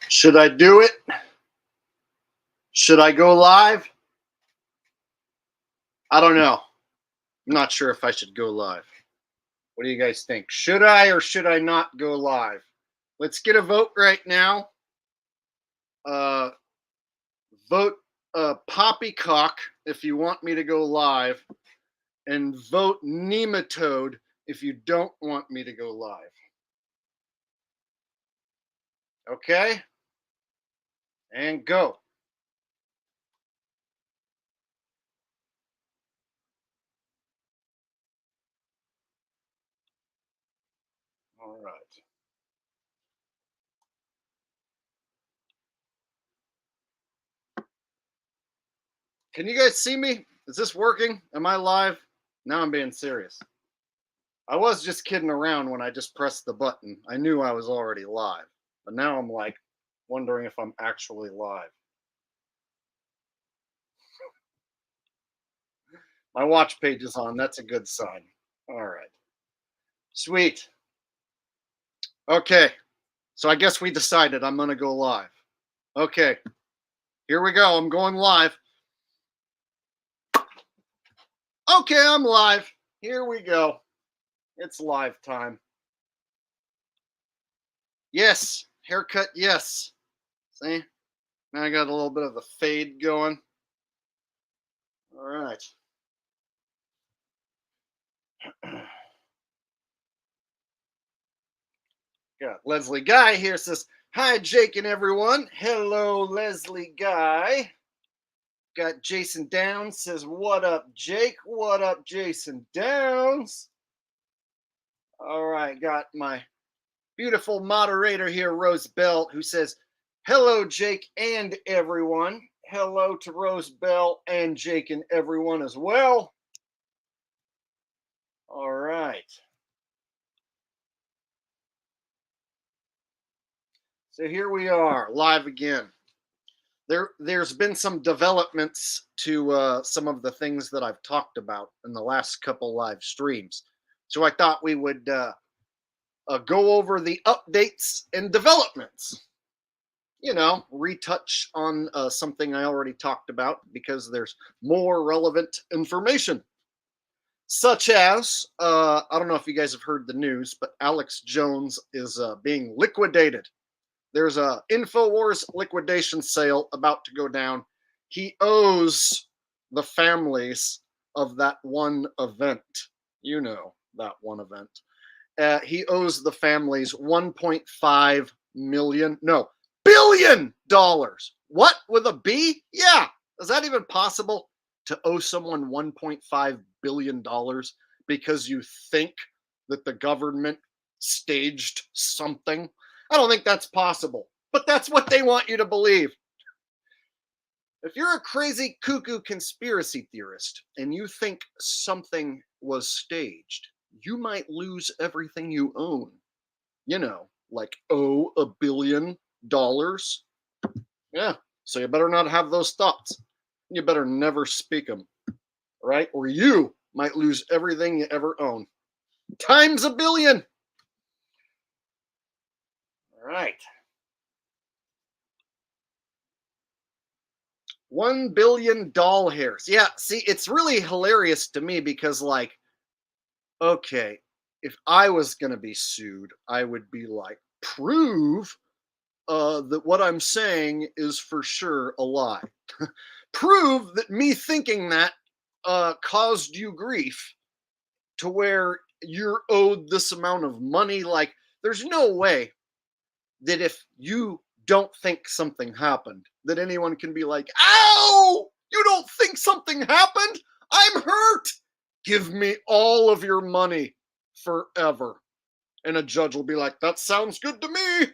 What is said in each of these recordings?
Should I do it? Should I go live? I don't know. I'm not sure if I should go live. What do you guys think? Should I or should I not go live? Let's get a vote right now. Vote Poppycock if you want me to go live, and vote Nematode if you don't want me to go live. Okay? And go. All right. Can you guys see me? Is this working? Am I live? Now I'm being serious. I was just kidding around when I just pressed the button. I knew I was already live. But now I'm like wondering if I'm actually live. My watch page is on. That's a good sign. All right. Sweet. Okay. So I guess we decided I'm going to go live. Okay. Here we go. I'm going live. Okay, I'm live. Here we go. It's live time. Yes. Haircut, yes. See? Now I got a little bit of the fade going. All right. Got Leslie Guy here says, hi, Jake and everyone. Hello, Leslie Guy. Got Jason Downs says, what up, Jake? What up, Jason Downs? All right, got my beautiful moderator here, Rose Bell, who says, hello, Jake and everyone. Hello to Rose Bell and Jake and everyone as well. All right. So here we are, live again. There's been some developments to some of the things that I've talked about in the last couple live streams. So I thought we would go over the updates and developments. You know, retouch on something I already talked about because there's more relevant information. Such as, I don't know if you guys have heard the news, but Alex Jones is being liquidated. There's a InfoWars liquidation sale about to go down. He owes the families of that one event. You know, that one event. He owes the families $1.5 million. No, $billion. What, with a B? Yeah. Is that even possible to owe someone $1.5 billion because you think that the government staged something? I don't think that's possible, but that's what they want you to believe. If you're a crazy cuckoo conspiracy theorist and you think something was staged, you might lose everything you own. You know, like owe $1 billion. Yeah, so you better not have those thoughts. You better never speak them, right? Or you might lose everything you ever own. Times $1 billion. All right. $1 billion doll hairs. Yeah, see, it's really hilarious to me because, like, okay, if I was going to be sued, I would be like, prove that what I'm saying is for sure a lie. Prove that me thinking that caused you grief to where you're owed this amount of money. Like, there's no way that if you don't think something happened, that anyone can be like, ow, you don't think something happened? I'm hurt. Give me all of your money forever. And a judge will be like, that sounds good to me.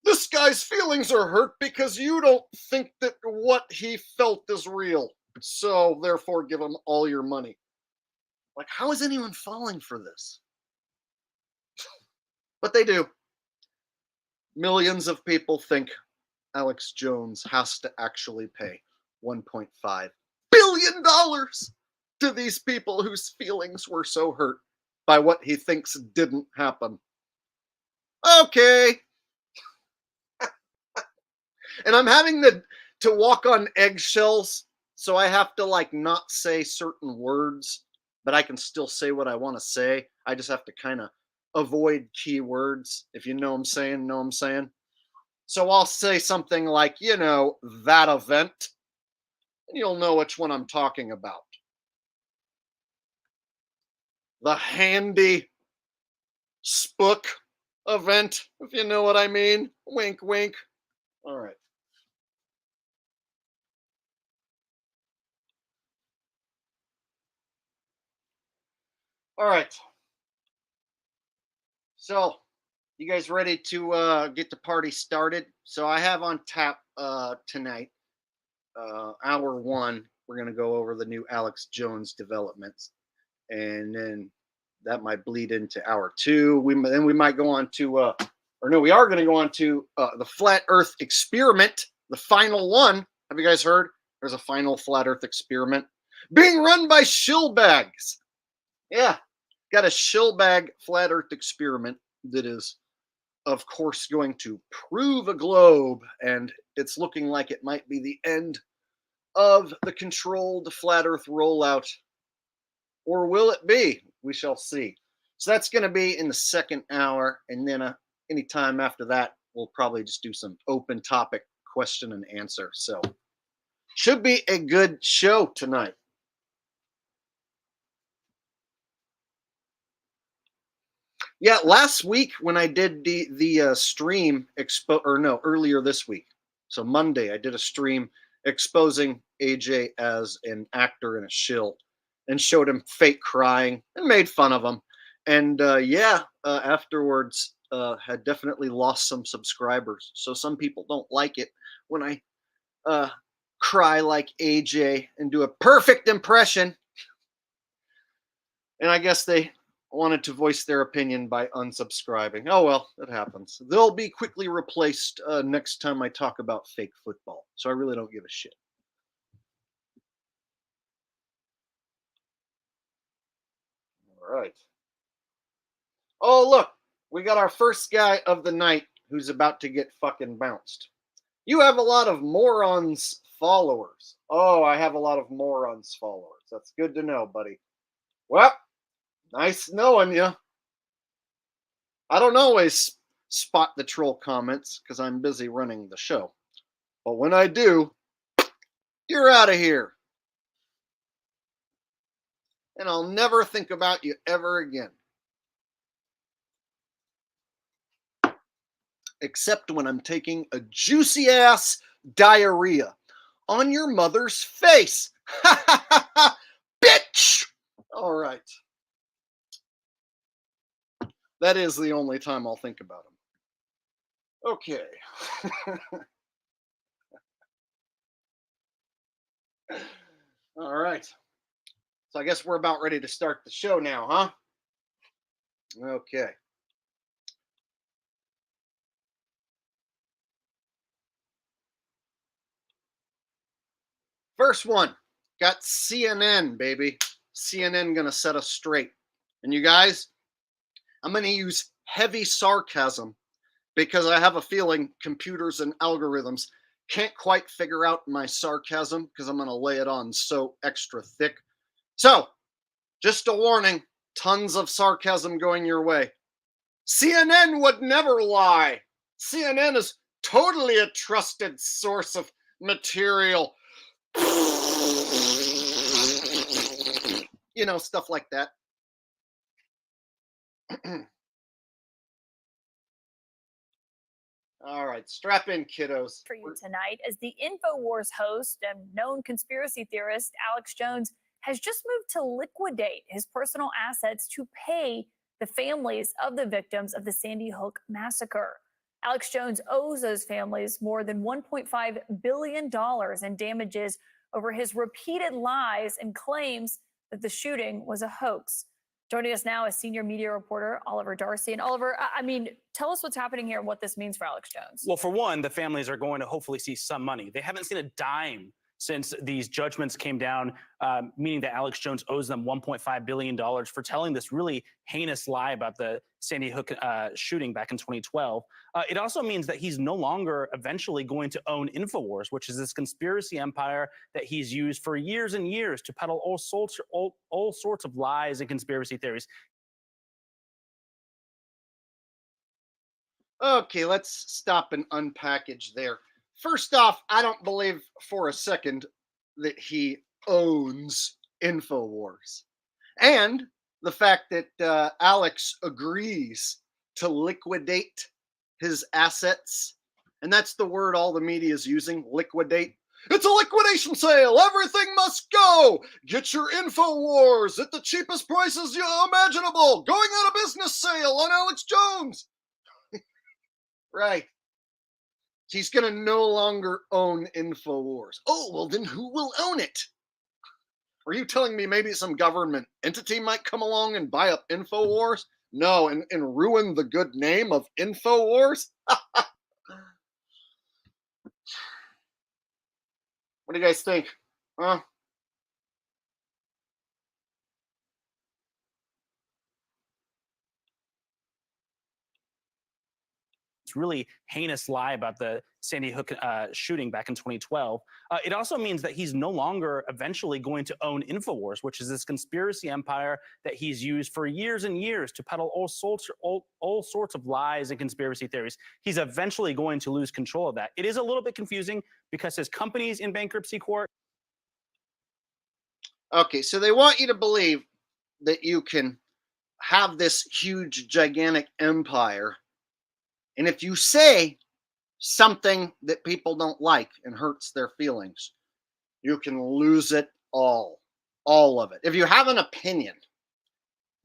This guy's feelings are hurt because you don't think that what he felt is real. So therefore, give him all your money. Like, how is anyone falling for this? But they do. Millions of people think Alex Jones has to actually pay $1.5 billion to these people whose feelings were so hurt by what he thinks didn't happen. Okay. And I'm having to walk on eggshells, so I have to like not say certain words, but I can still say what I want to say. I just have to kind of avoid keywords, if you know what I'm saying, know what I'm saying. So I'll say something like, that event, and you'll know which one I'm talking about. The handy spook event, if you know what I mean. Wink, wink. All right. All right. So, you guys ready to get the party started? So, I have on tap tonight, hour one. We're going to go over the new Alex Jones developments. And then that might bleed into hour two. Then we might go on to, or no, we are going to go on to the Flat Earth Experiment, the final one. Have you guys heard? There's a final Flat Earth Experiment being run by Shill bags. Yeah, got a Shill bag Flat Earth Experiment that is, of course, going to prove a globe, and it's looking like it might be the end of the controlled Flat Earth rollout. Or will it be? We shall see. So that's going to be in the second hour. And then anytime after that, we'll probably just do some open topic question and answer. So should be a good show tonight. Yeah, last week when I did the stream earlier this week. So Monday, I did a stream exposing AJ as an actor in a shill, and showed him fake crying and made fun of him. And afterwards, had definitely lost some subscribers. So some people don't like it when I cry like AJ and do a perfect impression. And I guess they wanted to voice their opinion by unsubscribing. Oh well, it happens. They'll be quickly replaced next time I talk about fake football. So I really don't give a shit. All right. Oh, look, we got our first guy of the night who's about to get fucking bounced. You have a lot of morons followers. Oh, I have a lot of morons followers. That's good to know, buddy. Well, nice knowing you. I don't always spot the troll comments because I'm busy running the show. But when I do, you're out of here. And I'll never think about you ever again. Except when I'm taking a juicy ass diarrhea on your mother's face. Bitch! All right. That is the only time I'll think about him. Okay. All right. So I guess we're about ready to start the show now, huh? Okay. First one, got CNN, baby. CNN gonna set us straight. And you guys, I'm gonna use heavy sarcasm because I have a feeling computers and algorithms can't quite figure out my sarcasm because I'm gonna lay it on so extra thick. So, just a warning, tons of sarcasm going your way. CNN would never lie. CNN is totally a trusted source of material. Stuff like that. All right, strap in, kiddos. For you tonight, as the InfoWars host and known conspiracy theorist Alex Jones has just moved to liquidate his personal assets to pay the families of the victims of the Sandy Hook massacre. Alex Jones owes those families more than $1.5 billion in damages over his repeated lies and claims that the shooting was a hoax. Joining us now is senior media reporter Oliver Darcy. And Oliver, tell us what's happening here and what this means for Alex Jones. Well, for one, the families are going to hopefully see some money. They haven't seen a dime since these judgments came down, meaning that Alex Jones owes them $1.5 billion for telling this really heinous lie about the Sandy Hook shooting back in 2012. It also means that he's no longer eventually going to own InfoWars, which is this conspiracy empire that he's used for years and years to peddle all sorts of lies and conspiracy theories. Okay, let's stop and unpackage there. First off, I don't believe for a second that he owns InfoWars. And the fact that Alex agrees to liquidate his assets, and that's the word all the media is using, liquidate. It's a liquidation sale. Everything must go. Get your InfoWars at the cheapest prices imaginable. Going out of business sale on Alex Jones. Right. He's going to no longer own InfoWars. Oh, well, then who will own it? Are you telling me maybe some government entity might come along and buy up InfoWars? No, and ruin the good name of InfoWars? What do you guys think? Huh? Really heinous lie about the Sandy Hook shooting back in 2012. It also means that he's no longer eventually going to own InfoWars, which is this conspiracy empire that he's used for years and years to peddle all sorts of lies and conspiracy theories. He's eventually going to lose control of that. It is a little bit confusing because his company's in bankruptcy court. Okay, so they want you to believe that you can have this huge, gigantic empire, and if you say something that people don't like and hurts their feelings, you can lose it all of it. If you have an opinion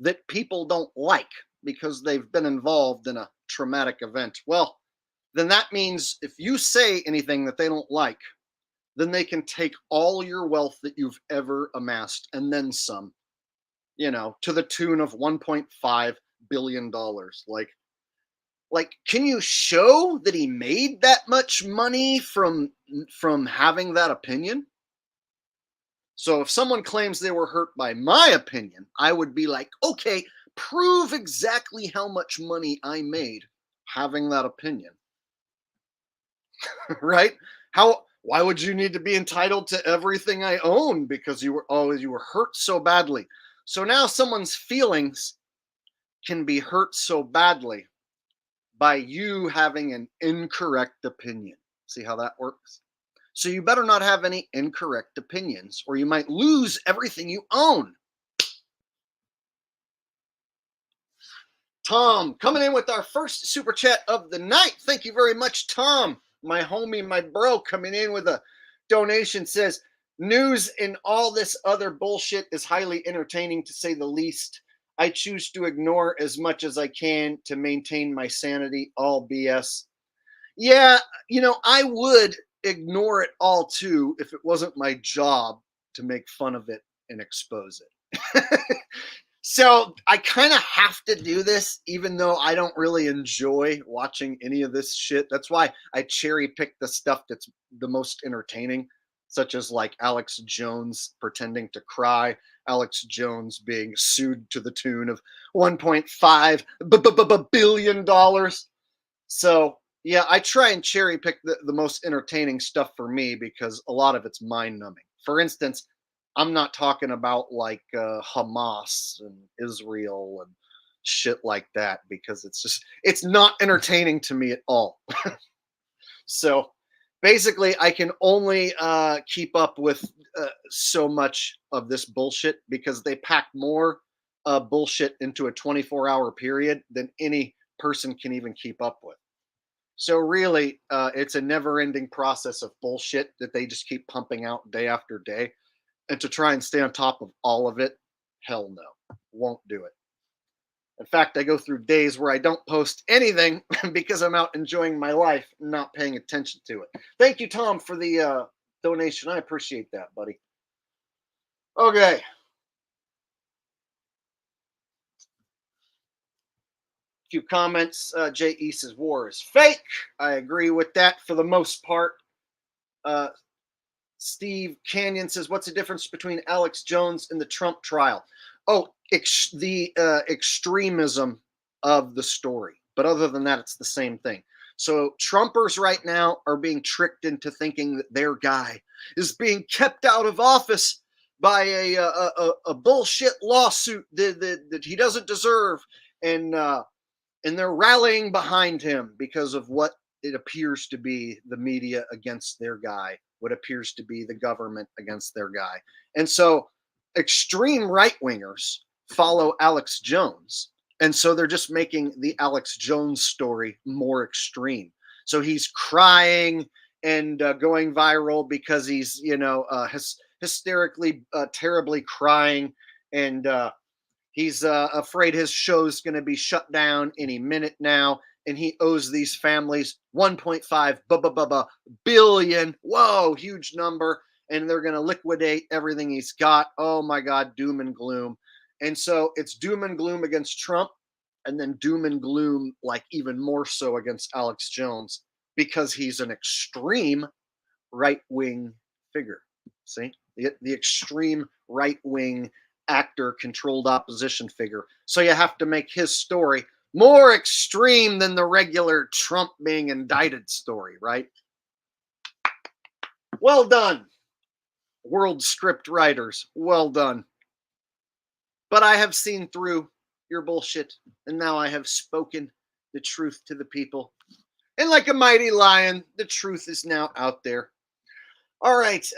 that people don't like because they've been involved in a traumatic event, well, then that means if you say anything that they don't like, then they can take all your wealth that you've ever amassed and then some, to the tune of $1.5 billion. Like, can you show that he made that much money from having that opinion? So if someone claims they were hurt by my opinion, I would be like, okay, prove exactly how much money I made having that opinion. Right? Why would you need to be entitled to everything I own because you were hurt so badly? So now someone's feelings can be hurt so badly by you having an incorrect opinion. See how that works? So you better not have any incorrect opinions, or you might lose everything you own. Tom coming in with our first super chat of the night. Thank you very much, Tom. My homie, my bro, coming in with a donation, says, news and all this other bullshit is highly entertaining, to say the least. I choose to ignore as much as I can to maintain my sanity. All BS. Yeah, I would ignore it all too if it wasn't my job to make fun of it and expose it. So I kind of have to do this, even though I don't really enjoy watching any of this shit. That's why I cherry pick the stuff that's the most entertaining, such as like Alex Jones pretending to cry, Alex Jones being sued to the tune of $1.5 billion. So yeah, I try and cherry pick the most entertaining stuff for me because a lot of it's mind numbing. For instance, I'm not talking about like Hamas and Israel and shit like that because it's not entertaining to me at all. So basically, I can only keep up with so much of this bullshit because they pack more bullshit into a 24-hour period than any person can even keep up with. So really, it's a never-ending process of bullshit that they just keep pumping out day after day. And to try and stay on top of all of it, hell no, won't do it. In fact, I go through days where I don't post anything because I'm out enjoying my life, not paying attention to it. Thank you, Tom, for the donation. I appreciate that, buddy. Okay. Few comments. J.E. says war is fake. I agree with that for the most part. Steve Canyon says, what's the difference between Alex Jones and the Trump trial? Oh, the extremism of the story. But other than that, it's the same thing. So Trumpers right now are being tricked into thinking that their guy is being kept out of office by a bullshit lawsuit that he doesn't deserve. And they're rallying behind him because of what it appears to be the media against their guy, what appears to be the government against their guy. And so extreme right-wingers follow Alex Jones. And so they're just making the Alex Jones story more extreme. So he's crying and going viral because he's, hysterically, terribly crying. And he's afraid his show's going to be shut down any minute now. And he owes these families 1.5 billion. Whoa, huge number. And they're going to liquidate everything he's got. Oh my God, doom and gloom. And so it's doom and gloom against Trump, and then doom and gloom, like even more so against Alex Jones, because he's an extreme right-wing figure. See, the extreme right-wing actor, controlled opposition figure. So you have to make his story more extreme than the regular Trump being indicted story, right? Well done, world script writers. Well done. But I have seen through your bullshit, and now I have spoken the truth to the people. And like a mighty lion, the truth is now out there. All right.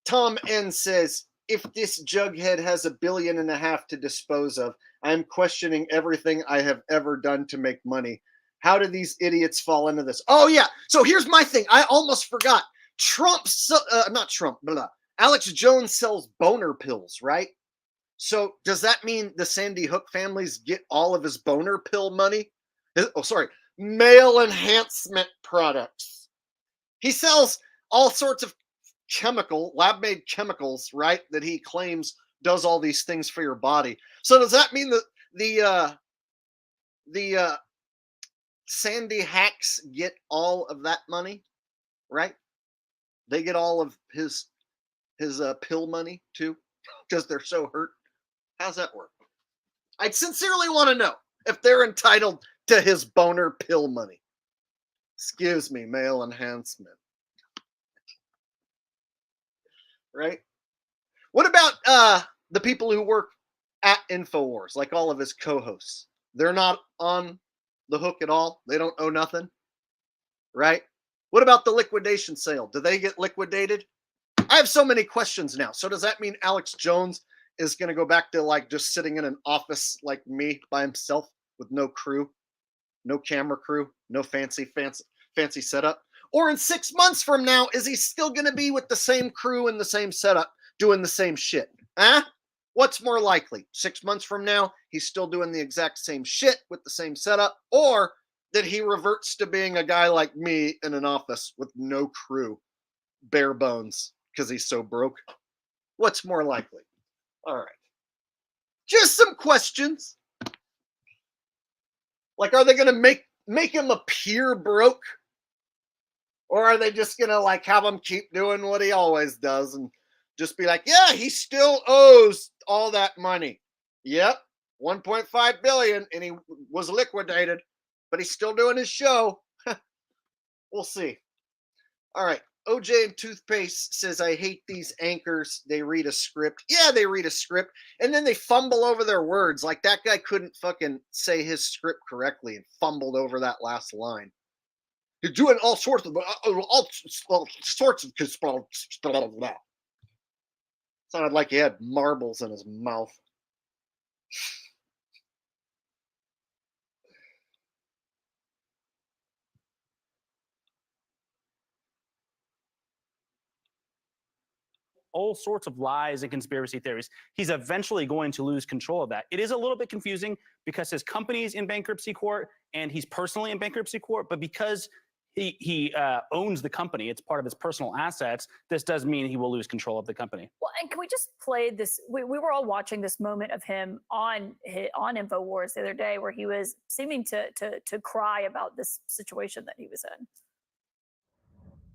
Tom N says, if this jughead has $1.5 billion to dispose of, I'm questioning everything I have ever done to make money. How do these idiots fall into this? Oh, yeah. So here's my thing. I almost forgot. Alex Jones sells boner pills, right? So does that mean the Sandy Hook families get all of his boner pill money? Oh, sorry. Male enhancement products. He sells all sorts of lab-made chemicals, right? That he claims does all these things for your body. So does that mean that the Sandy hacks get all of that money, right? They get all of his pill money too, because they're so hurt. How's that work? I'd sincerely want to know if they're entitled to his boner pill money. Excuse me, male enhancement. Right? What about the people who work at InfoWars, like all of his co-hosts? They're not on the hook at all? They don't owe nothing? Right? What about the liquidation sale? Do they get liquidated? I have so many questions now. So does that mean Alex Jones is going to go back to like just sitting in an office like me by himself with no crew, no camera crew, no fancy setup? Or in 6 months from now, is he still going to be with the same crew and the same setup doing the same shit? Huh? What's more likely? 6 months from now, he's still doing the exact same shit with the same setup, or that he reverts to being a guy like me in an office with no crew, bare bones, because he's so broke? What's more likely? All right. Just some questions. Like, are they going to make him appear broke? Or are they just going to like have him keep doing what he always does and just be like, yeah, he still owes all that money. Yep, 1.5 billion, and he was liquidated, but he's still doing his show. We'll see. All right. OJ and Toothpaste says, I hate these anchors. They read a script. Yeah, they read a script, and then they fumble over their words. Like that guy couldn't fucking say his script correctly and fumbled over that last line. You're doing all sorts of sounded like he had marbles in his mouth. All sorts of lies and conspiracy theories. He's eventually going to lose control of that. It is a little bit confusing because his company's in bankruptcy court and he's personally in bankruptcy court, but because he owns the company, it's part of his personal assets, this does mean he will lose control of the company. Well, and can we just play this? We were all watching this moment of him on InfoWars the other day where he was seeming to cry about this situation that he was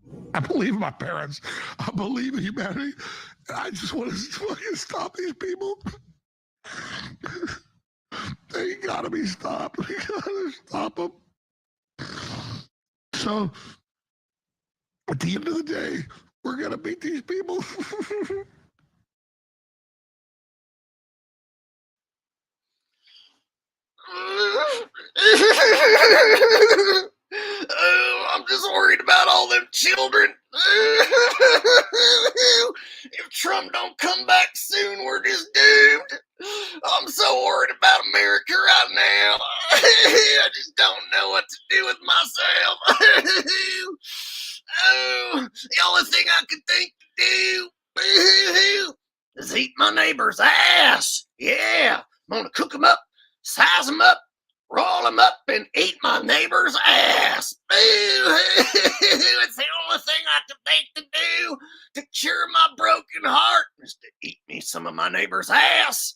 in. I believe in my parents. I believe in humanity. I just want to fucking stop these people. They gotta be stopped. We gotta stop them. So, at the end of the day, we're gonna beat these people. Oh, I'm just worried about all them children. If Trump don't come back soon, we're just doomed. I'm so worried about America right now. I just don't know what to do with myself. Oh, the only thing I could think to do is eat my neighbor's ass. Yeah, I'm gonna cook them up, size them up, roll them up, and eat my neighbor's ass. It's the only thing I can think to do to cure my broken heart is to eat me some of my neighbor's ass.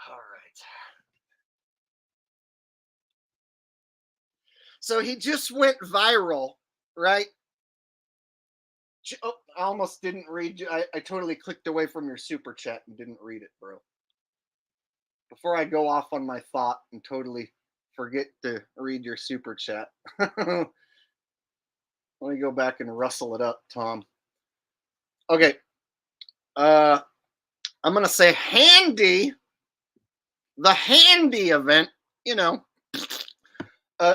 All right. So he just went viral, right? Oh, I almost didn't read you. I totally clicked away from your super chat and didn't read it, bro. Before I go off on my thought and totally forget to read your super chat. Let me go back and rustle it up, Tom. Okay. I'm going to say Handy, the Handy event,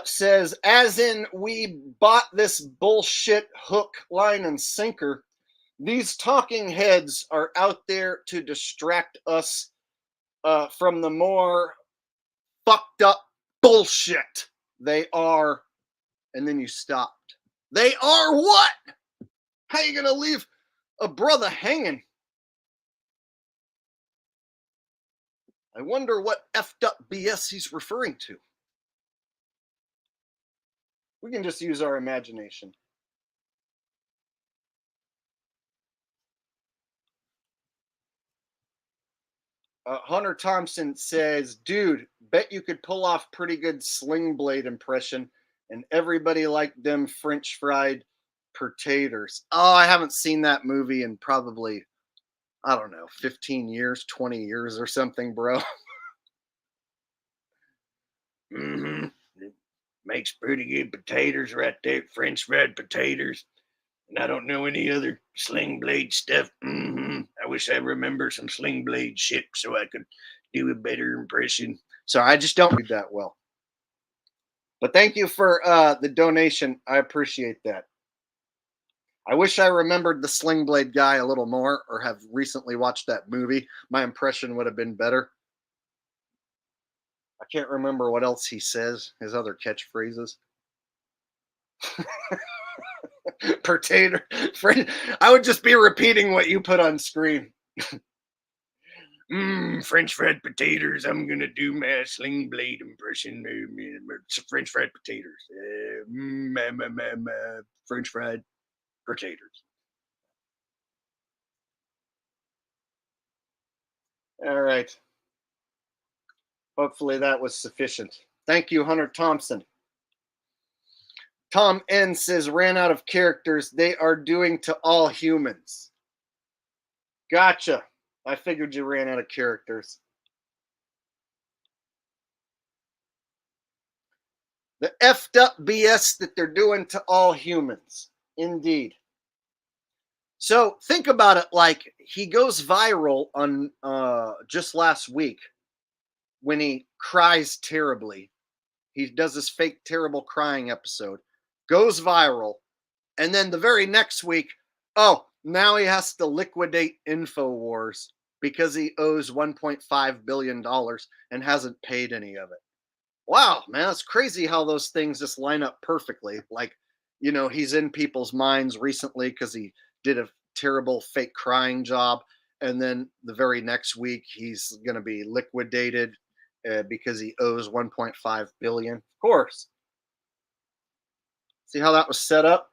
says, as in we bought this bullshit hook, line, and sinker. These talking heads are out there to distract us from the more fucked up bullshit. They are, and then you stopped. They are what? How you gonna leave a brother hanging? I wonder what effed up BS he's referring to. We can just use our imagination. Hunter Thompson says, dude, bet you could pull off pretty good Sling Blade impression and everybody liked them French fried potatoes. Oh, I haven't seen that movie in probably, I don't know, 15 years, 20 years or something, bro. Mm-hmm. It makes pretty good potatoes right there, French fried potatoes. And I don't know any other Sling Blade stuff. Mm-hmm. I wish I remember some Sling Blade shit so I could do a better impression. So I just don't do that well. But thank you for the donation. I appreciate that. I wish I remembered the Sling Blade guy a little more or have recently watched that movie. My impression would have been better. I can't remember what else he says, his other catchphrases. Potato. I would just be repeating what you put on screen. French fried potatoes. I'm gonna do my Sling Blade impression. French fried potatoes. French fried potatoes. All right. Hopefully that was sufficient. Thank you, Hunter Thompson. Tom N says, ran out of characters they are doing to all humans. Gotcha. I figured you ran out of characters. The effed up BS that they're doing to all humans. Indeed. So think about it like he goes viral on just last week when he cries terribly. He does this fake terrible crying episode, goes viral, and then the very next week, oh, now he has to liquidate InfoWars because he owes $1.5 billion and hasn't paid any of it. Wow, man, it's crazy how those things just line up perfectly. Like, he's in people's minds recently because he did a terrible fake crying job. And then the very next week, he's going to be liquidated because he owes 1.5 billion. Of course. See how that was set up?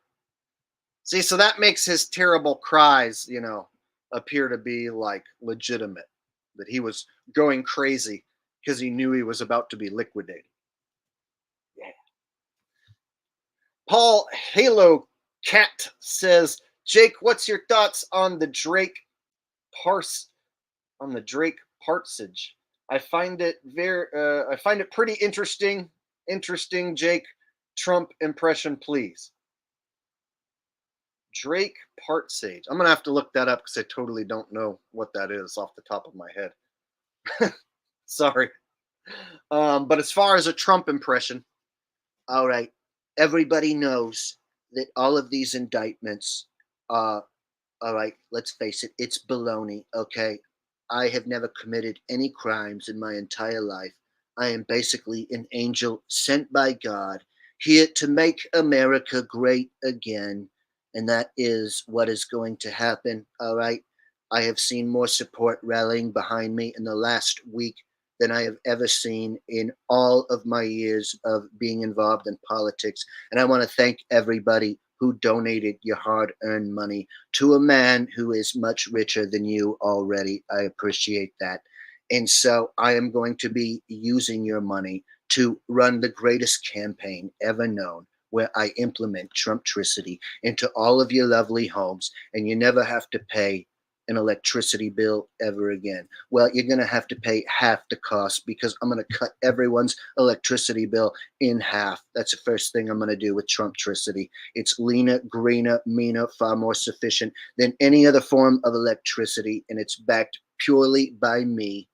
See, so that makes his terrible cries, appear to be like legitimate. That he was going crazy because he knew he was about to be liquidated. Yeah. Paul Halo Cat says, Jake, what's your thoughts on the Drake parsage? I find it pretty interesting. Interesting, Jake. Trump impression, please. Drake parsage. I'm gonna have to look that up because I totally don't know what that is off the top of my head. Sorry. But as far as a Trump impression, all right, everybody knows that all of these indictments, all right, let's face it, it's baloney, okay? I have never committed any crimes in my entire life. I am basically an angel sent by God here to make America great again. And that is what is going to happen, all right? I have seen more support rallying behind me in the last week than I have ever seen in all of my years of being involved in politics. And I want to thank everybody who donated your hard earned money to a man who is much richer than you already. I appreciate that. And so I am going to be using your money to run the greatest campaign ever known, where I implement Trumptricity into all of your lovely homes, and you never have to pay an electricity bill ever again. Well, you're going to have to pay half the cost because I'm going to cut everyone's electricity bill in half. That's the first thing I'm going to do with Trumptricity. It's leaner, greener, meaner, far more sufficient than any other form of electricity, and it's backed purely by me,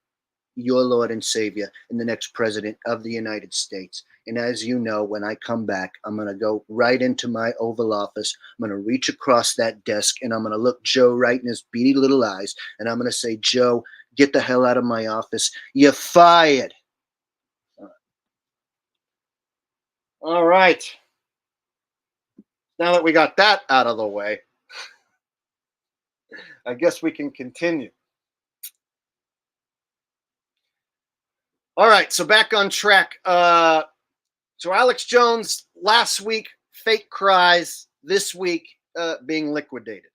your Lord and Savior, and the next president of the United States. And as you know, when I come back, I'm going to go right into my Oval Office. I'm going to reach across that desk and I'm going to look Joe right in his beady little eyes. And I'm going to say, Joe, get the hell out of my office. You're fired. All right. Now that we got that out of the way, I guess we can continue. All right, so back on track. So Alex Jones last week, fake cries. This week, being liquidated.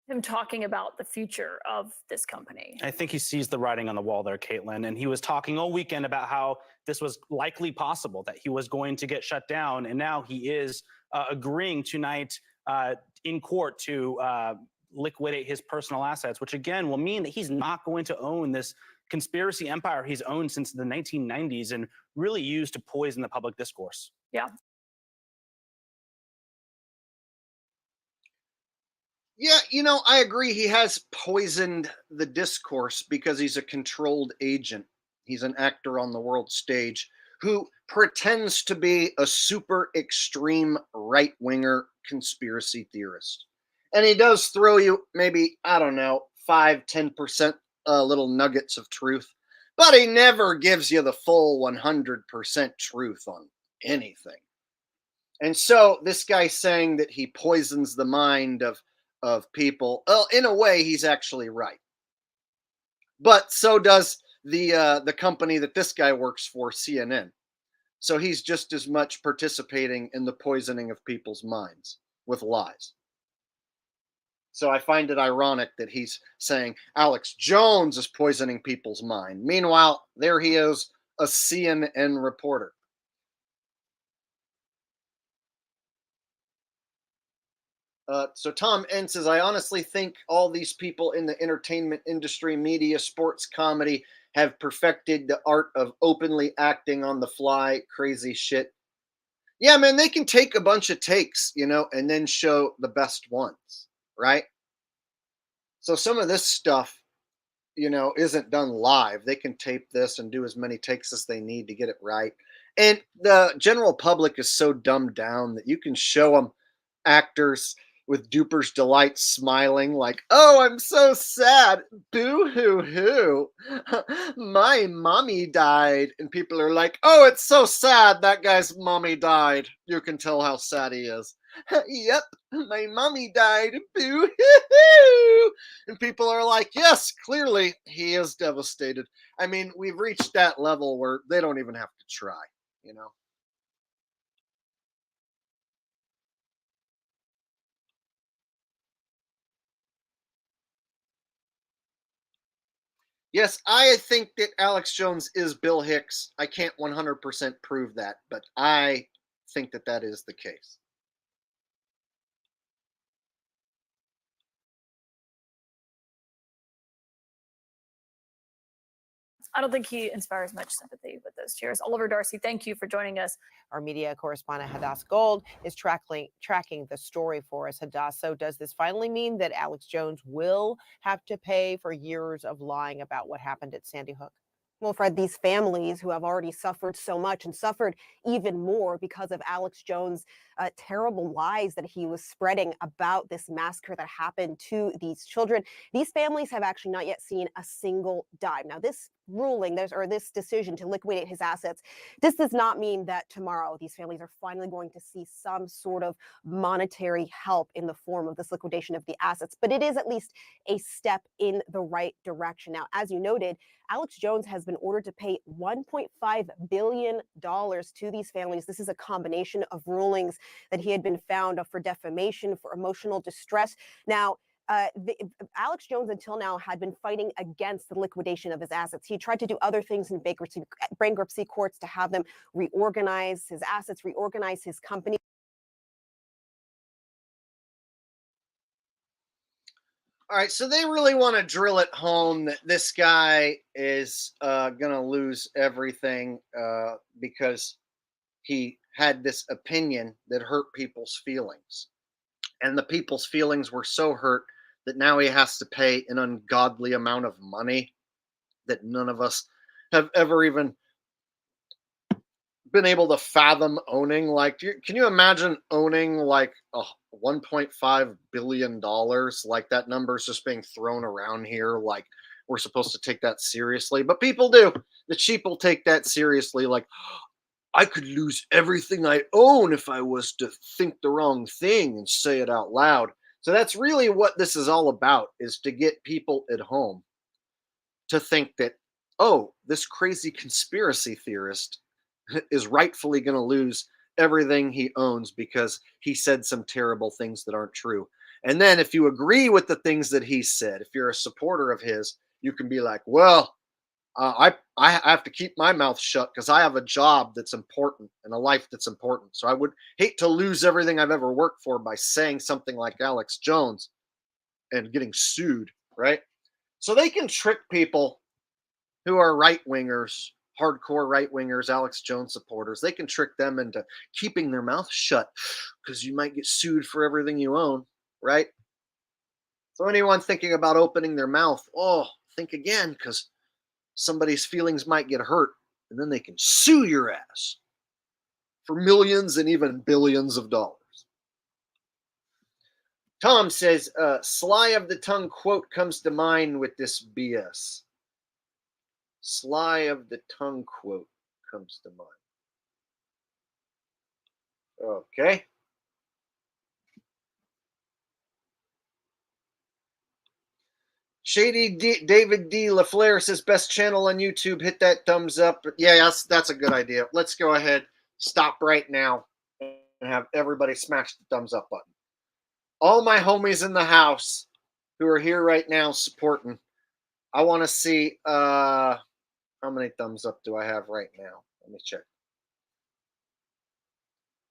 Him talking about the future of this company. I think he sees the writing on the wall there, Caitlin. And he was talking all weekend about how this was likely possible, that he was going to get shut down. And now he is agreeing tonight in court to liquidate his personal assets, which again will mean that he's not going to own this conspiracy empire he's owned since the 1990s and really used to poison the public discourse. Yeah. Yeah, I agree. He has poisoned the discourse because he's a controlled agent. He's an actor on the world stage who pretends to be a super extreme right winger conspiracy theorist. And he does throw you maybe, I don't know, 5-10% little nuggets of truth, but he never gives you the full 100% truth on anything. And so this guy saying that he poisons the mind of people, well, in a way, he's actually right. But so does the company that this guy works for, CNN. So he's just as much participating in the poisoning of people's minds with lies. So I find it ironic that he's saying Alex Jones is poisoning people's mind. Meanwhile, there he is, a CNN reporter. So Tom N says, I honestly think all these people in the entertainment industry, media, sports, comedy have perfected the art of openly acting on the fly, crazy shit. Yeah, man, they can take a bunch of takes, and then show the best ones, right? So some of this stuff, isn't done live. They can tape this and do as many takes as they need to get it right. And the general public is so dumbed down that you can show them actors with duper's delight smiling like, oh, I'm so sad, boo hoo hoo, my mommy died, and people are like, oh, it's so sad that guy's mommy died. You can tell how sad he is. Yep, my mommy died, boo hoo hoo. And people are like, yes, clearly he is devastated. I mean, we've reached that level where they don't even have to try, Yes, I think that Alex Jones is Bill Hicks. I can't 100% prove that, but I think that that is the case. I don't think he inspires much sympathy with those cheers. Oliver Darcy, thank you for joining us. Our media correspondent Hadass Gold is tracking the story for us. Hadass, so does this finally mean that Alex Jones will have to pay for years of lying about what happened at Sandy Hook? Well, Fred, these families who have already suffered so much and suffered even more because of Alex Jones' terrible lies that he was spreading about this massacre that happened to these children, these families have actually not yet seen a single dime. Now, this ruling, this decision to liquidate his assets, this does not mean that tomorrow these families are finally going to see some sort of monetary help in the form of this liquidation of the assets, but it is at least a step in the right direction. Now, as you noted, Alex Jones has been ordered to pay $1.5 billion to these families. This is a combination of rulings that he had been found for defamation, for emotional distress. Now, Alex Jones until now had been fighting against the liquidation of his assets. He tried to do other things in bankruptcy courts to have them reorganize his assets, reorganize his company. All right, so they really want to drill it home that this guy is going to lose everything because he had this opinion that hurt people's feelings. And the people's feelings were so hurt that now he has to pay an ungodly amount of money that none of us have ever even been able to fathom owning. Like, can you imagine owning like a $1.5 billion? Like, that number's just being thrown around here like we're supposed to take that seriously, but people do. The sheep will take that seriously. Like, I could lose everything I own if I was to think the wrong thing and say it out loud. So that's really what this is all about, is to get people at home to think that, oh, this crazy conspiracy theorist is rightfully going to lose everything he owns because he said some terrible things that aren't true. And then if you agree with the things that he said, if you're a supporter of his, you can be like, well, I have to keep my mouth shut because I have a job that's important and a life that's important. So I would hate to lose everything I've ever worked for by saying something like Alex Jones and getting sued, right? So they can trick people who are right wingers, hardcore right wingers, Alex Jones supporters. They can trick them into keeping their mouth shut because you might get sued for everything you own, right? So anyone thinking about opening their mouth, oh, think again, because somebody's feelings might get hurt and then they can sue your ass for millions and even billions of dollars. Tom says, sly of the tongue quote comes to mind with this BS. Sly of the tongue quote comes to mind. Okay. David D. LaFleur says, best channel on YouTube. Hit that thumbs up. Yeah, that's a good idea. Let's go ahead, stop right now, and have everybody smash the thumbs up button. All my homies in the house who are here right now supporting, I want to see how many thumbs up do I have right now? Let me check.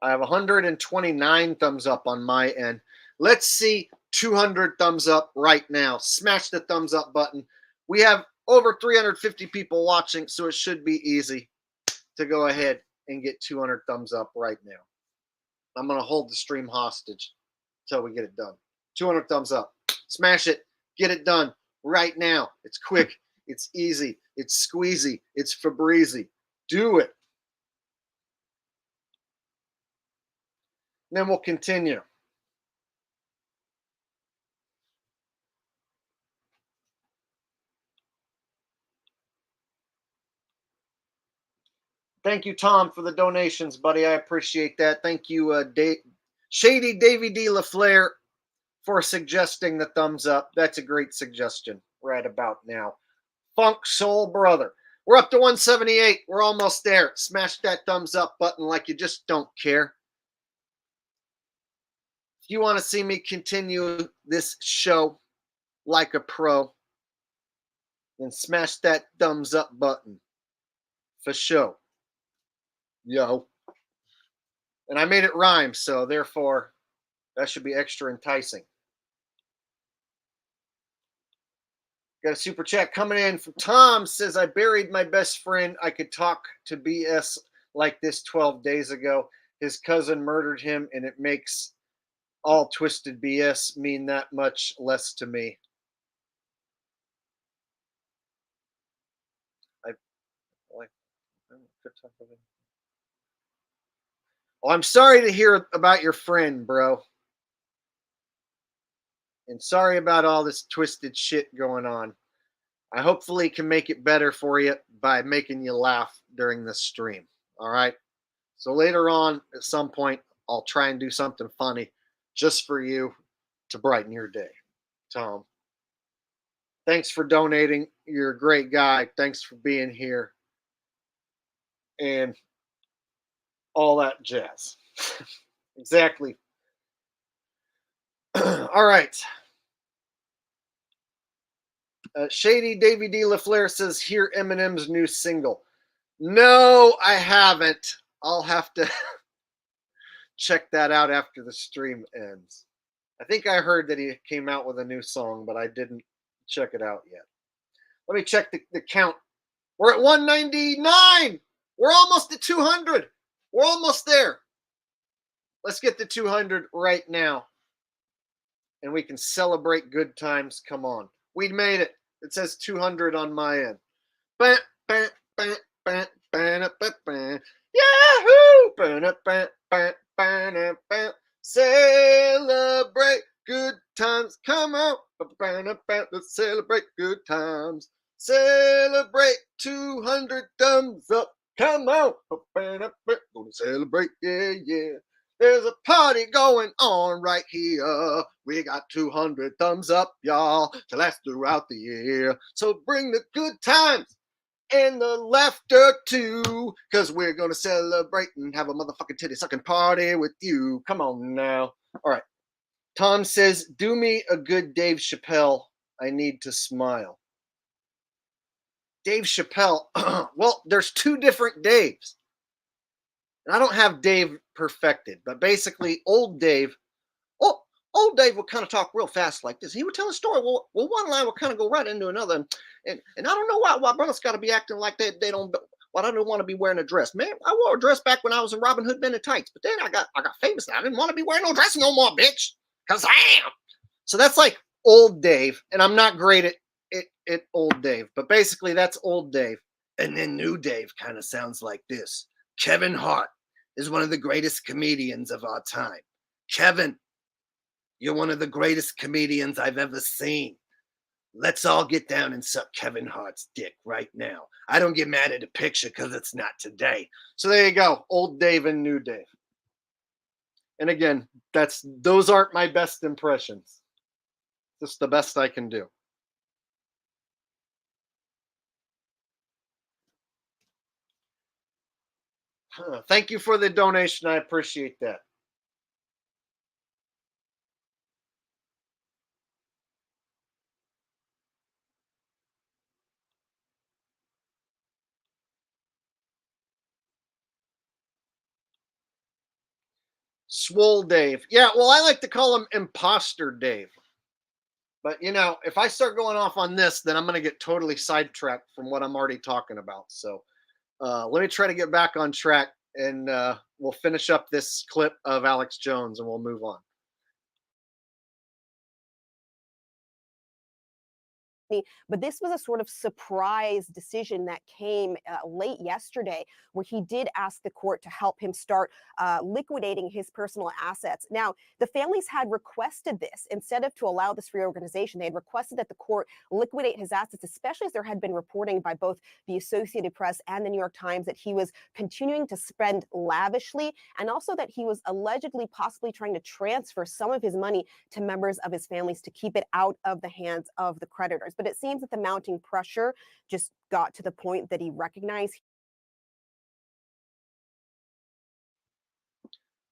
I have 129 thumbs up on my end. Let's see 200 thumbs up right now. Smash the thumbs up button. We have over 350 people watching, so it should be easy to go ahead and get 200 thumbs up right now. I'm going to hold the stream hostage until we get it done. 200 thumbs up. Smash it. Get it done right now. It's quick. It's easy. It's squeezy. It's Febreze. Do it. And then we'll continue. Thank you, Tom, for the donations, buddy. I appreciate that. Thank you, Shady Davy D. LaFleur, for suggesting the thumbs up. That's a great suggestion right about now. Funk Soul Brother. We're up to 178. We're almost there. Smash that thumbs up button like you just don't care. If you want to see me continue this show like a pro, then smash that thumbs up button. For sure. Yo. And I made it rhyme, so therefore that should be extra enticing. Got a super chat coming in from Tom. Says, I buried my best friend. I could talk to BS like this 12 days ago. His cousin murdered him, and it makes all twisted BS mean that much less to me. Well, I'm sorry to hear about your friend, bro. And sorry about all this twisted shit going on. I hopefully can make it better for you by making you laugh during this stream. All right. So later on, at some point, I'll try and do something funny just for you to brighten your day. Tom, thanks for donating. You're a great guy. Thanks for being here. And all that jazz. Exactly. All right. Shady Davy D. LaFleur says, hear Eminem's new single. No, I haven't. I'll have to check that out after the stream ends. I think I heard that he came out with a new song, but I didn't check it out yet. Let me check the count. We're at 199. We're almost at 200. We're almost there. Let's get to 200 right now. And we can celebrate good times. Come on. We made it. It says 200 on my end. Yahoo! Celebrate good times. Come on. Let's celebrate good times. Celebrate 200 thumbs up. Come on. Gonna celebrate. Yeah, yeah. There's a party going on right here. We got 200 thumbs up, y'all, to last throughout the year. So bring the good times and the laughter too, because we're going to celebrate and have a motherfucking titty sucking party with you. Come on now. All right. Tom says, do me a good Dave Chappelle. I need to smile. Dave Chappelle. Well, there's two different Daves. And I don't have Dave perfected, but basically old Dave would kind of talk real fast like this. He would tell a story. Well, one line would kind of go right into another. And I don't know why brothers got to be acting like they don't. Well, I don't want to be wearing a dress. Man, I wore a dress back when I was in Robin Hood Men in Tights. But then I got famous. I didn't want to be wearing no dress no more, bitch. Because I am. So that's like old Dave. And I'm not great at old Dave. But basically that's old Dave. And then new Dave kind of sounds like this. Kevin Hart is one of the greatest comedians of our time. Kevin, you're one of the greatest comedians I've ever seen. Let's all get down and suck Kevin Hart's dick right now. I don't get mad at a picture because it's not today. So there you go. Old Dave and new Dave. And again, those aren't my best impressions. Just the best I can do. Thank you for the donation. I appreciate that. Swole Dave. Yeah, well, I like to call him Imposter Dave. But, if I start going off on this, then I'm going to get totally sidetracked from what I'm already talking about. So let me try to get back on track, and we'll finish up this clip of Alex Jones, and we'll move on. But this was a sort of surprise decision that came late yesterday, where he did ask the court to help him start liquidating his personal assets. Now, the families had requested this. Instead of to allow this reorganization, they had requested that the court liquidate his assets, especially as there had been reporting by both the Associated Press and the New York Times that he was continuing to spend lavishly, and also that he was allegedly possibly trying to transfer some of his money to members of his families to keep it out of the hands of the creditors. But it seems that the mounting pressure just got to the point that he recognized.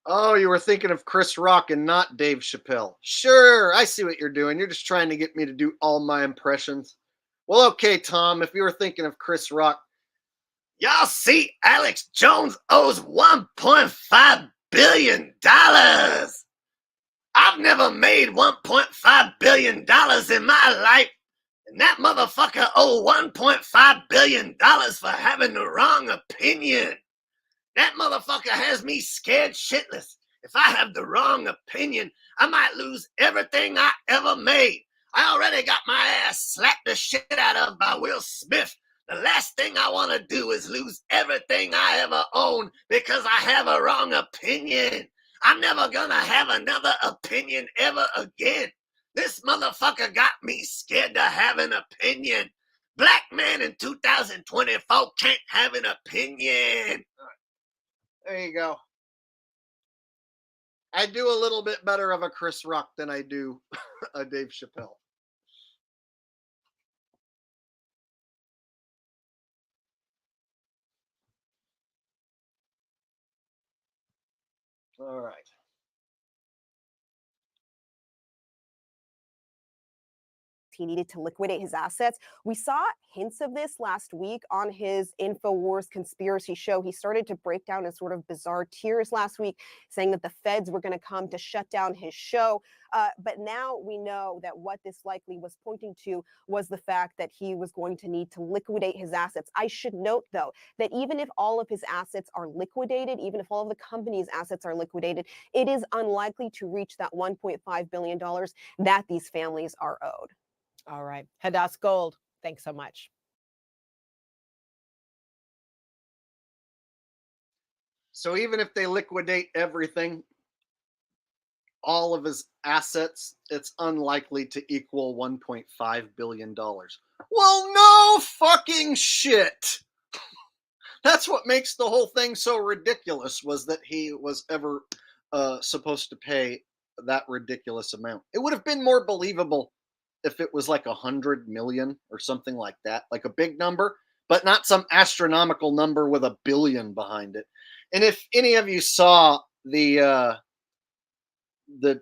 Oh, you were thinking of Chris Rock and not Dave Chappelle. Sure, I see what you're doing. You're just trying to get me to do all my impressions. Well, okay, Tom, if you were thinking of Chris Rock, y'all see Alex Jones owes $1.5 billion. I've never made $1.5 billion in my life. And that motherfucker owe $1.5 billion for having the wrong opinion. That motherfucker has me scared shitless. If I have the wrong opinion, I might lose everything I ever made. I already got my ass slapped the shit out of by Will Smith. The last thing I want to do is lose everything I ever own because I have a wrong opinion. I'm never gonna have another opinion ever again. This motherfucker got me scared to have an opinion. Black man in 2024 can't have an opinion. There you go. I do a little bit better of a Chris Rock than I do a Dave Chappelle. All right. He needed to liquidate his assets. We saw hints of this last week on his InfoWars conspiracy show. He started to break down in sort of bizarre tiers last week, saying that the feds were going to come to shut down his show. But now we know that what this likely was pointing to was the fact that he was going to need to liquidate his assets. I should note, though, that even if all of his assets are liquidated, even if all of the company's assets are liquidated, it is unlikely to reach that $1.5 billion that these families are owed. All right. Hadass Gold, thanks so much. So even if they liquidate everything, all of his assets, it's unlikely to equal $1.5 billion. Well, no fucking shit. That's what makes the whole thing so ridiculous, was that he was ever supposed to pay that ridiculous amount. It would have been more believable if it was like 100 million or something like that, like a big number, but not some astronomical number with a billion behind it. And if any of you saw the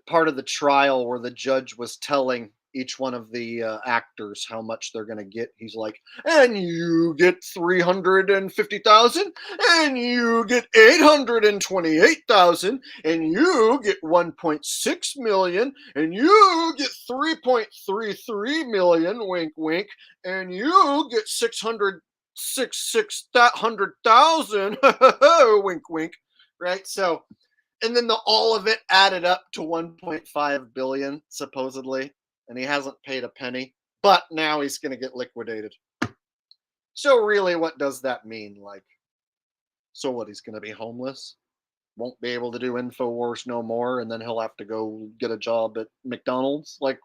part of the trial where the judge was telling each one of the actors how much they're going to get, he's like, and you get 350,000, and you get 828,000, and you get 1.6 million, and you get 3.33 million, wink wink, and you get 600,000, wink wink, right? So, and then all of it added up to 1.5 billion supposedly, and he hasn't paid a penny, but now he's going to get liquidated. So really, what does that mean? Like, so what, he's going to be homeless, won't be able to do InfoWars no more, and then he'll have to go get a job at McDonald's? Like,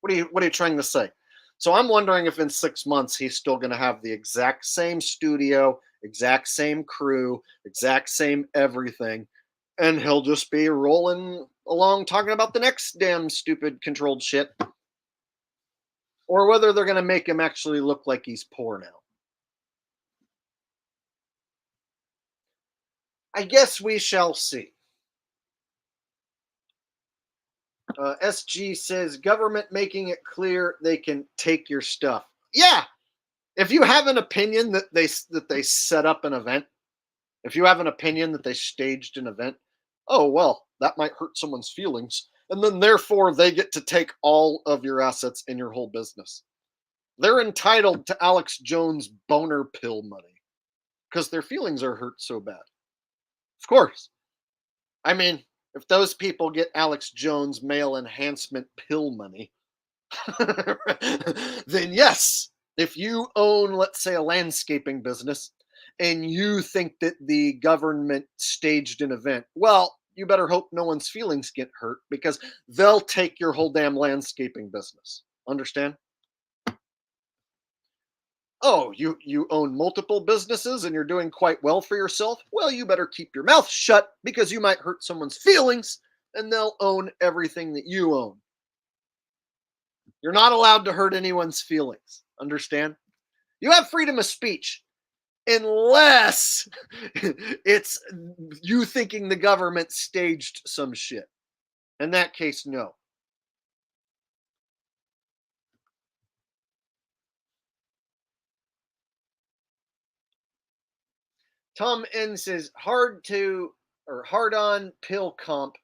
what are you trying to say? So I'm wondering if in 6 months he's still going to have the exact same studio, exact same crew, exact same everything, and he'll just be rolling along talking about the next damn stupid controlled shit. Or whether they're going to make him actually look like he's poor now. I guess we shall see. SG says, government making it clear they can take your stuff. Yeah, if you have an opinion that they set up an event, if you have an opinion that they staged an event, oh, well, that might hurt someone's feelings. And then therefore they get to take all of your assets in your whole business. They're entitled to Alex Jones' boner pill money because their feelings are hurt so bad. Of course. I mean, if those people get Alex Jones' male enhancement pill money, then yes, if you own, let's say, a landscaping business and you think that the government staged an event, well, you better hope no one's feelings get hurt because they'll take your whole damn landscaping business. Understand? Oh, you own multiple businesses and you're doing quite well for yourself? Well, you better keep your mouth shut because you might hurt someone's feelings and they'll own everything that you own. You're not allowed to hurt anyone's feelings. Understand? You have freedom of speech unless it's you thinking the government staged some shit. In that case, no. Tom N says hard on pill comp.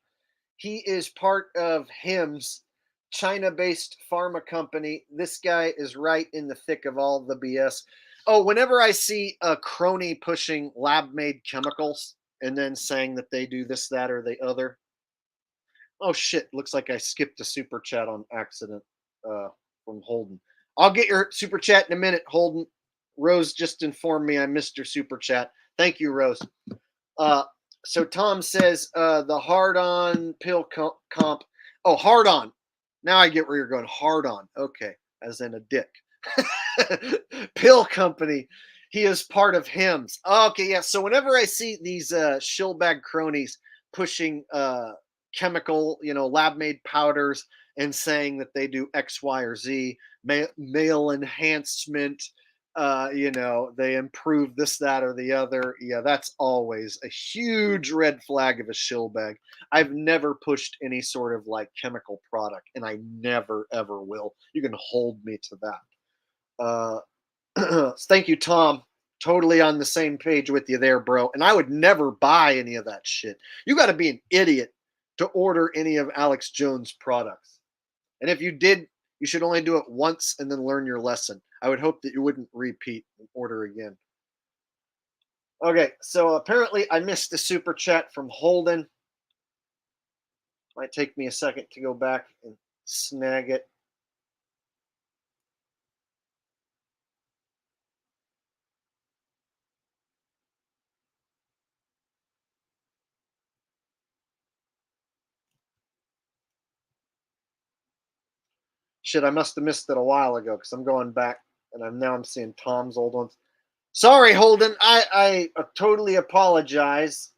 He is part of HIMS, China-based pharma company. This guy is right in the thick of all the BS. Oh, whenever I see a crony pushing lab-made chemicals and then saying that they do this, that, or the other. Oh shit! Looks like I skipped a super chat on accident from Holden. I'll get your super chat in a minute, Holden. Rose just informed me I missed your super chat. Thank you, Rose. So Tom says the hard-on pill comp. Oh, hard-on. Now I get where you're going. Hard-on. Okay, as in a dick. Pill company. He is part of HIMS. Okay, yeah. So whenever I see these shillbag cronies pushing chemical, lab-made powders and saying that they do X, Y, or Z, male enhancement, they improve this, that, or the other. Yeah, that's always a huge red flag of a shillbag. I've never pushed any sort of like chemical product, and I never, ever will. You can hold me to that. Thank you, Tom. Totally on the same page with you there, bro. And I would never buy any of that shit. You got to be an idiot to order any of Alex Jones' products. And if you did, you should only do it once and then learn your lesson. I would hope that you wouldn't repeat and order again. Okay, so apparently I missed a super chat from Holden. Might take me a second to go back and snag it. Shit, I must have missed it a while ago because I'm going back and I'm seeing Tom's old ones. Sorry, Holden. I totally apologize.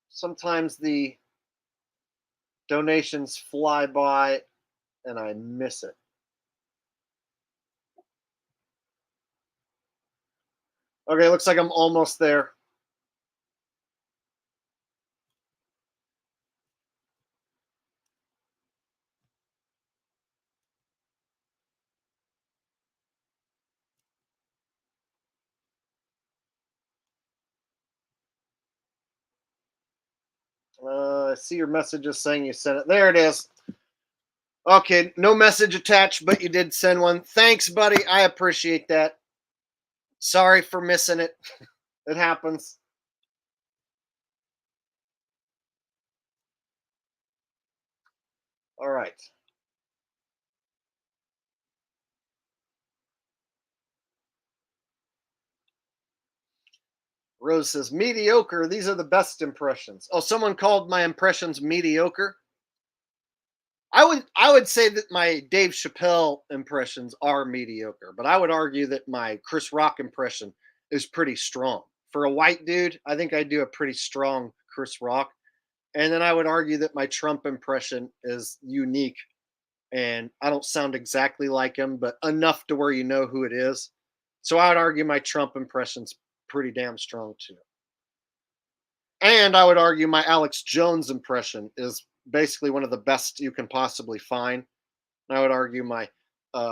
Sometimes the donations fly by and I miss it. Okay, looks like I'm almost there. I see your messages saying you sent it. There it is. Okay, no message attached, but you did send one. Thanks, buddy. I appreciate that. Sorry for missing it. It happens. All right. Rose says, mediocre. These are the best impressions. Oh, someone called my impressions mediocre. I would say that my Dave Chappelle impressions are mediocre, but I would argue that my Chris Rock impression is pretty strong. For a white dude, I think I do a pretty strong Chris Rock. And then I would argue that my Trump impression is unique. And I don't sound exactly like him, but enough to where you know who it is. So I would argue my Trump impression's pretty damn strong too. And I would argue my Alex Jones impression is basically one of the best you can possibly find. And I would argue my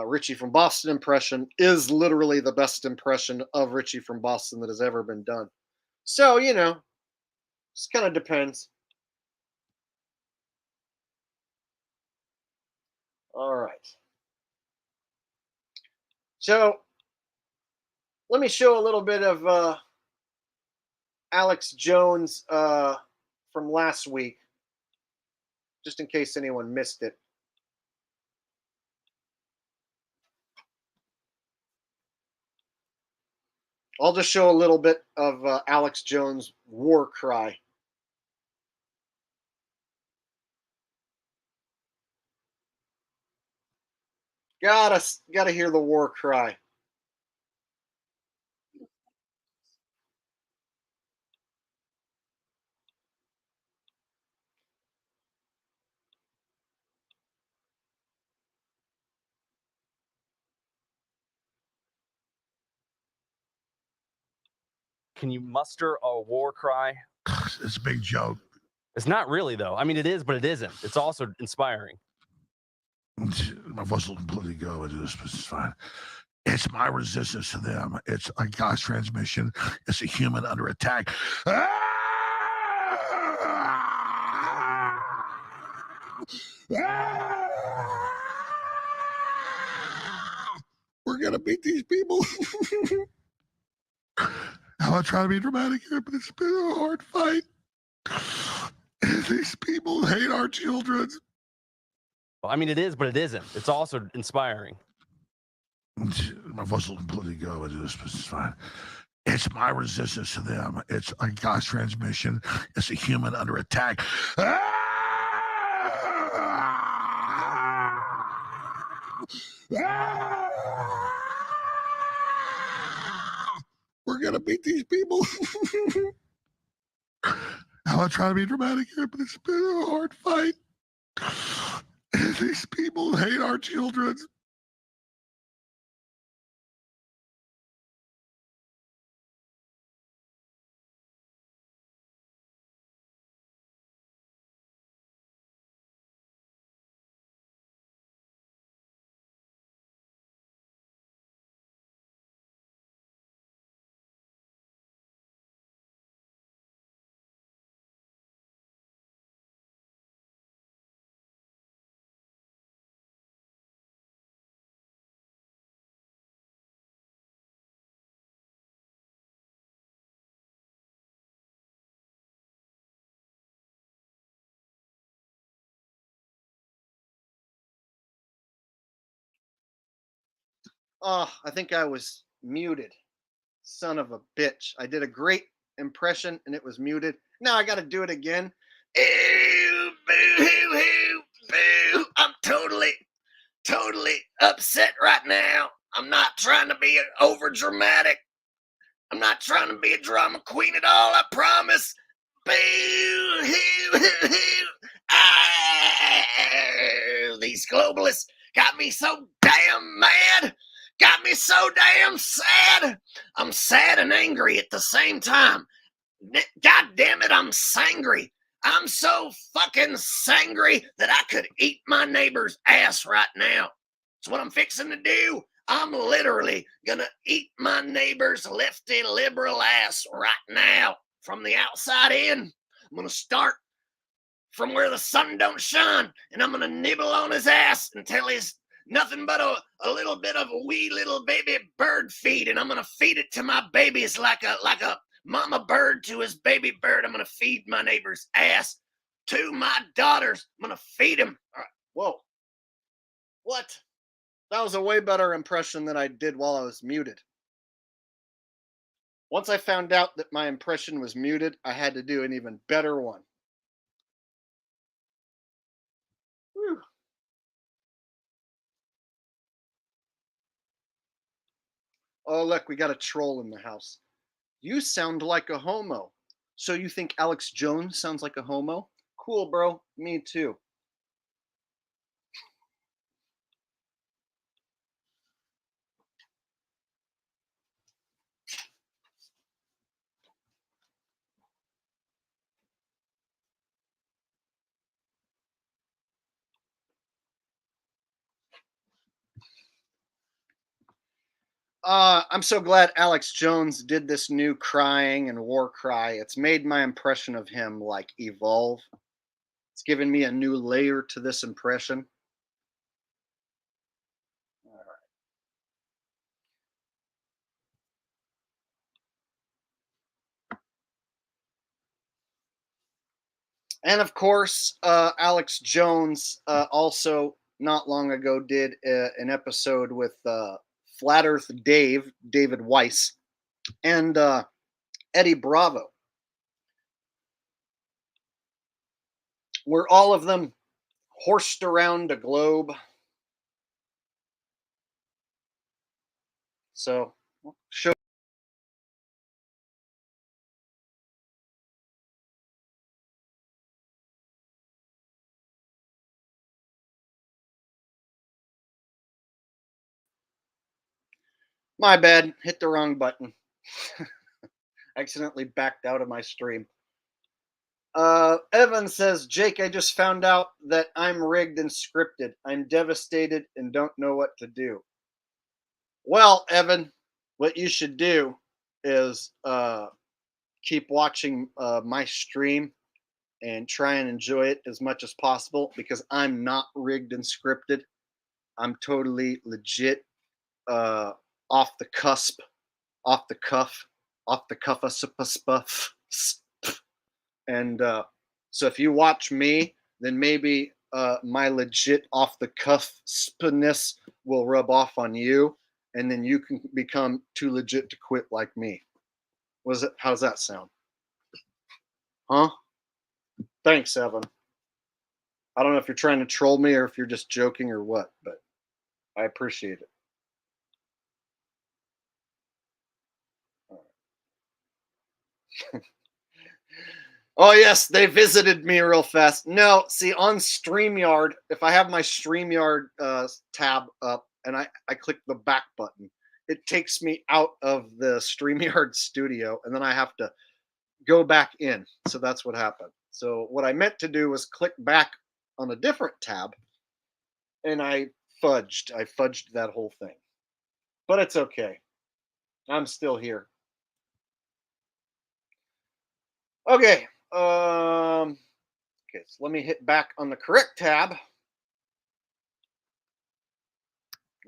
Richie from Boston impression is literally the best impression of Richie from Boston that has ever been done. So, it kind of depends. All right. So, let me show a little bit of Alex Jones from last week, just in case anyone missed it. I'll just show a little bit of Alex Jones' war cry. Gotta hear the war cry. Can you muster a war cry? It's a big joke. It's not really, though. I mean, it is, but it isn't. It's also inspiring. My voice will completely go into this, but it's fine. It's my resistance to them. It's a God's transmission. It's a human under attack. We're gonna beat these people. I'm not trying to be dramatic here, but it's been a hard fight. These people hate our children. Well, I mean, it is, but it isn't. It's also inspiring. My voice will completely go into this, but it's fine. It's my resistance to them. It's a God's transmission. It's a human under attack. We're gonna beat these people. I'm not trying to be dramatic here, but it's been a hard fight. These people hate our children. Oh, I think I was muted. Son of a bitch. I did a great impression and it was muted. Now I got to do it again. Ew, boo hoo hoo, boo. I'm totally upset right now. I'm not trying to be over dramatic. I'm not trying to be a drama queen at all, I promise. Boo hoo hoo hoo. Ah, these globalists got me so damn mad. Got me so damn sad. I'm sad and angry at the same time. God damn it, I'm sangry. I'm so fucking sangry that I could eat my neighbor's ass right now. That's what I'm fixing to do. I'm literally gonna eat my neighbor's lefty liberal ass right now from the outside in. I'm gonna start from where the sun don't shine, and I'm gonna nibble on his ass until he's nothing but a little bit of a wee little baby bird feed, and I'm gonna feed it to my babies like a mama bird to his baby bird. I'm gonna feed my neighbor's ass to my daughters. I'm gonna feed him. All right. Whoa. What? That was a way better impression than I did while I was muted. Once I found out that my impression was muted, I had to do an even better one. Whew. Oh, look, we got a troll in the house. You sound like a homo. So you think Alex Jones sounds like a homo? Cool, bro. Me too. I'm so glad Alex Jones did this new crying and war cry. It's made my impression of him like evolve. It's given me a new layer to this impression. All right. And of course, Alex Jones also not long ago did an episode with Flat Earth David Weiss, and Eddie Bravo, where all of them horsed around a globe. So, show. My bad, hit the wrong button. Accidentally backed out of my stream. Evan says, Jake, I just found out that I'm rigged and scripted. I'm devastated and don't know what to do. Well, Evan, what you should do is keep watching my stream and try and enjoy it as much as possible, because I'm not rigged and scripted. I'm totally legit, off the cusp, off the cuff, off the cuff, spuff. And so if you watch me, then maybe my legit off the cuffness will rub off on you, and then you can become too legit to quit like me. Was it? How's that sound? Huh? Thanks, Evan. I don't know if you're trying to troll me or if you're just joking or what, but I appreciate it. Oh, yes, they visited me real fast. No, see, on StreamYard, if I have my StreamYard tab up and I click the back button, it takes me out of the StreamYard studio, and then I have to go back in. So that's what happened. So what I meant to do was click back on a different tab, and I fudged that whole thing. But it's okay. I'm still here. Okay. Okay, so let me hit back on the correct tab.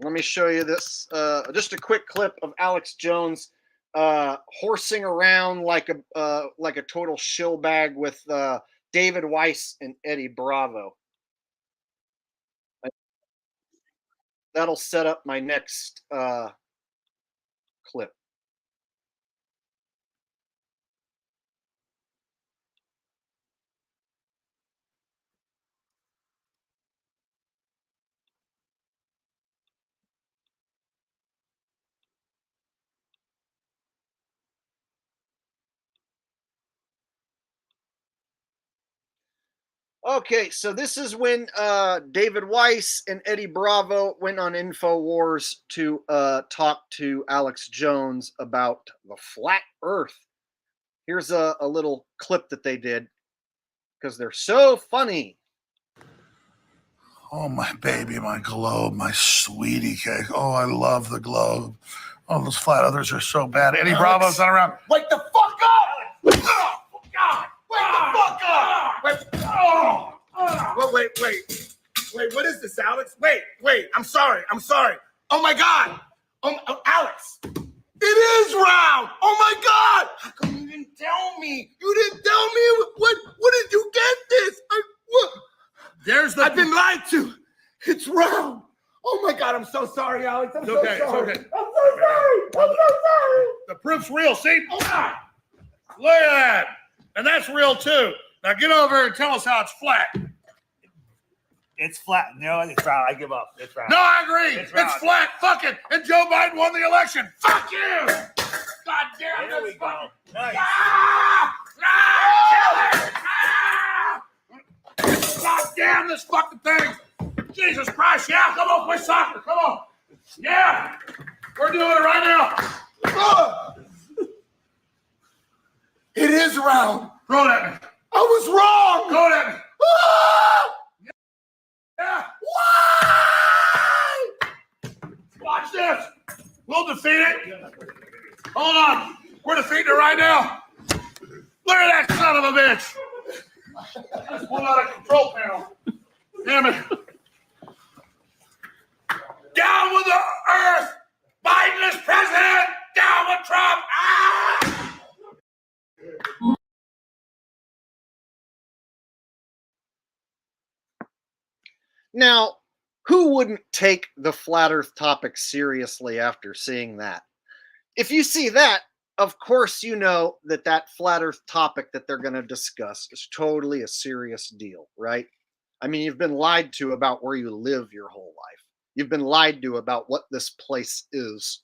Let me show you this. Just a quick clip of Alex Jones horsing around like a total shill bag with David Weiss and Eddie Bravo. That'll set up my next clip. Okay, so this is when David Weiss and Eddie Bravo went on InfoWars to talk to Alex Jones about the flat Earth. Here's a little clip that they did because they're so funny. Oh, my baby, my globe, my sweetie cake. Oh, I love the globe. Oh, those flat others are so bad. Eddie Bravo's not around. Wake the fuck up! Oh, God! Wake the fuck up! Wait, what is this, Alex? Wait, I'm sorry. Oh, my God! Alex! It is round! Oh, my God! How come you didn't tell me? You didn't tell me? What did you get this? I've been lied to. It's round. Oh, my God, I'm so sorry, Alex. I'm so sorry. It's okay. I'm so sorry. The proof's real, see? Oh, God. Look at that. And that's real, too. Now get over here and tell us how it's flat. It's flat. No, it's round. I give up. It's round. No, I agree. It's It's flat. Fuck it. And Joe Biden won the election. Fuck you. God damn, There that's we go. fucking... Nice. God damn this fucking thing! Jesus Christ! Yeah, come on, play soccer. Come on. Yeah, We're doing it right now. it is round. Throw it at me. I was wrong. Throw it at me. Ah! Yeah. Why? Watch this. We'll defeat it. Hold on. We're defeating it right now. Look at that son of a bitch. I just pulled out a control panel. Damn it. Down with the earth. Biden is president. Down with Trump. Ah! Now, who wouldn't take the flat Earth topic seriously after seeing that? If you see that, of course you know that flat Earth topic that they're going to discuss is totally a serious deal, right? I mean, you've been lied to about where you live your whole life. You've been lied to about what this place is.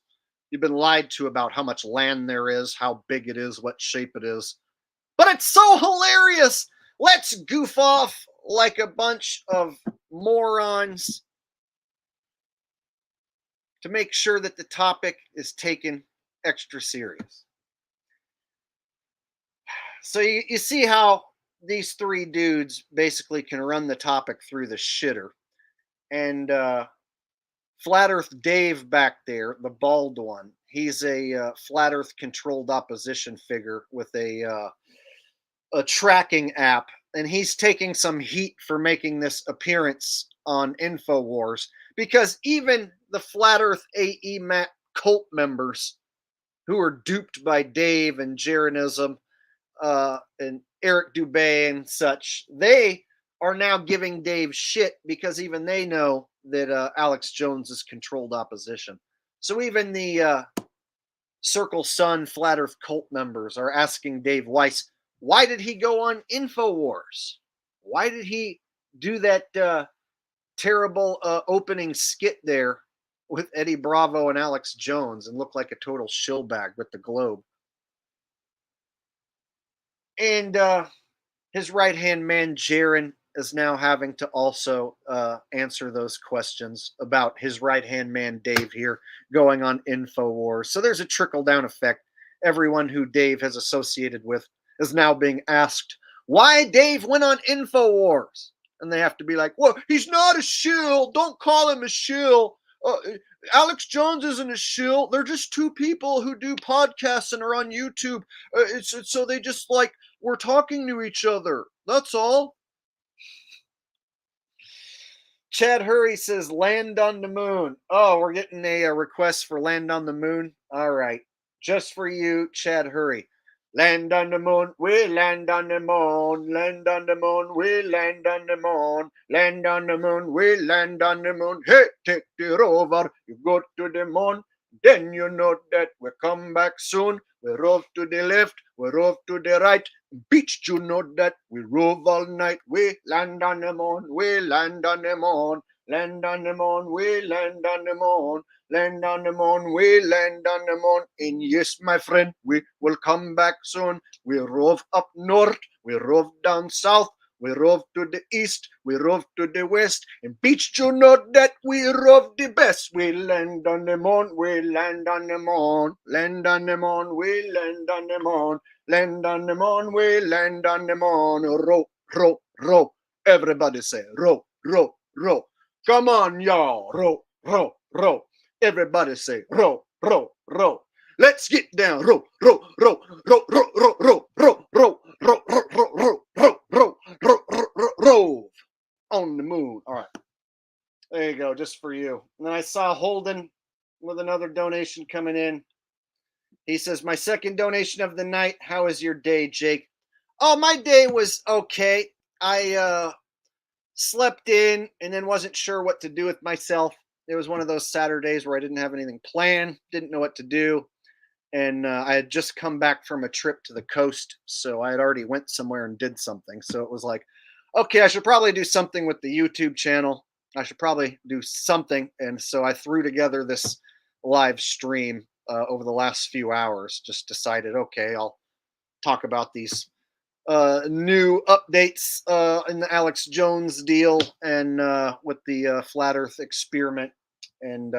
You've been lied to about how much land there is, how big it is, what shape it is. But it's so hilarious. Let's goof off like a bunch of morons to make sure that the topic is taken extra serious. So you see how these three dudes basically can run the topic through the shitter. And Flat Earth Dave back there, the bald one, he's a Flat Earth controlled opposition figure with a tracking app, and he's taking some heat for making this appearance on InfoWars because even the Flat Earth AE Matt cult members who are duped by Dave and Jeranism and Eric Dubay and such, they are now giving Dave shit because even they know that Alex Jones is controlled opposition. So even the Circle Sun Flat Earth cult members are asking Dave Weiss, why did he go on InfoWars? Why did he do that terrible opening skit there with Eddie Bravo and Alex Jones and look like a total shill bag with the globe? And his right-hand man, Jeran, is now having to also answer those questions about his right-hand man, Dave, here going on InfoWars. So there's a trickle-down effect. Everyone who Dave has associated with is now being asked why Dave went on InfoWars. And they have to be like, well, he's not a shill. Don't call him a shill. Alex Jones isn't a shill. They're just two people who do podcasts and are on YouTube. So they just like, we're talking to each other. That's all. Chad Hurry says, land on the moon. Oh, we're getting a request for land on the moon. All right. Just for you, Chad Hurry. Land on the moon, we land on the moon. Land on the moon, we land on the moon. Land on the moon, we land on the moon. Hey, take the rover, you go to the moon. Then you know that we come back soon. We rove to the left, we rove to the right. Beach, you know that we rove all night. We land on the moon, we land on the moon. Land on the moon, we land on the moon. Land on the moon, we land on the moon. And yes, my friend, we will come back soon. We rove up north, we rove down south. We rove to the east, we rove to the west. And beach, you know that we rove the best. We land on the moon, we land on the moon. Land on the moon, we land on the moon. Land on the moon, we land on the moon. Row, row, row. Everybody say row, row, row. Come on, y'all. Row, row, row. Everybody say row, row, row. Let's get down. Row, row, row, row, row, row, row, row, row, row, row, row, row, row, row, row, row, row. On the moon. All right. There you go, just for you. And then I saw Holden with another donation coming in. He says, my second donation of the night. How is your day, Jake? Oh, my day was okay. I slept in and then wasn't sure what to do with myself. It was one of those Saturdays where I didn't have anything planned, didn't know what to do. And I had just come back from a trip to the coast. So I had already went somewhere and did something. So it was like, okay, I should probably do something with the YouTube channel. I should probably do something. And so I threw together this live stream over the last few hours. Just decided, okay, I'll talk about these new updates in the Alex Jones deal and with the Flat Earth experiment. And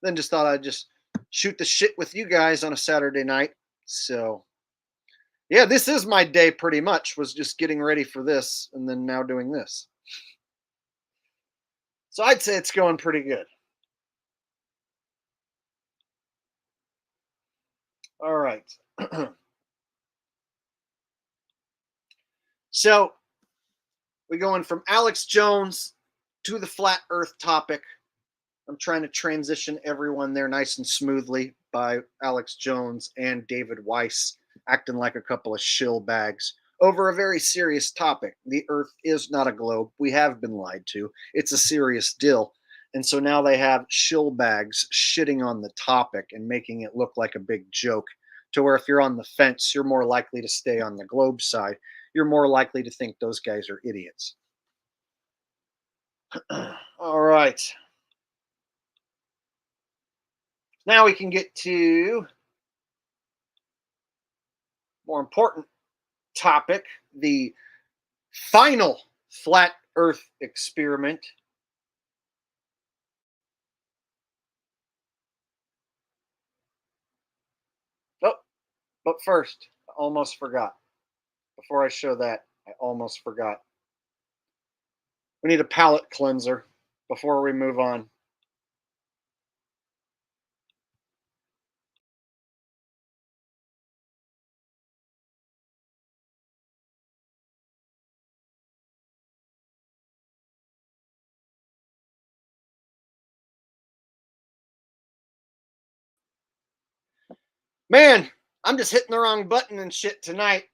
then just thought I'd just shoot the shit with you guys on a Saturday night. So yeah, this is my day pretty much, was just getting ready for this and then now doing this. So I'd say it's going pretty good. All right. So we're going from Alex Jones to the Flat Earth topic. I'm trying to transition everyone there nice and smoothly by Alex Jones and David Weiss acting like a couple of shill bags over a very serious topic. The Earth is not a globe. We have been lied to. It's a serious deal. And so now they have shill bags shitting on the topic and making it look like a big joke, to where if you're on the fence, you're more likely to stay on the globe side. You're more likely to think those guys are idiots. All right. Now we can get to more important topic, the final Flat Earth experiment. Oh, but first, I almost forgot. Before I show that, I almost forgot. We need a palate cleanser before we move on. Man, I'm just hitting the wrong button and shit tonight.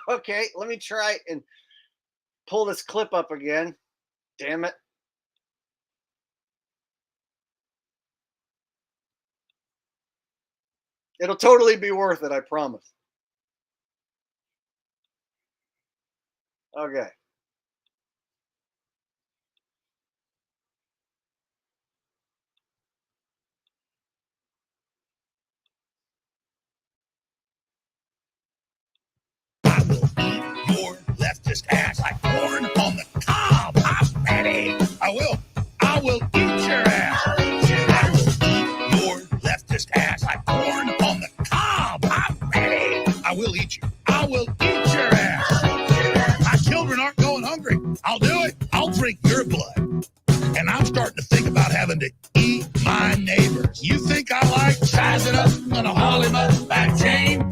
Okay, let me try and pull this clip up again. Damn it. It'll totally be worth it, I promise. Okay. Your leftist ass like corn on the cob. I'm ready. I will eat your ass. I will your leftist ass like corn on the cob. I'm ready. I will eat you. I will eat your ass. My children aren't going hungry. I'll do it. I'll drink your blood. And I'm starting to think about having to eat my neighbors. You think I like sizing up? I'm gonna haul him up back chain.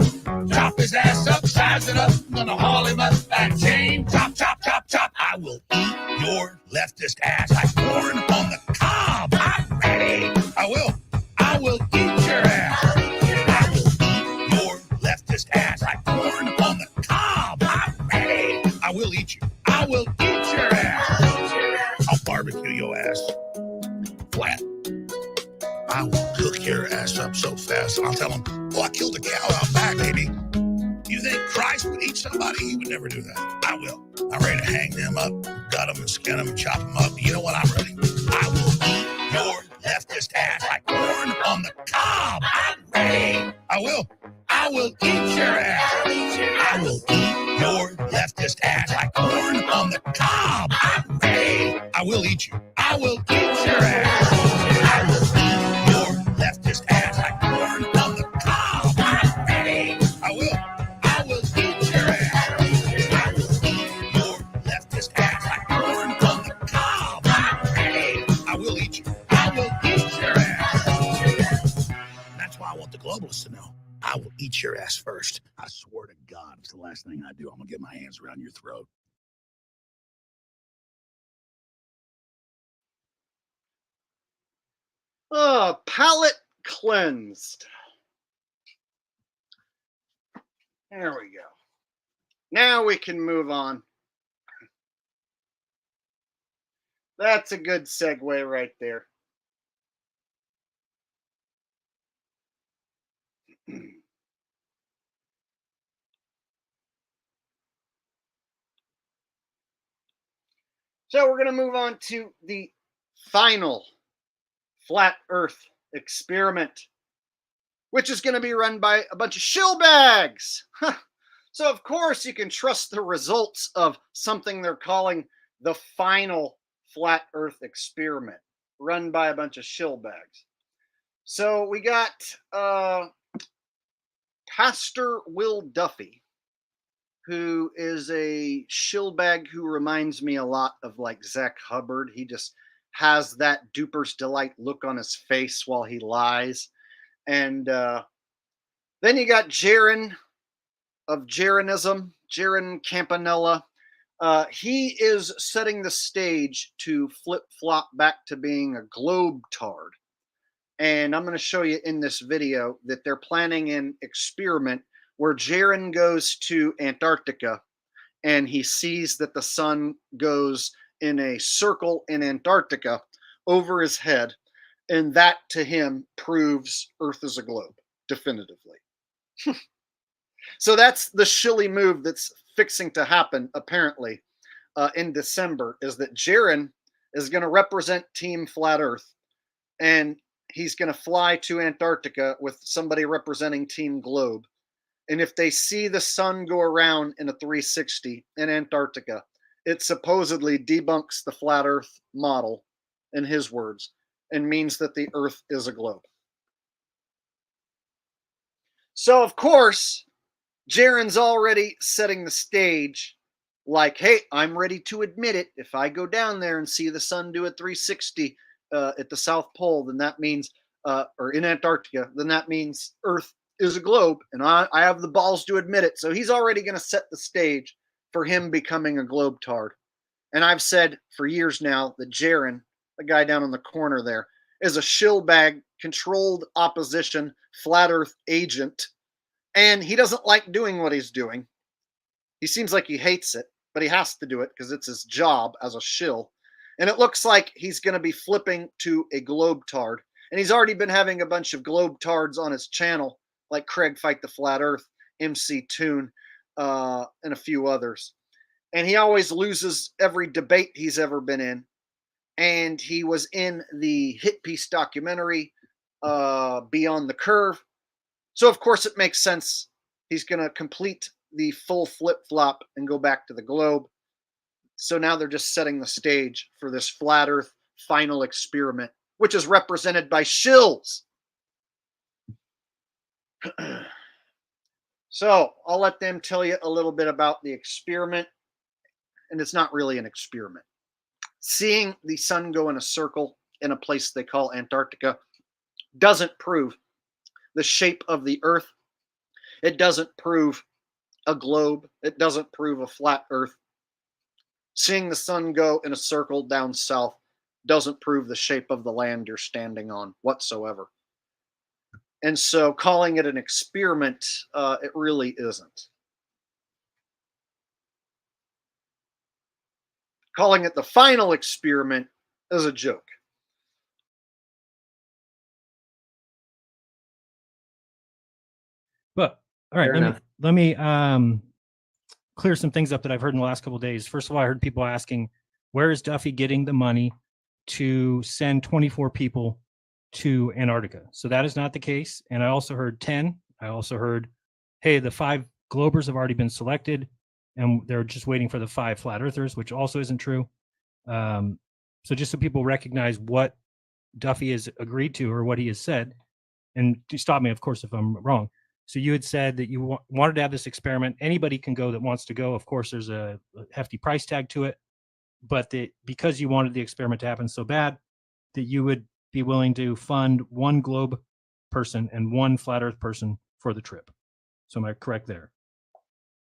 Chop his ass up, size it up. I'm gonna haul him up back chain. Chop, chop, chop, chop. I will eat your leftist ass like corn on the cob. I'm ready. I will eat your ass. I will eat your leftist ass like corn on the cob. I'm ready. I will eat you. I will eat your ass. I'll barbecue your ass flat. I will cook your ass up so fast. I'll tell them, oh, I killed a cow out back, baby. You think Christ would eat somebody? He would never do that. I will. I'm ready to hang them up, gut them and skin them and chop them up. You know what? I'm ready. I will eat your leftist ass like corn on the cob. I'm ready. I will eat your ass. I will eat your leftist ass like corn on the cob. I'm ready. I will eat you. I will eat your ass. I will eat your leftist ass like corn on the cob. I'm ready. I will eat your ass. I will eat your leftist ass like corn on the cob. I'm ready. I will eat you. I will eat your ass. That's why I want the globalists to know. I will eat your ass first. I swear to God, it's the last thing I do. I'm gonna get my hands around your throat. Palate cleansed. There we go. Now we can move on. That's a good segue right there. So we're going to move on to the final flat Earth experiment, which is going to be run by a bunch of shill bags. So, of course, you can trust the results of something they're calling the final flat Earth experiment, run by a bunch of shill bags. So we got Pastor Will Duffy, who is a shillbag who reminds me a lot of like Zach Hubbard. He just has that duper's delight look on his face while he lies. And then you got Jeran of Jeranism, Jeran Campanella. He is setting the stage to flip-flop back to being a globe-tard. And I'm going to show you in this video that they're planning an experiment where Jeran goes to Antarctica and he sees that the sun goes in a circle in Antarctica over his head. And that to him proves Earth is a globe, definitively. So that's the shilly move that's fixing to happen, apparently, in December, is that Jeran is going to represent Team Flat Earth. And he's going to fly to Antarctica with somebody representing Team Globe. And if they see the sun go around in a 360 in Antarctica, it supposedly debunks the flat Earth model, in his words, and means that the Earth is a globe. So, of course, Jeran's already setting the stage like, hey, I'm ready to admit it. If I go down there and see the sun do a 360 at the South Pole, then that means, or in Antarctica, then that means Earth is a globe, and I have the balls to admit it. So he's already going to set the stage for him becoming a globe-tard. And I've said for years now that Jeran, the guy down in the corner there, is a shillbag controlled opposition flat Earth agent, and he doesn't like doing what he's doing. He seems like he hates it, but he has to do it because it's his job as a shill. And it looks like he's going to be flipping to a globetard. And he's already been having a bunch of globetards on his channel, like Craig Fight the Flat Earth, MC Toon, and a few others. And he always loses every debate he's ever been in. And he was in the hit piece documentary, Beyond the Curve. So, of course, it makes sense. He's going to complete the full flip-flop and go back to the globe. So now they're just setting the stage for this flat Earth final experiment, which is represented by shills. So I'll let them tell you a little bit about the experiment. And it's not really an experiment. Seeing the sun go in a circle in a place they call Antarctica doesn't prove the shape of the Earth. It doesn't prove a globe. It doesn't prove a flat Earth. Seeing the sun go in a circle down south doesn't prove the shape of the land you're standing on whatsoever. And so calling it an experiment, it really isn't. Calling it the final experiment is a joke. But all right, let me clear some things up that I've heard in the last couple of days. First of all, I heard people asking, where is Duffy getting the money to send 24 people to Antarctica? So that is not the case. And I also heard 10. I also heard, hey, the 5 Globers have already been selected and they're just waiting for the 5 flat earthers, which also isn't true. So just so people recognize what Duffy has agreed to or what he has said, and to stop me, of course, if I'm wrong. So you had said that you wanted to have this experiment. Anybody can go that wants to go. Of course, there's a hefty price tag to it, but because you wanted the experiment to happen so bad, that you would be willing to fund 1 globe person and 1 flat Earth person for the trip. So am I correct there?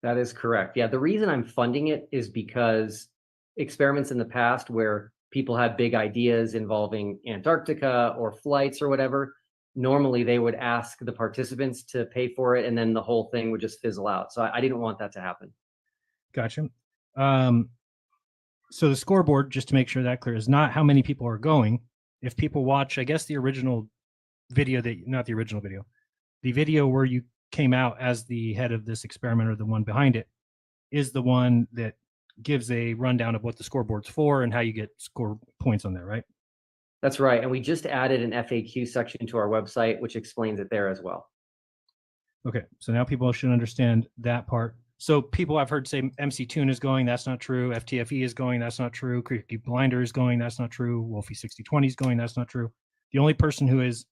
That is correct. Yeah, the reason I'm funding it is because experiments in the past where people had big ideas involving Antarctica or flights or whatever, normally they would ask the participants to pay for it and then the whole thing would just fizzle out. So I didn't want that to happen. Gotcha. So the scoreboard, just to make sure that clear, is not how many people are going. If people watch, I guess the original video, not the original video, the video where you came out as the head of this experiment or the one behind it is the one that gives a rundown of what the scoreboard's for and how you get score points on there, right? That's right. And we just added an FAQ section to our website, which explains it there as well. Okay. So now people should understand that part. So people I've heard say MC Toon is going, that's not true. FTFE is going, that's not true. Creaky Blinder is going, that's not true. Wolfie 6020 is going, that's not true. The only person who is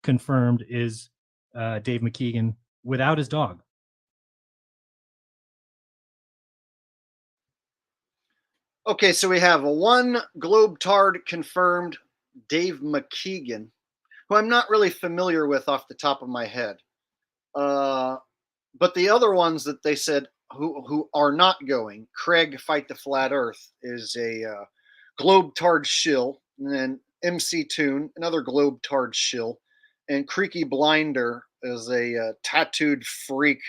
confirmed is Dave McKeegan without his dog. Okay, so we have a 1 globetard confirmed, Dave McKeegan, who I'm not really familiar with off the top of my head. But the other ones that they said who are not going, Craig Fight the Flat Earth is a globetard shill, and then MC Toon, another globetard shill, and Creaky Blinder is a tattooed freak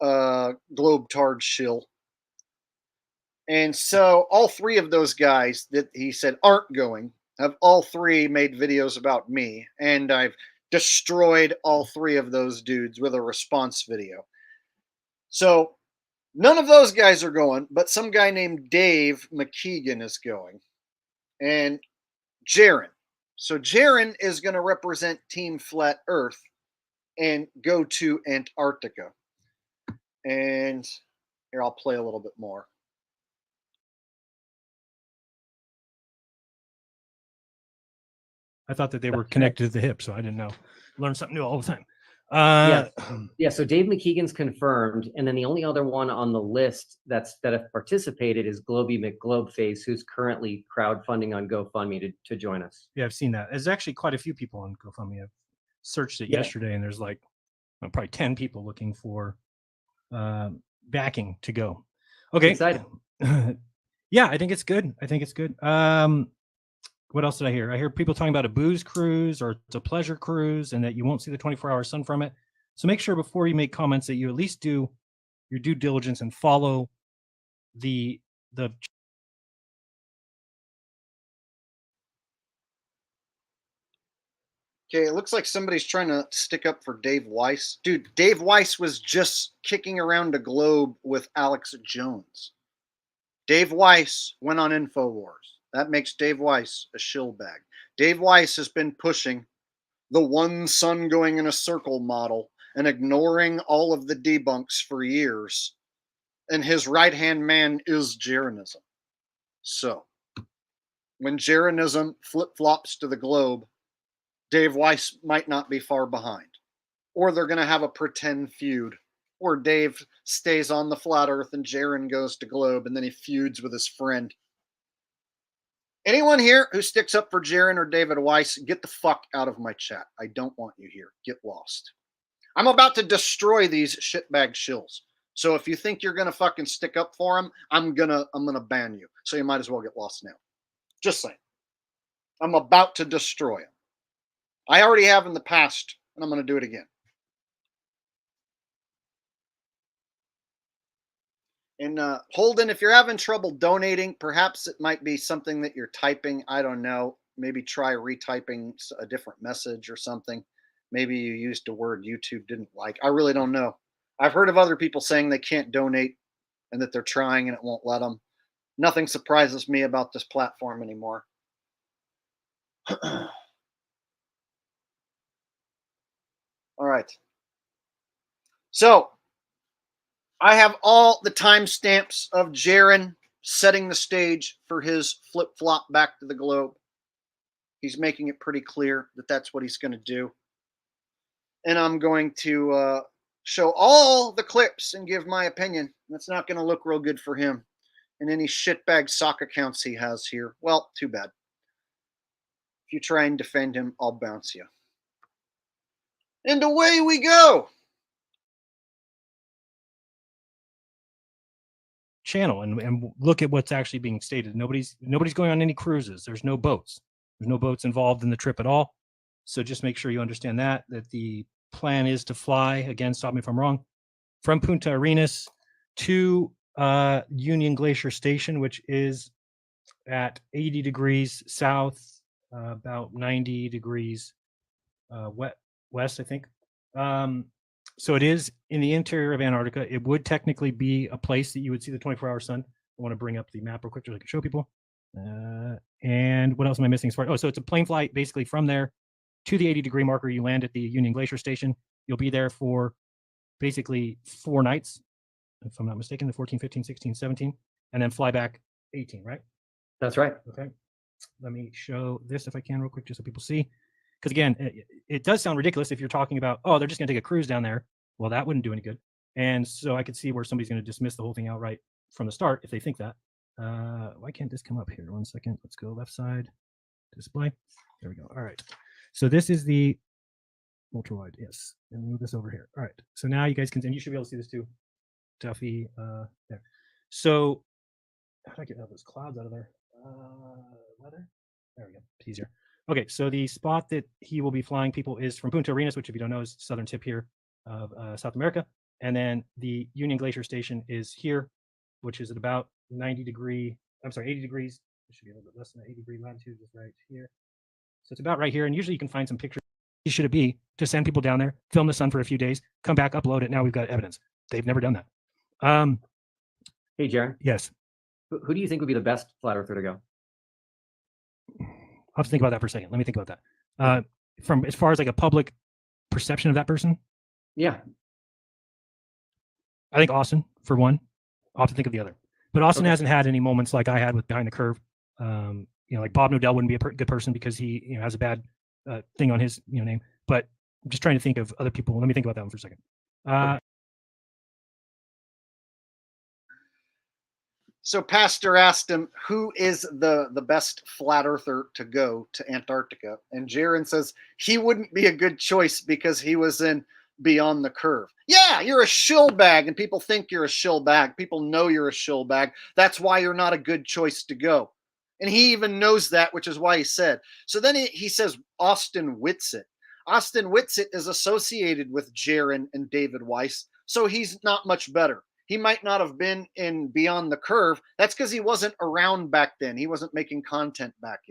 globetard shill. And so all 3 of those guys that he said aren't going have all 3 made videos about me, and I've destroyed all 3 of those dudes with a response video. So none of those guys are going, but some guy named Dave McKeegan is going, and Jeran. So Jeran is going to represent Team Flat Earth and go to Antarctica. And here, I'll play a little bit more. I thought that they were connected to the hip, so I didn't know. Learn something new all the time. Yeah, so Dave McKeegan's confirmed, and then the only other one on the list that have participated is Globey McGlobeface, who's currently crowdfunding on GoFundMe to join us. Yeah, I've seen that. There's actually quite a few people on GoFundMe. I've searched it yesterday, and there's like probably 10 people looking for backing to go. Okay. Excited. Yeah, I think it's good. what else did I hear? I hear people talking about a booze cruise or it's a pleasure cruise and that you won't see the 24-hour sun from it. So make sure before you make comments that you at least do your due diligence and follow the Okay, it looks like somebody's trying to stick up for Dave Weiss. Dude, Dave Weiss was just kicking around the globe with Alex Jones. Dave Weiss went on InfoWars. That makes Dave Weiss a shill bag. Dave Weiss has been pushing the one sun going in a circle model and ignoring all of the debunks for years. And his right-hand man is Jeranism. So, when Jeranism flip-flops to the globe, Dave Weiss might not be far behind. Or they're going to have a pretend feud where Dave stays on the flat earth and Jeran goes to globe and then he feuds with his friend. Anyone here who sticks up for Jeran or David Weiss, get the fuck out of my chat. I don't want you here. Get lost. I'm about to destroy these shitbag shills. So if you think you're going to fucking stick up for them, I'm going to ban you. So you might as well get lost now. Just saying. I'm about to destroy them. I already have in the past, and I'm going to do it again. And Holden, if you're having trouble donating, perhaps it might be something that you're typing. I don't know. Maybe try retyping a different message or something. Maybe you used a word YouTube didn't like. I really don't know. I've heard of other people saying they can't donate and that they're trying and it won't let them. Nothing surprises me about this platform anymore. All right. So I have all the timestamps of Jeran setting the stage for his flip-flop back to the globe. He's making it pretty clear that that's what he's going to do. And I'm going to show all the clips and give my opinion. That's not going to look real good for him and any shitbag sock accounts he has here. Well, too bad. If you try and defend him, I'll bounce you. And away we go. channel and look at what's actually being stated. Nobody's going on any cruises. There's no boats. There's no boats involved in the trip at all. So just make sure you understand that the plan is to fly, again, stop me if I'm wrong, from Punta Arenas to Union Glacier Station, which is at 80 degrees south, about 90 degrees west, I think. So it is in the interior of Antarctica. It would technically be a place that you would see the 24-hour sun. I want to bring up the map real quick so I can show people. And what else am I missing as far? Oh, so it's a plane flight basically from there to the 80-degree marker. You land at the Union Glacier Station. You'll be there for basically 4 nights, if I'm not mistaken, the 14, 15, 16, 17, and then fly back 18, right? That's right. Okay. Let me show this if I can real quick, just so people see. Because again, it does sound ridiculous if you're talking about, oh, they're just going to take a cruise down there. Well, that wouldn't do any good. And so I could see where somebody's going to dismiss the whole thing outright from the start if they think that. Why can't this come up here? 1 second. Let's go left side. Display. There we go. All right. So this is the ultra wide. Yes. And move this over here. All right. So now you guys can, and you should be able to see this too. Duffy. There. So how do I get out those clouds out of there? Weather. There we go. It's easier. Okay, so the spot that he will be flying people is from Punta Arenas, which if you don't know is southern tip here of South America. And then the Union Glacier Station is here, which is at about 80 degrees. It should be a little bit less than 80-degree latitude, just right here. So it's about right here. And usually you can find some pictures. Should it be to send people down there, film the sun for a few days, come back, upload it. Now we've got evidence. They've never done that. Hey, Jeran. Yes. Who do you think would be the best flat earther to go? I'll have to think about that for a second. Let me think about that. From as far as like a public perception of that person. Yeah. I think Austin, for one. I'll have to think of the other. But Austin hasn't had any moments like I had with Behind the Curve. Like Bob Nodell wouldn't be a good person because he has a bad thing on his name. But I'm just trying to think of other people. Let me think about that one for a second. So Pastor asked him, who is the best flat earther to go to Antarctica? And Jeran says he wouldn't be a good choice because he was in Beyond the Curve. Yeah, you're a shill bag, and people think you're a shill bag. People know you're a shill bag. That's why you're not a good choice to go. And he even knows that, which is why he said. So then he says Austin Whitsitt. Austin Whitsitt is associated with Jeran and David Weiss, so he's not much better. He might not have been in Beyond the Curve. That's because he wasn't around back then. He wasn't making content back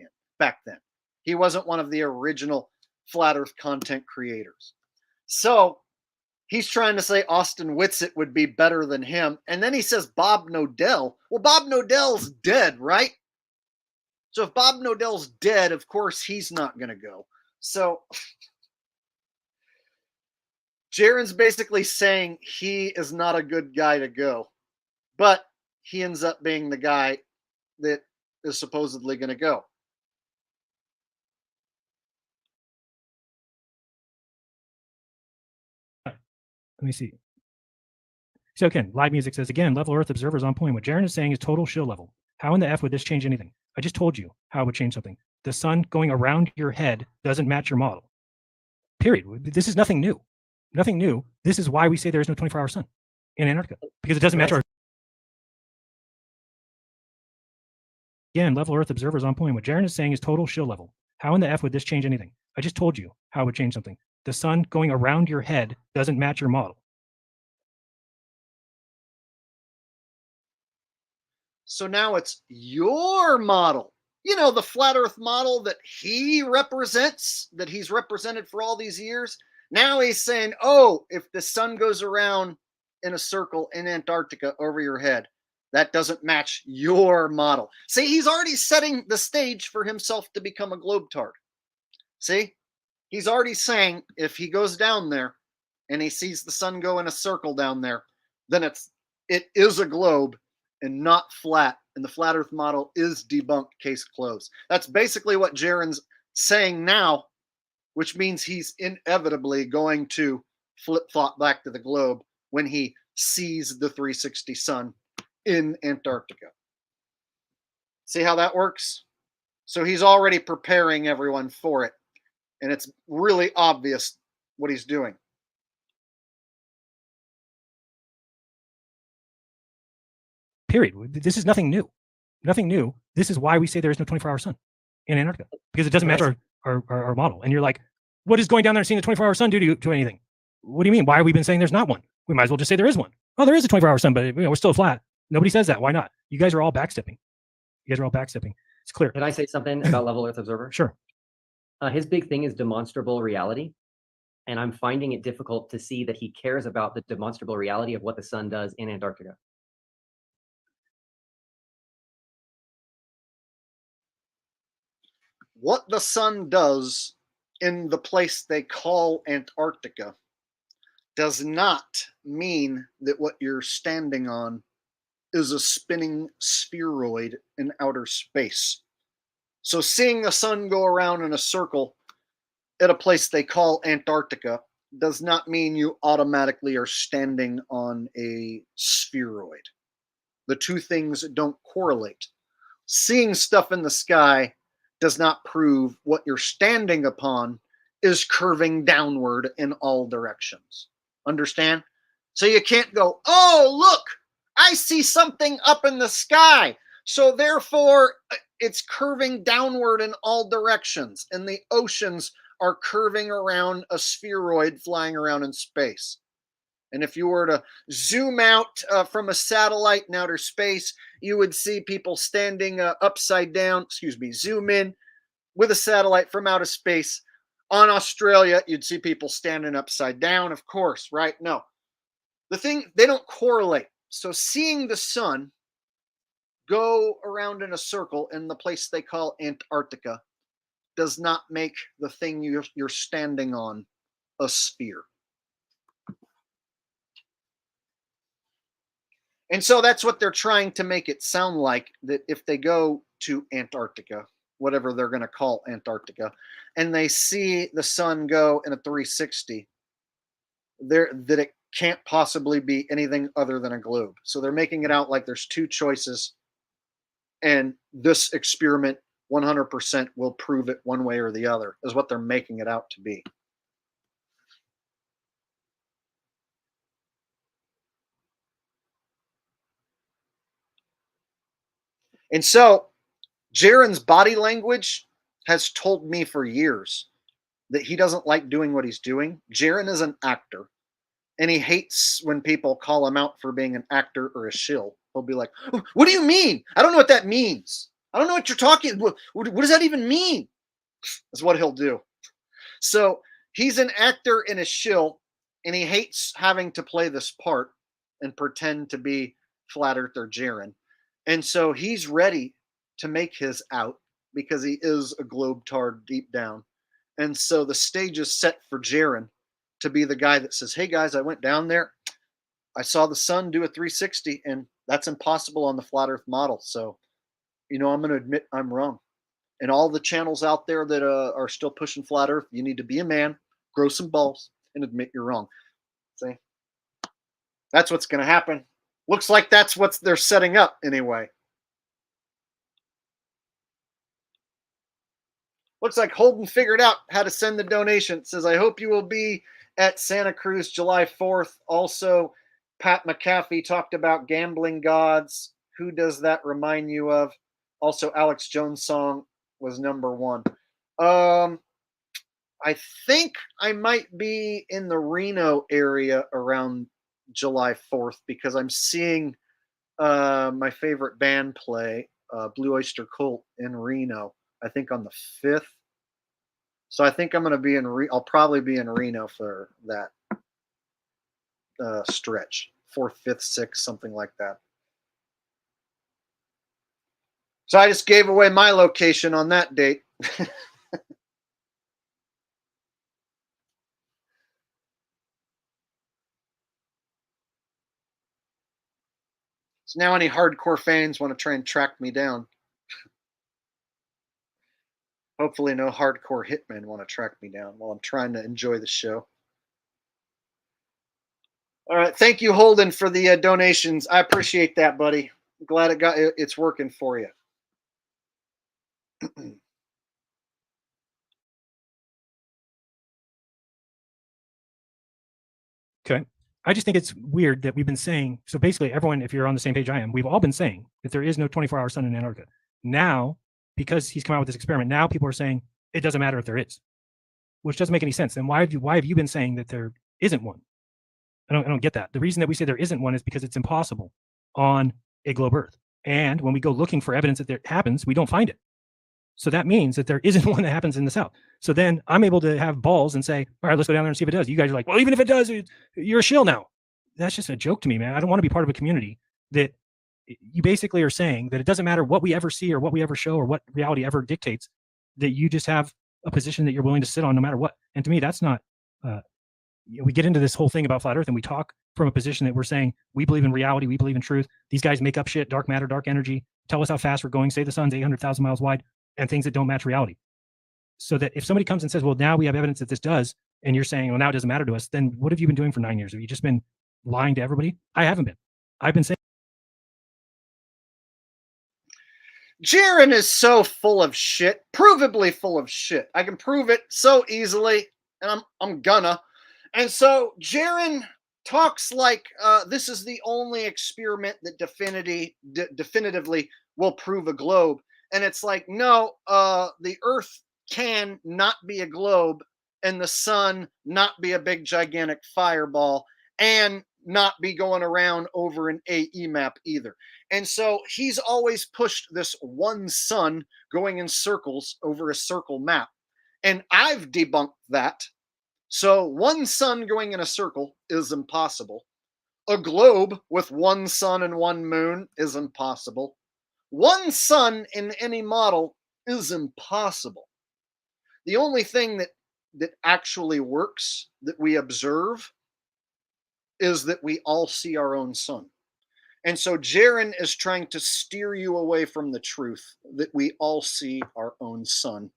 then. He wasn't one of the original Flat Earth content creators. So he's trying to say Austin Whitsitt would be better than him. And then he says Bob Nodell. Well, Bob Nodell's dead, right? So if Bob Nodell's dead, of course he's not going to go. So Jeran's basically saying he is not a good guy to go. But he ends up being the guy that is supposedly going to go. Let me see. So again, live music says, again, level Earth observers on point. What Jeran is saying is total shill level. How in the F would this change anything? I just told you how it would change something. The sun going around your head doesn't match your model. Period. This is nothing new. Nothing new. This is why we say there is no 24-hour sun in Antarctica, because it doesn't match our. Again, level Earth observers on point. What Jeran is saying is total shill level. How in the F would this change anything? I just told you how it would change something. The sun going around your head doesn't match your model. So now it's your model. You know, the flat Earth model that he represents, that he's represented for all these years. Now he's saying, oh, if the sun goes around in a circle in Antarctica over your head, that doesn't match your model. See, he's already setting the stage for himself to become a globetard. See, he's already saying if he goes down there and he sees the sun go in a circle down there, then it is a globe and not flat, and the flat Earth model is debunked, case closed. That's basically what Jeran's saying now, which means he's inevitably going to flip-flop back to the globe when he sees the 360 sun in Antarctica. See how that works? So he's already preparing everyone for it, and it's really obvious what he's doing. Period. This is nothing new. Nothing new. This is why we say there is no 24-hour sun in Antarctica, because it doesn't match our model. And you're like, what is going down there and seeing the 24-hour sun do to anything? What do you mean? Why have we been saying there's not one? We might as well just say there is one. Oh, there is a 24-hour sun, but we're still flat. Nobody says that. Why not? You guys are all backstepping. It's clear. Can I say something about level Earth observer? Sure. His big thing is demonstrable reality. And I'm finding it difficult to see that he cares about the demonstrable reality of what the sun does in Antarctica. What the sun does in the place they call Antarctica does not mean that what you're standing on is a spinning spheroid in outer space. So seeing the sun go around in a circle at a place they call Antarctica does not mean you automatically are standing on a spheroid. The two things don't correlate. Seeing stuff in the sky does not prove what you're standing upon is curving downward in all directions. Understand? So you can't go, oh, look, I see something up in the sky. So therefore, it's curving downward in all directions. And the oceans are curving around a spheroid flying around in space. And if you were to zoom out from a satellite in outer space, you would see people standing upside down. Zoom in with a satellite from outer space. On Australia, you'd see people standing upside down, of course, right? No. The thing, they don't correlate. So seeing the sun go around in a circle in the place they call Antarctica does not make the thing you're standing on a sphere. And so that's what they're trying to make it sound like, that if they go to Antarctica, whatever they're going to call Antarctica, and they see the sun go in a 360, that it can't possibly be anything other than a globe. So they're making it out like there's two choices, and this experiment 100% will prove it one way or the other, is what they're making it out to be. And so Jeran's body language has told me for years that he doesn't like doing what he's doing. Jeran is an actor, and he hates when people call him out for being an actor or a shill. He'll be like, "What do you mean? I don't know what that means. I don't know what you're talking. What does that even mean?" Is what he'll do. So he's an actor and a shill, and he hates having to play this part and pretend to be Flat Earth or Jeran. And so he's ready to make his out because he is a globetard deep down. And so the stage is set for Jeran to be the guy that says, "Hey guys, I went down there. I saw the sun do a 360, and that's impossible on the Flat Earth model. So, I'm going to admit I'm wrong. And all the channels out there that are still pushing Flat Earth, you need to be a man, grow some balls, and admit you're wrong." See? That's what's going to happen. Looks like that's what they're setting up anyway. Looks like Holden figured out how to send the donation. It says, "I hope you will be at Santa Cruz July 4th. Also, Pat McAfee talked about gambling gods. Who does that remind you of? Also, Alex Jones' song was #1. I think I might be in the Reno area around July 4th because I'm seeing my favorite band play, Blue Oyster Cult, in Reno. I think on the 5th. So I think I'm going to be I'll probably be in Reno for that stretch. 4th, 5th, 6th, something like that. So I just gave away my location on that date. So now any hardcore fans want to try and track me down. Hopefully no hardcore hitmen want to track me down while I'm trying to enjoy the show. All right. Thank you, Holden, for the donations. I appreciate that, buddy. I'm glad it's working for you. Okay. I just think it's weird that we've been saying, so basically everyone, if you're on the same page I am, we've all been saying that there is no 24-hour sun in Antarctica. Now, because he's come out with this experiment, now people are saying it doesn't matter if there is, which doesn't make any sense. And why have you been saying that there isn't one? I don't get that. The reason that we say there isn't one is because it's impossible on a globe Earth. And when we go looking for evidence that there happens, we don't find it. So that means that there isn't one that happens in the South. So then I'm able to have balls and say, all right, let's go down there and see if it does. You guys are like, well, even if it does, you're a shill now. That's just a joke to me, man. I don't want to be part of a community that you basically are saying that it doesn't matter what we ever see or what we ever show or what reality ever dictates, that you just have a position that you're willing to sit on no matter what. And to me, that's not, we get into this whole thing about flat Earth and we talk from a position that we're saying we believe in reality, we believe in truth. These guys make up shit, dark matter, dark energy, tell us how fast we're going, say the sun's 800,000 miles wide, and things that don't match reality. So that if somebody comes and says, well, now we have evidence that this does, and you're saying, well, now it doesn't matter to us, then what have you been doing for 9 years? Have you just been lying to everybody? I haven't been. I've been saying. Jeran is so full of shit, provably full of shit. I can prove it so easily, and I'm gonna. And so Jeran talks like this is the only experiment that definitively will prove a globe. And it's like, no, the Earth can not be a globe and the sun not be a big gigantic fireball and not be going around over an AE map either. And so he's always pushed this one sun going in circles over a circle map. And I've debunked that. So one sun going in a circle is impossible. A globe with one sun and one moon is impossible. One sun in any model is impossible. The only thing that actually works, that we observe, is that we all see our own sun. And so Jeran is trying to steer you away from the truth that we all see our own sun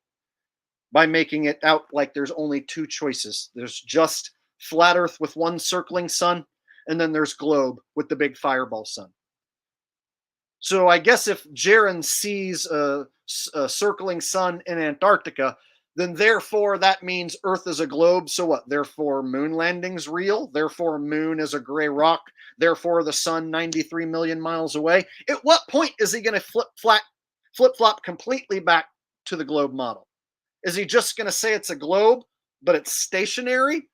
by making it out like there's only two choices. There's just flat Earth with one circling sun, and then there's globe with the big fireball sun. So I guess if Jeran sees a circling sun in Antarctica, then therefore that means Earth is a globe. So what? Therefore moon landing's real. Therefore moon is a gray rock. Therefore the sun 93 million miles away. At what point is he going to flip-flop completely back to the globe model? Is he just going to say it's a globe, but it's stationary?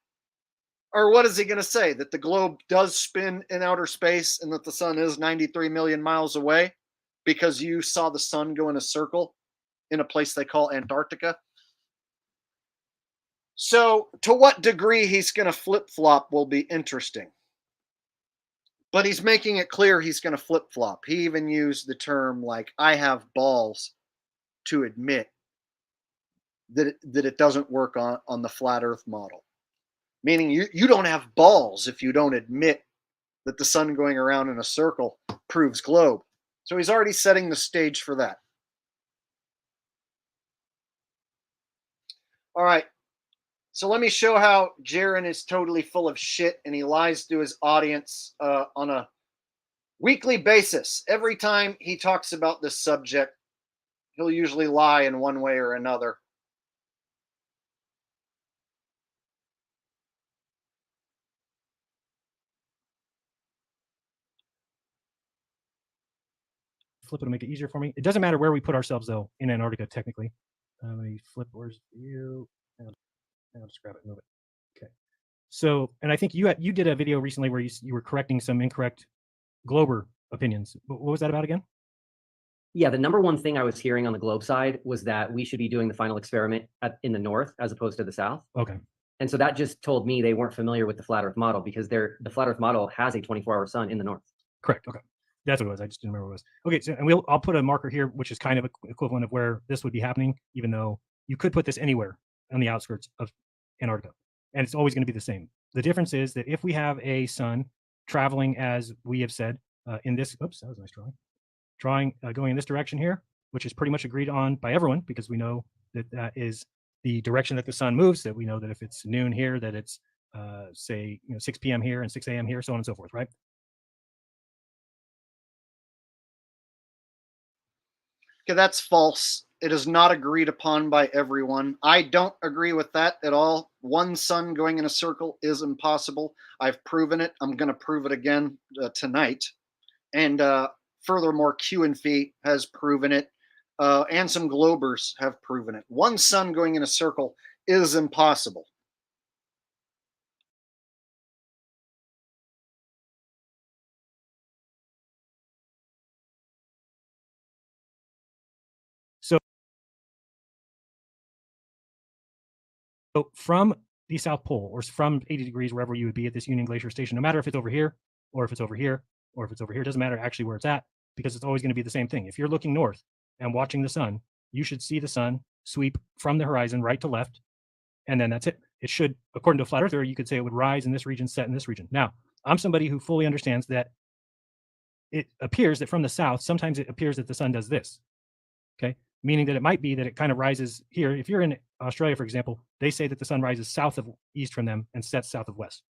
Or what is he going to say? That the globe does spin in outer space and that the sun is 93 million miles away because you saw the sun go in a circle in a place they call Antarctica? So, to what degree he's going to flip-flop will be interesting. But he's making it clear he's going to flip-flop. He even used the term like, I have balls to admit that it doesn't work on the flat earth model. Meaning you don't have balls if you don't admit that the sun going around in a circle proves globe. So he's already setting the stage for that. All right. So let me show how Jeran is totally full of shit and he lies to his audience on a weekly basis. Every time he talks about this subject, he'll usually lie in one way or another. Flip it to make it easier for me. It doesn't matter where we put ourselves though in Antarctica technically. Let me flip. Where's you? I'll just grab it and move it. Okay. So, and I think you did a video recently where you were correcting some incorrect Glober opinions. What was that about again? Yeah, the number one thing I was hearing on the globe side was that we should be doing the final experiment in the north as opposed to the south. Okay. And so that just told me they weren't familiar with the flat earth model because the flat earth model has a 24-hour sun in the north. Correct. Okay. That's what it was. I just didn't remember what it was. Okay. So, and I'll put a marker here, which is kind of equivalent of where this would be happening, even though you could put this anywhere on the outskirts of Antarctica. And it's always going to be the same. The difference is that if we have a sun traveling, as we have said, in this, oops, that was a nice drawing, going in this direction here, which is pretty much agreed on by everyone because we know that that is the direction that the sun moves, that we know that if it's noon here, that it's, say, 6 p.m. here and 6 a.m. here, so on and so forth, right? Okay, that's false. It is not agreed upon by everyone. I don't agree with that at all. One sun going in a circle is impossible. I've proven it. I'm going to prove it again tonight. And furthermore, Q and Fee has proven it. And some globers have proven it. One sun going in a circle is impossible. So from the South Pole or from 80 degrees, wherever you would be at this Union Glacier station, no matter if it's over here or if it's over here or if it's over here, it doesn't matter actually where it's at because it's always going to be the same thing. If you're looking north and watching the sun, you should see the sun sweep from the horizon right to left. And then that's it. It should, according to a flat earther, you could say it would rise in this region, set in this region. Now, I'm somebody who fully understands that it appears that from the south, sometimes it appears that the sun does this. Okay. Meaning that it might be that it kind of rises here. If you're in Australia, for example, they say that the sun rises south of east from them and sets south of west.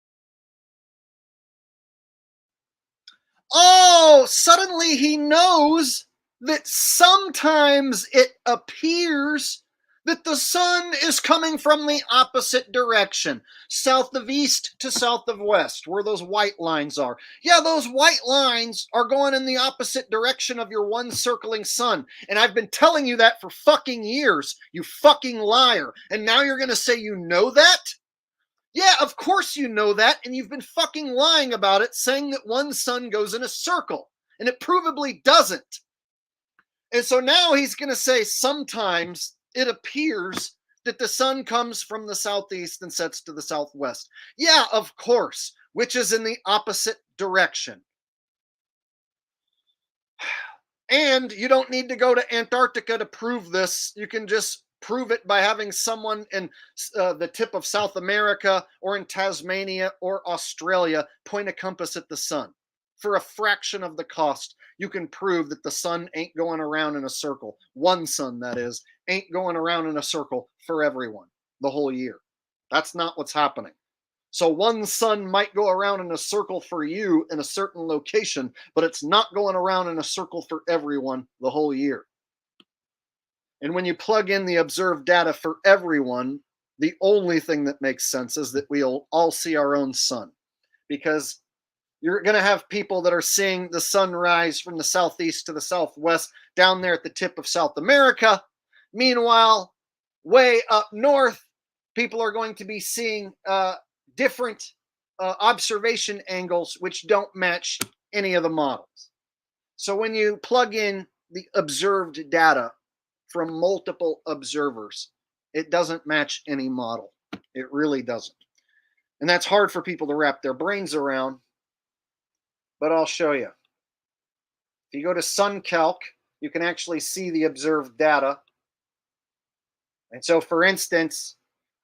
Oh, suddenly he knows that sometimes it appears that the sun is coming from the opposite direction, south of east to south of west, where those white lines are. Yeah, those white lines are going in the opposite direction of your one circling sun. And I've been telling you that for fucking years, you fucking liar. And now you're going to say you know that? Yeah, of course you know that, and you've been fucking lying about it, saying that one sun goes in a circle, and it provably doesn't. And so now he's going to say sometimes it appears that the sun comes from the southeast and sets to the southwest. Yeah, of course, which is in the opposite direction. And you don't need to go to Antarctica to prove this. You can just prove it by having someone in the tip of South America or in Tasmania or Australia point a compass at the sun. For a fraction of the cost, you can prove that the sun ain't going around in a circle. One sun, that is, ain't going around in a circle for everyone the whole year. That's not what's happening. So one sun might go around in a circle for you in a certain location, but it's not going around in a circle for everyone the whole year. And when you plug in the observed data for everyone, the only thing that makes sense is that we'll all see our own sun. Because You're going to have people that are seeing the sun rise from the southeast to the southwest down there at the tip of South America. Meanwhile, way up north, people are going to be seeing different observation angles which don't match any of the models. So when you plug in the observed data from multiple observers, it doesn't match any model. It really doesn't. And that's hard for people to wrap their brains around, but I'll show you. If you go to SunCalc, you can actually see the observed data. And so, for instance,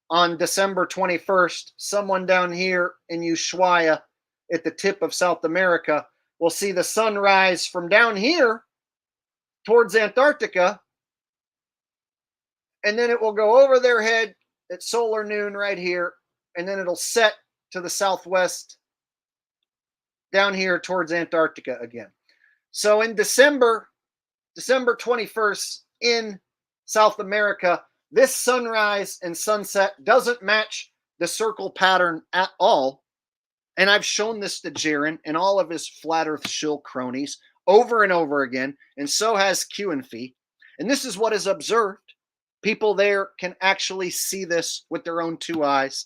on December 21st, someone down here in Ushuaia at the tip of South America will see the sun rise from down here towards Antarctica, and then it will go over their head at solar noon right here, and then it'll set to the southwest down here towards Antarctica again. So in December 21st in South America, this sunrise and sunset doesn't match the circle pattern at all. And I've shown this to Jeran and all of his flat earth shill cronies over and over again, and so has Q and Fee. And this is what is observed. People there can actually see this with their own two eyes.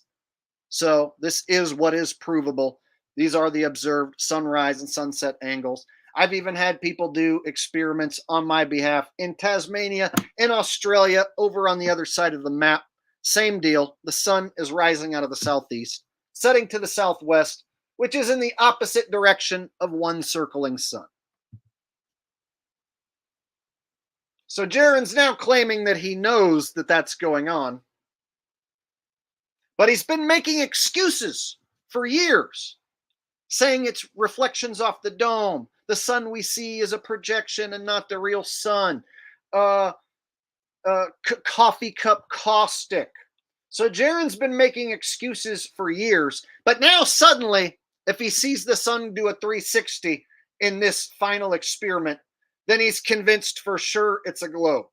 So this is what is provable. These are the observed sunrise and sunset angles. I've even had people do experiments on my behalf in Tasmania, in Australia, over on the other side of the map. Same deal. The sun is rising out of the southeast, setting to the southwest, which is in the opposite direction of one circling sun. So Jeran's now claiming that he knows that that's going on, but he's been making excuses for years, saying it's reflections off the dome. The sun we see is a projection and not the real sun. Coffee cup caustic. So Jeran's been making excuses for years, but now suddenly, if he sees the sun do a 360 in this final experiment, then he's convinced for sure it's a globe.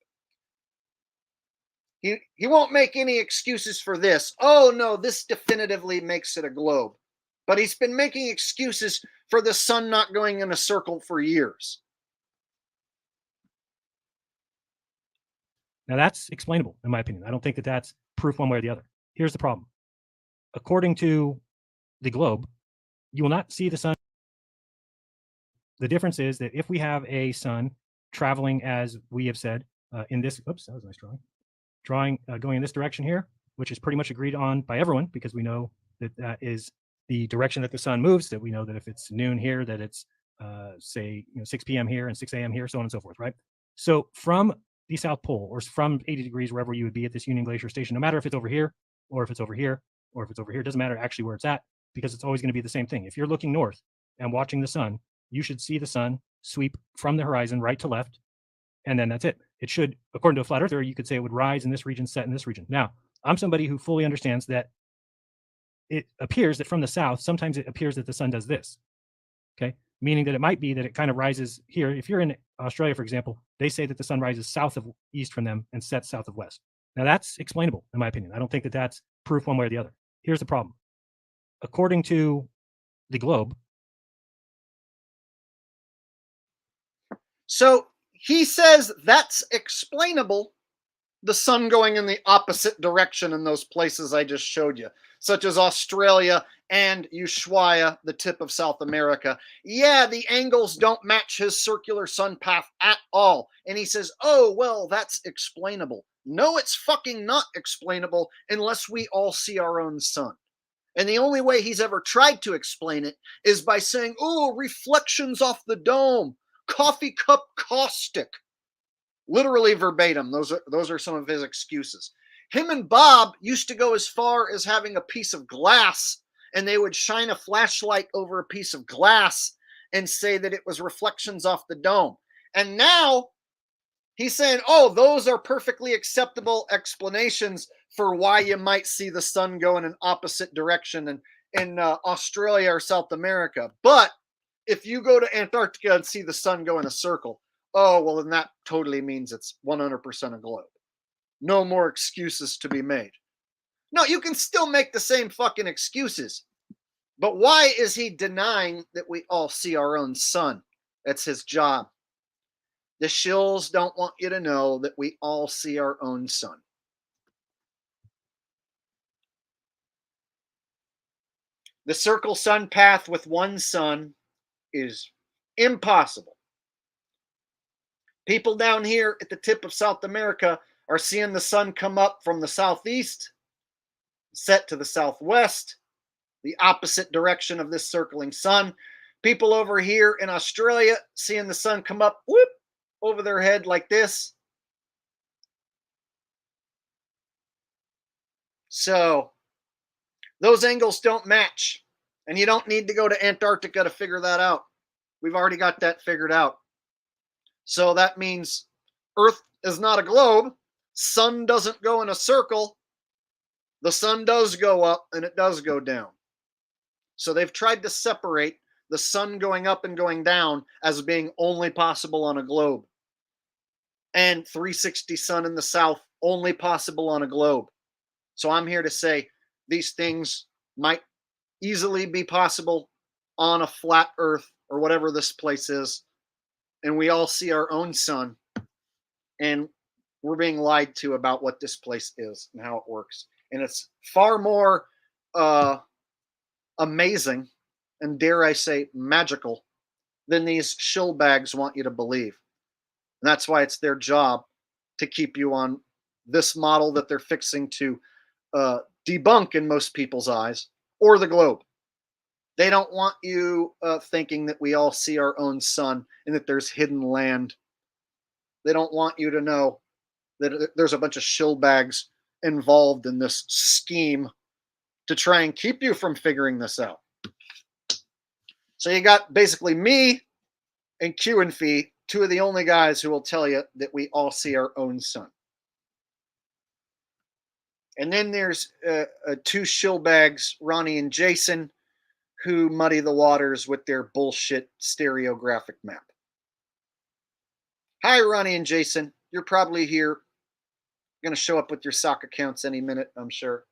He won't make any excuses for this. Oh no, this definitively makes it a globe. But he's been making excuses for the sun not going in a circle for years. Now that's explainable, in my opinion. I don't think that that's proof one way or the other. Here's the problem. According to the globe, you will not see the sun. The difference is that if we have a sun traveling, as we have said, in this, oops, that was a nice drawing, going in this direction here, which is pretty much agreed on by everyone, because we know that that is the direction that the sun moves, that we know that if it's noon here, that it's, say, 6 p.m. here and 6 a.m. here, so on and so forth, right? So from the South Pole, or from 80 degrees, wherever you would be at this Union Glacier station, no matter if it's over here, or if it's over here, or if it's over here, it doesn't matter actually where it's at, because it's always going to be the same thing. If you're looking north and watching the sun, you should see the sun sweep from the horizon right to left, and then that's it. It should, according to a flat earther, you could say it would rise in this region, set in this region. Now, I'm somebody who fully understands that it appears that from the south, sometimes it appears that the sun does this, okay? Meaning that it might be that it kind of rises here. If you're in Australia, for example, they say that the sun rises south of east from them and sets south of west. Now that's explainable, in my opinion. I don't think that that's proof one way or the other. Here's the problem. According to the globe. So he says that's explainable, the sun going in the opposite direction in those places I just showed you, such as Australia and Ushuaia, the tip of South America. Yeah, the angles don't match his circular sun path at all. And he says, oh, well, that's explainable. No, it's fucking not explainable unless we all see our own sun. And the only way he's ever tried to explain it is by saying, oh, reflections off the dome, coffee cup caustic. Literally verbatim. Those are some of his excuses. Him and Bob used to go as far as having a piece of glass, and they would shine a flashlight over a piece of glass and say that it was reflections off the dome. And now he's saying, oh, those are perfectly acceptable explanations for why you might see the sun go in an opposite direction in Australia or South America. But if you go to Antarctica and see the sun go in a circle, oh, well, then that totally means it's 100% a globe. No more excuses to be made. No, you can still make the same fucking excuses. But why is he denying that we all see our own sun? That's his job. The shills don't want you to know that we all see our own sun. The circle sun path with one sun is impossible. People down here at the tip of South America are seeing the sun come up from the southeast, set to the southwest, the opposite direction of this circling sun. People over here in Australia seeing the sun come up, whoop, over their head like this. So those angles don't match. And you don't need to go to Antarctica to figure that out. We've already got that figured out. So that means Earth is not a globe. Sun doesn't go in a circle. The sun does go up and it does go down. So they've tried to separate the sun going up and going down as being only possible on a globe. And 360 sun in the south, only possible on a globe. So I'm here to say these things might easily be possible on a flat Earth or whatever this place is. And we all see our own sun. And we're being lied to about what this place is and how it works. And it's far more amazing and, dare I say, magical than these shill bags want you to believe. And that's why it's their job to keep you on this model that they're fixing to debunk in most people's eyes, or the globe. They don't want you thinking that we all see our own sun and that there's hidden land. They don't want you to know that there's a bunch of shill bags involved in this scheme to try and keep you from figuring this out. So you got basically me and Q and Fee, two of the only guys who will tell you that we all see our own sun. And then there's two shill bags, Ronnie and Jason, who muddy the waters with their bullshit stereographic map. Hi, Ronnie and Jason. You're probably here. Going to show up with your sock accounts any minute, I'm sure.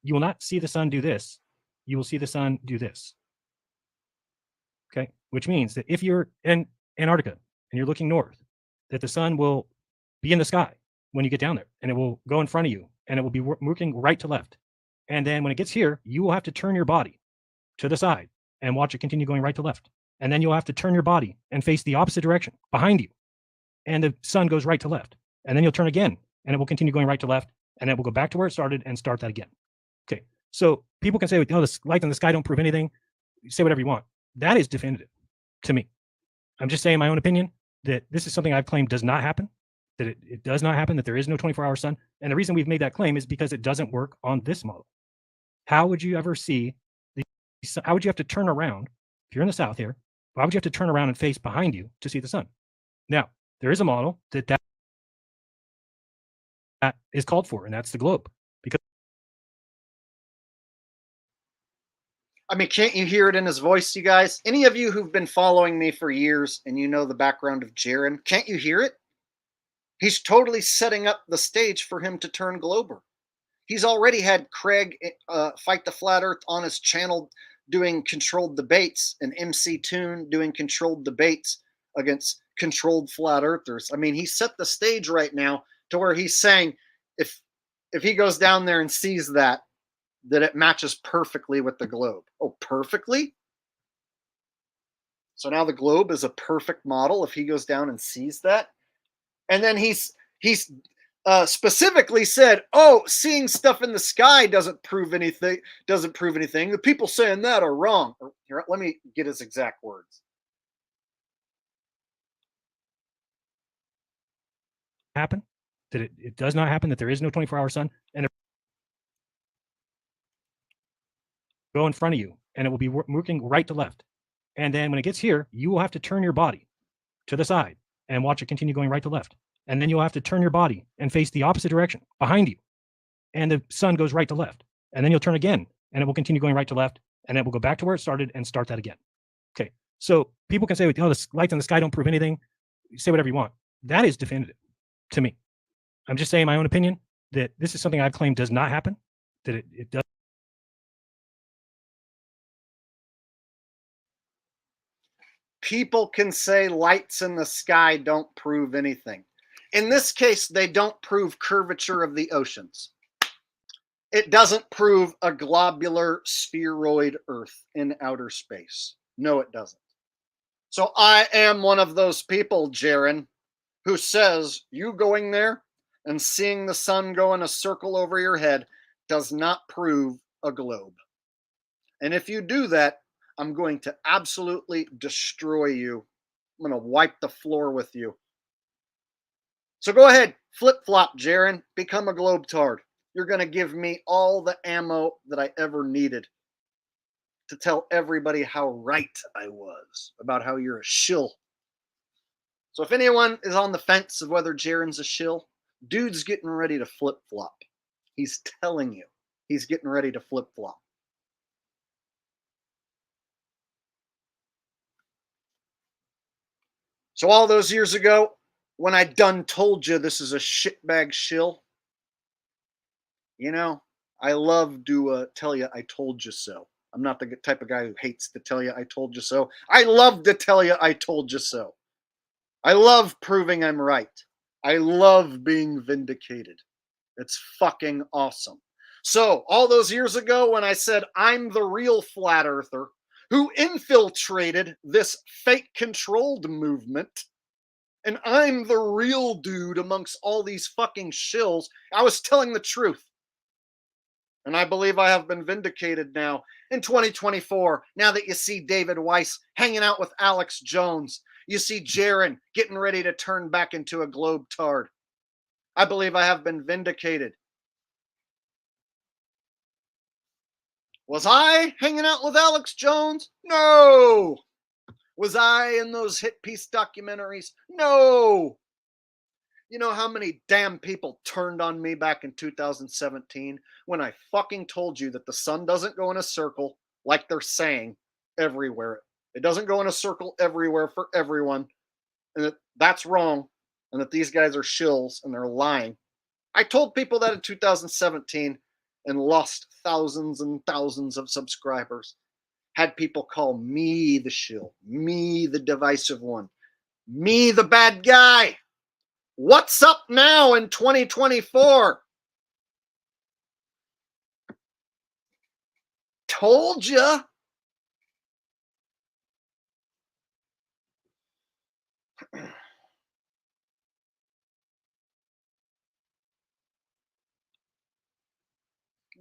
You will not see the sun do this. You will see the sun do this. Okay, which means that if you're in Antarctica and you're looking north, that the sun will be in the sky when you get down there, and it will go in front of you, and it will be moving right to left. And then when it gets here, you will have to turn your body to the side and watch it continue going right to left. And then you'll have to turn your body and face the opposite direction behind you, and the sun goes right to left. And then you'll turn again, and it will continue going right to left, and it will go back to where it started and start that again. Okay, so people can say, oh, the lights in the sky don't prove anything. Say whatever you want. That is definitive to me. I'm just saying my own opinion that this is something I've claimed does not happen, that it does not happen, that there is no 24-hour sun. And the reason we've made that claim is because it doesn't work on this model. How would you ever see how would you have to turn around if you're in the south here? Why would you have to turn around and face behind you to see the sun? Now, there is a model that is called for, and that's the globe. Because I mean, can't you hear it in his voice, you guys? Any of you who've been following me for years and you know the background of Jeran, can't you hear it? He's totally setting up the stage for him to turn glober. He's already had Craig Fight the Flat Earth on his channel doing controlled debates, and MC Toon doing controlled debates against controlled flat earthers. I mean, he set the stage right now to where he's saying if he goes down there and sees that it matches perfectly with the globe. Oh, perfectly? So now the globe is a perfect model if he goes down and sees that? And then he's specifically said, oh, seeing stuff in the sky doesn't prove anything. The people saying that are wrong. Here, let me get his exact words. happen, that it does not happen, that there is no 24-hour sun, and it will go in front of you, and it will be moving right to left. And then when it gets here, you will have to turn your body to the side and watch it continue going right to left. And then you'll have to turn your body and face the opposite direction behind you, and the sun goes right to left. And then you'll turn again, and it will continue going right to left. and it will go back to where it started and start that again. Okay. So people can say, oh, the lights in the sky don't prove anything. You say whatever you want. That is definitive to me. I'm just saying my own opinion that this is something I've claimed does not happen, that it does. People can say lights in the sky don't prove anything. In this case, they don't prove curvature of the oceans. It doesn't prove a globular spheroid Earth in outer space. No, it doesn't. So I am one of those people, Jeran, who says you going there and seeing the sun go in a circle over your head does not prove a globe. And if you do that, I'm going to absolutely destroy you. I'm going to wipe the floor with you. So go ahead, flip-flop, Jeran, become a globetard. You're going to give me all the ammo that I ever needed to tell everybody how right I was about how you're a shill. So if anyone is on the fence of whether Jeran's a shill, dude's getting ready to flip-flop. He's telling you he's getting ready to flip-flop. So all those years ago, when I done told you this is a shitbag shill, you know, I love to tell you I told you so. I'm not the type of guy who hates to tell you I told you so. I love to tell you I told you so. I love proving I'm right. I love being vindicated. It's fucking awesome. So all those years ago when I said I'm the real flat earther who infiltrated this fake controlled movement, and I'm the real dude amongst all these fucking shills, I was telling the truth. And I believe I have been vindicated now in 2024. Now that you see David Weiss hanging out with Alex Jones, you see Jeran getting ready to turn back into a globetard. I believe I have been vindicated. Was I hanging out with Alex Jones? No. Was I in those hit piece documentaries? No. You know how many damn people turned on me back in 2017 when I fucking told you that the sun doesn't go in a circle like they're saying everywhere. It doesn't go in a circle everywhere for everyone, and that's wrong, and that these guys are shills and they're lying. I told people that in 2017 and lost thousands and thousands of subscribers. Had people call me the shill, me the divisive one, me the bad guy. What's up now in 2024? Told ya.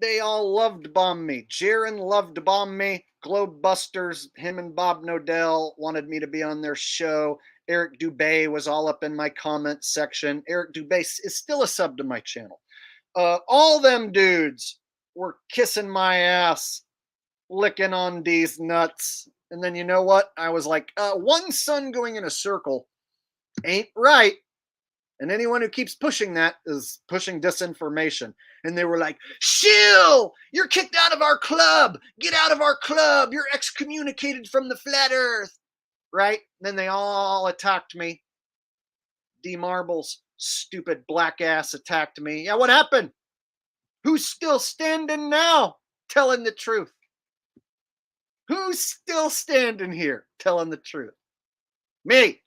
They all loved bomb me. Jeran loved to bomb me. Globebusters, him and Bob Nodell wanted me to be on their show. Eric Dubay was all up in my comment section. Eric Dubay is still a sub to my channel. All them dudes were kissing my ass, licking on these nuts. And then you know what? I was like, one sun going in a circle ain't right. And anyone who keeps pushing that is pushing disinformation. And they were like, Shill, you're kicked out of our club. Get out of our club. You're excommunicated from the flat earth. Right? And then they all attacked me. D Marble's stupid black ass attacked me. Yeah, what happened? Who's still standing now telling the truth? Who's still standing here telling the truth? Me.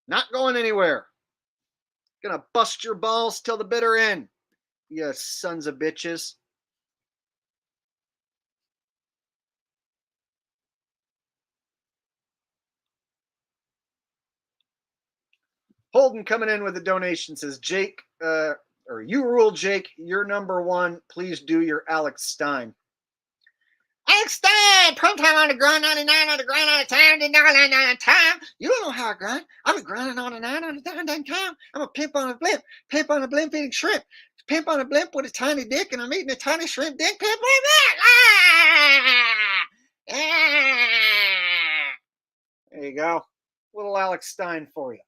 Not going anywhere. Gonna bust your balls till the bitter end, you sons of bitches. Holden coming in with a donation says, Jake, or you rule, Jake, you're number one. Please do your Alex Stein. Alex Stein, prime time on the grind, 99 on the grind on the time, didn't know on time. You don't know how I grind. I've been grinding on the 9 on the time. I'm a pimp on a blimp eating shrimp. Pimp on a blimp with a tiny dick, and I'm eating a tiny shrimp dick. Pimp like that. There you go. Little Alex Stein for you.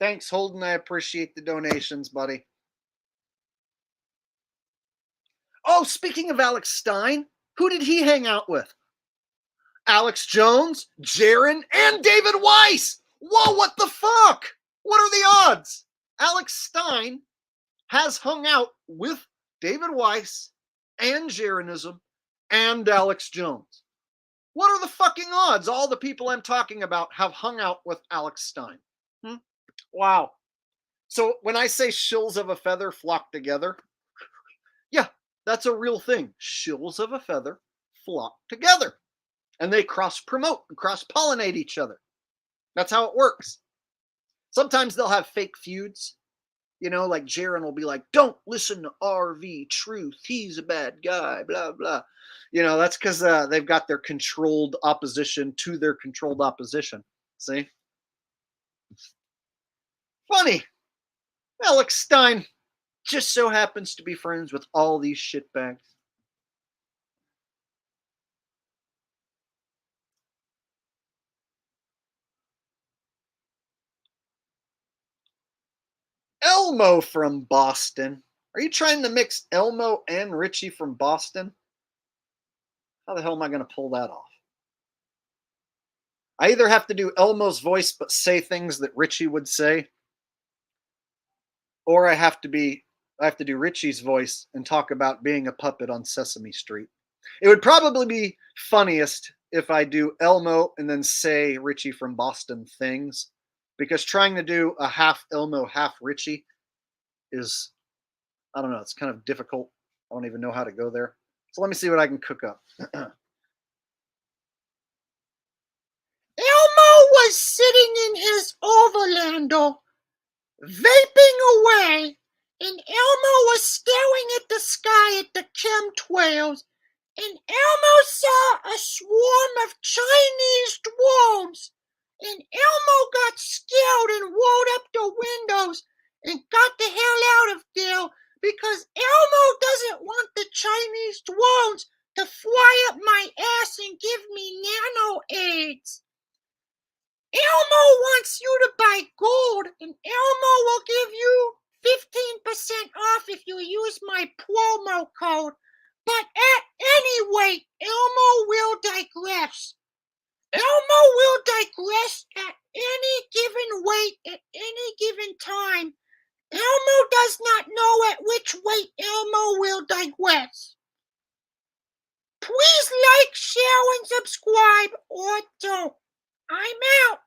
Thanks, Holden. I appreciate the donations, buddy. Oh, speaking of Alex Stein, who did he hang out with? Alex Jones, Jeran, and David Weiss. Whoa, what the fuck? What are the odds? Alex Stein has hung out with David Weiss and Jeranism and Alex Jones. What are the fucking odds? All the people I'm talking about have hung out with Alex Stein. Wow. So when I say shills of a feather flock together, yeah, that's a real thing. Shills of a feather flock together. And they cross-promote and cross-pollinate each other. That's how it works. Sometimes they'll have fake feuds. You know, like Jeran will be like, don't listen to RV Truth. He's a bad guy, blah, blah. You know, that's because they've got their controlled opposition to their controlled opposition. See? Funny. Alex Stein just so happens to be friends with all these shitbags. Elmo from Boston. Are you trying to mix Elmo and Richie from Boston? How the hell am I going to pull that off? I either have to do Elmo's voice but say things that Richie would say, or I have to do Richie's voice and talk about being a puppet on Sesame Street. It would probably be funniest if I do Elmo and then say Richie from Boston things, because trying to do a half Elmo, half Richie is, I don't know, it's kind of difficult. I don't even know how to go there. So let me see what I can cook up. Elmo was sitting in his Overlander, vaping away, and Elmo was staring at the sky at the chemtrails, and Elmo saw a swarm of Chinese drones, and Elmo got scared and rolled up the windows and got the hell out of there because Elmo doesn't want the Chinese drones to fly up my ass and give me nano AIDS. Elmo wants you to buy gold, and Elmo will give you 15% off if you use my promo code. But at any rate, Elmo will digress. Elmo will digress at any given rate at any given time. Elmo does not know at which rate Elmo will digress. Please like, share, and subscribe, or don't. I'm out.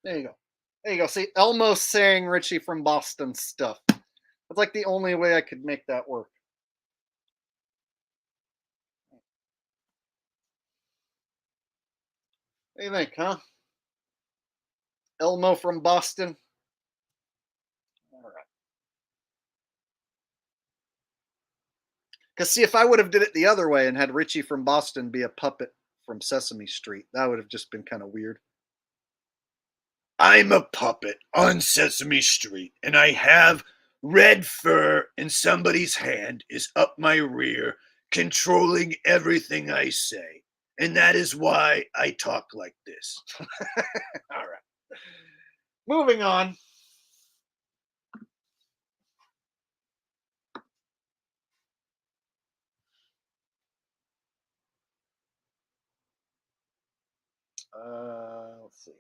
There you go. There you go. See, Elmo's saying Richie from Boston stuff. That's like the only way I could make that work. What do you think, huh? Elmo from Boston. All right. Because see, if I would have did it the other way and had Richie from Boston be a puppet from Sesame Street, that would have just been kind of weird. I'm a puppet on Sesame Street, and I have red fur, and somebody's hand is up my rear, controlling everything I say. And that is why I talk like this. All right. Moving on. Let's see.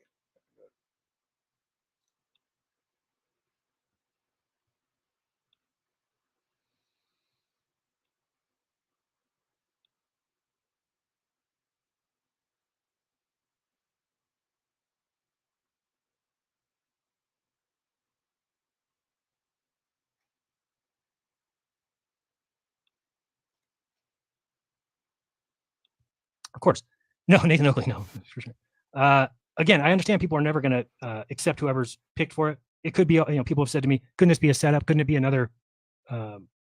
Of course. No, Nathan Oakley, no, for sure. Again, I understand people are never going to accept whoever's picked for it. It could be, you know, people have said to me, couldn't this be a setup? Couldn't it be another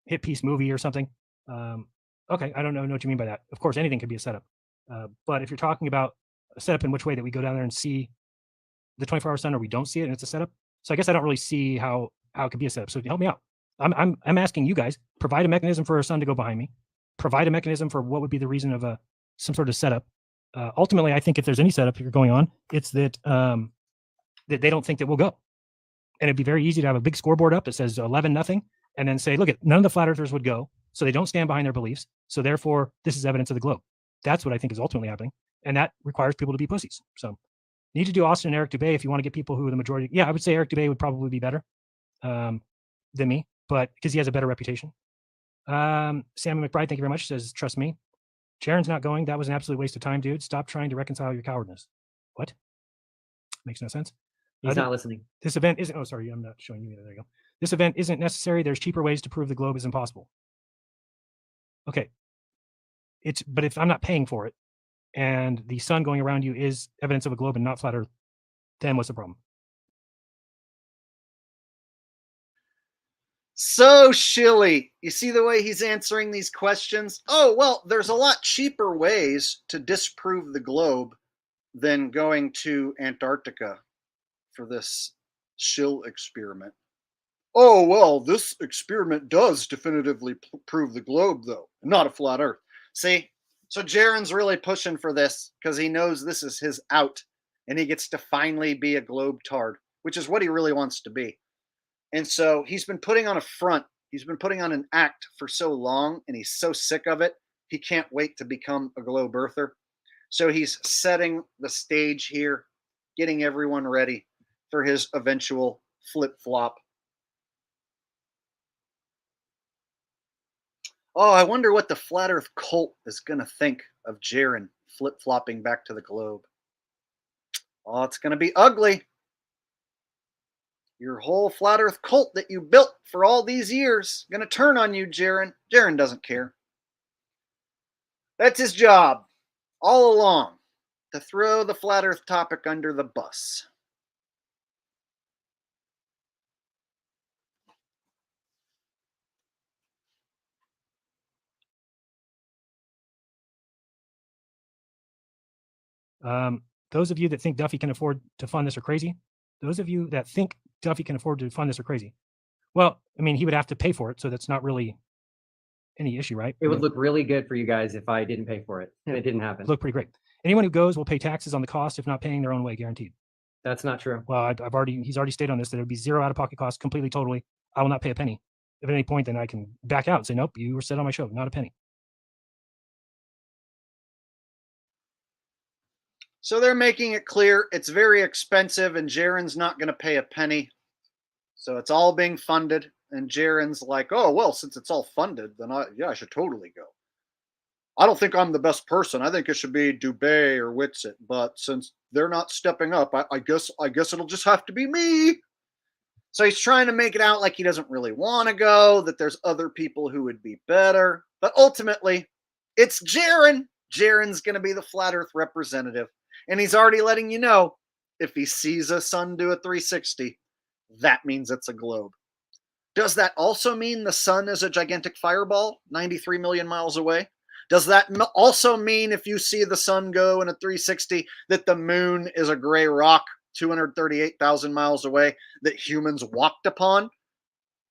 hit piece movie or something? Okay, I don't know what you mean by that. Of course, anything could be a setup. But if you're talking about a setup in which way that we go down there and see the 24-hour sun or we don't see it and it's a setup, so I guess I don't really see how it could be a setup. So help me out. I'm asking you guys, provide a mechanism for a sun to go behind me, provide a mechanism for what would be the reason of some sort of setup. Ultimately, I think if there's any setup here going on, it's that that they don't think that we'll go. And it'd be very easy to have a big scoreboard up that says 11-0, and then say, look, none of the flat earthers would go. So they don't stand behind their beliefs. So therefore, this is evidence of the globe. That's what I think is ultimately happening. And that requires people to be pussies. So need to do Austin and Eric Dubay if you want to get people who are the majority. Yeah, I would say Eric Dubay would probably be better than me, but because he has a better reputation. Sammy McBride, thank you very much, says, trust me. Jeran's not going. That was an absolute waste of time, dude. Stop trying to reconcile your cowardness. What? Makes no sense. He's not listening. This event isn't, oh, sorry, I'm not showing you either. There you go. This event isn't necessary. There's cheaper ways to prove the globe is impossible. Okay. But if I'm not paying for it and the sun going around you is evidence of a globe and not flat earth, then what's the problem? So Shilly, you see the way he's answering these questions? Oh, well, there's a lot cheaper ways to disprove the globe than going to Antarctica for this Shill experiment. Oh, well, this experiment does definitively prove the globe, though, not a flat earth. See? So Jeran's really pushing for this because he knows this is his out and he gets to finally be a globe-tard, which is what he really wants to be. And so he's been putting on a front. He's been putting on an act for so long, and he's so sick of it, he can't wait to become a globe earther. So he's setting the stage here, getting everyone ready for his eventual flip-flop. Oh, I wonder what the flat earth cult is going to think of Jeran flip-flopping back to the globe. Oh, it's going to be ugly. Your whole flat earth cult that you built for all these years going to turn on you, Jeran. Jeran doesn't care. That's his job all along, to throw the flat earth topic under the bus. Those of you that think Duffy can afford to fund this are crazy. Those of you that think Duffy can afford to fund this are crazy. Well, I mean, he would have to pay for it, so that's not really any issue, right? It would look really good for you guys if I didn't pay for it, and it didn't happen. Look pretty great. Anyone who goes will pay taxes on the cost, if not paying their own way, guaranteed. That's not true. Well, he's already stated on this that it would be zero out-of-pocket costs, completely, totally. I will not pay a penny. If at any point, then I can back out and say, nope, you were said on my show, not a penny. So they're making it clear it's very expensive and Jeran's not going to pay a penny. So it's all being funded. And Jeran's like, oh, well, since it's all funded, then I should totally go. I don't think I'm the best person. I think it should be Dubay or Whitsitt. But since they're not stepping up, I guess it'll just have to be me. So he's trying to make it out like he doesn't really want to go, that there's other people who would be better. But ultimately, it's Jeran. Jeran's going to be the flat earth representative. And he's already letting you know, if he sees a sun do a 360, that means it's a globe. Does that also mean the sun is a gigantic fireball 93 million miles away? Does that also mean if you see the sun go in a 360 that the moon is a gray rock 238,000 miles away that humans walked upon?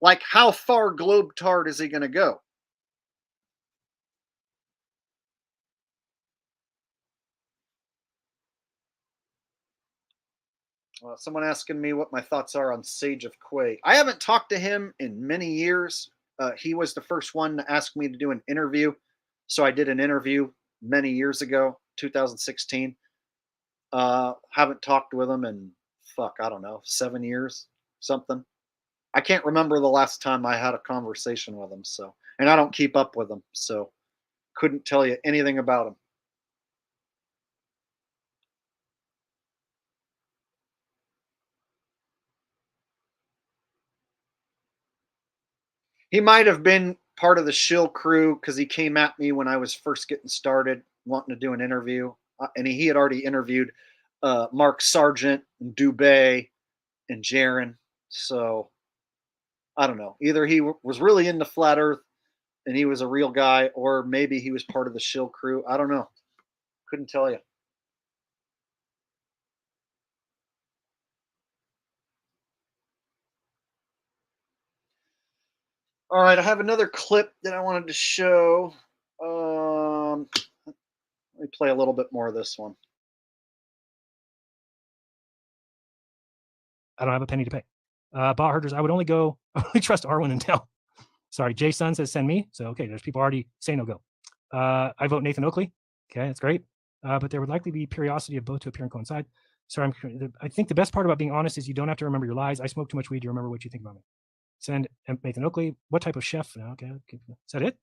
Like, how far globe-tard is he going to go? Someone asking me what my thoughts are on Sage of Quay. I haven't talked to him in many years. He was the first one to ask me to do an interview. So I did an interview many years ago, 2016. Haven't talked with him in, I don't know, 7 years, something. I can't remember the last time I had a conversation with him. So, and I don't keep up with him. So couldn't tell you anything about him. He might have been part of the Shill crew because he came at me when I was first getting started, wanting to do an interview. And he had already interviewed Mark Sargent and Dubay and Jeran. So I don't know. Either he was really into flat earth and he was a real guy, or maybe he was part of the Shill crew. I don't know. Couldn't tell you. All right, I have another clip that I wanted to show. Let me play a little bit more of this one. I don't have a penny to pay. Bot herders, I would only trust Arwen and Dell. Sorry, Jay Sun says send me. So okay, there's people already saying no go. I vote Nathan Oakley. Okay, that's great. But there would likely be periodicity of both to appear and coincide. Sorry, I think the best part about being honest is you don't have to remember your lies. I smoke too much weed to remember what you think about me. Send Nathan Oakley. What type of chef? Okay, is that it?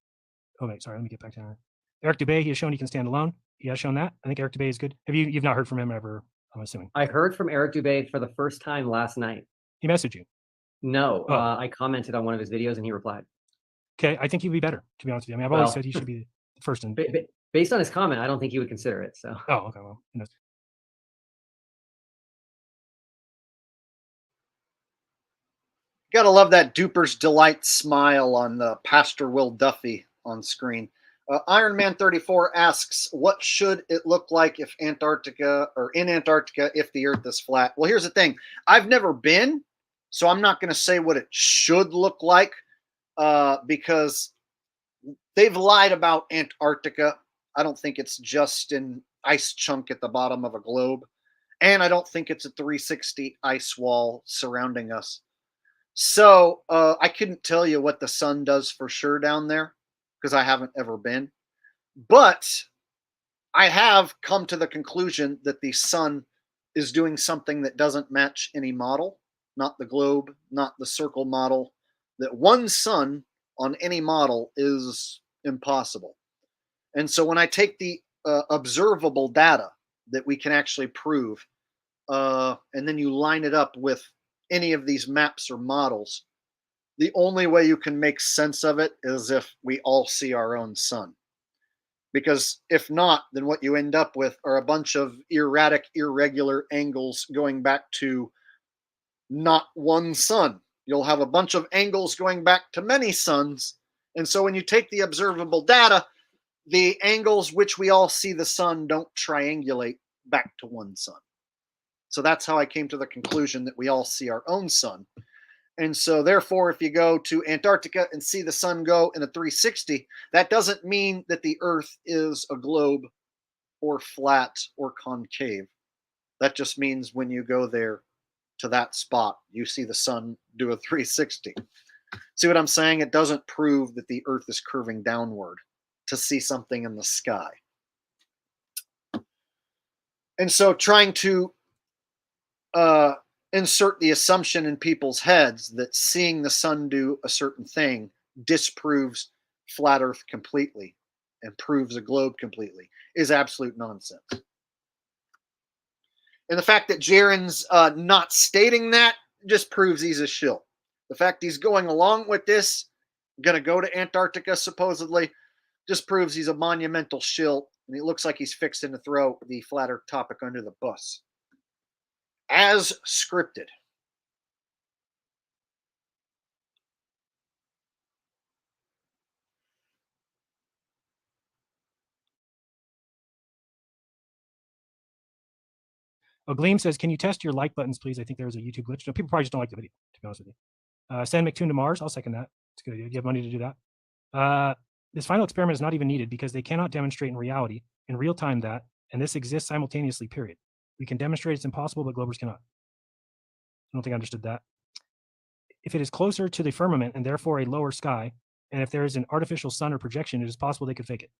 Oh wait, sorry. Let me get back to Eric Dubé. He has shown he can stand alone. He has shown that. I think Eric Dubé is good. You've not heard from him ever? I'm assuming. I heard from Eric Dubé for the first time last night. He messaged you. No, I commented on one of his videos and he replied. Okay, I think he'd be better, to be honest with you. I mean, I've always said he should be the first. Based on his comment, I don't think he would consider it. So. Oh, okay. Well, who knows? Gotta love that Duper's Delight smile on the Pastor Will Duffy on screen. Iron Man 34 asks, what should it look like if in Antarctica if the Earth is flat? Well, here's the thing. I've never been, so I'm not going to say what it should look like because they've lied about Antarctica. I don't think it's just an ice chunk at the bottom of a globe. And I don't think it's a 360 ice wall surrounding us. So I couldn't tell you what the sun does for sure down there because I haven't ever been. But I have come to the conclusion that the sun is doing something that doesn't match any model, not the globe, not the circle model, that one sun on any model is impossible. And so when I take the observable data that we can actually prove, and then you line it up with any of these maps or models, the only way you can make sense of it is if we all see our own sun. Because if not, then what you end up with are a bunch of erratic, irregular angles going back to not one sun. You'll have a bunch of angles going back to many suns. And so when you take the observable data, the angles which we all see the sun don't triangulate back to one sun. So that's how I came to the conclusion that we all see our own sun. And so therefore, if you go to Antarctica and see the sun go in a 360, that doesn't mean that the Earth is a globe or flat or concave. That just means when you go there to that spot, you see the sun do a 360. See what I'm saying? It doesn't prove that the Earth is curving downward to see something in the sky. And so trying to insert the assumption in people's heads that seeing the sun do a certain thing disproves flat Earth completely and proves a globe completely is absolute nonsense. And the fact that Jeran's not stating that just proves he's a shill. The fact he's going along with this, going to go to Antarctica supposedly, just proves he's a monumental shill, and he looks like he's fixing to throw the flat Earth topic under the bus. As scripted. Oh, Gleam says, can you test your like buttons, please? I think there was a YouTube glitch. No, people probably just don't like the video, to be honest with you. Send McToon to Mars. I'll second that. It's a good idea. Do you have money to do that? This final experiment is not even needed because they cannot demonstrate in reality, in real time that, and this exists simultaneously, period. We can demonstrate it's impossible, but Globers cannot. I don't think I understood that. If it is closer to the firmament and therefore a lower sky, and if there is an artificial sun or projection, it is possible they could fake it.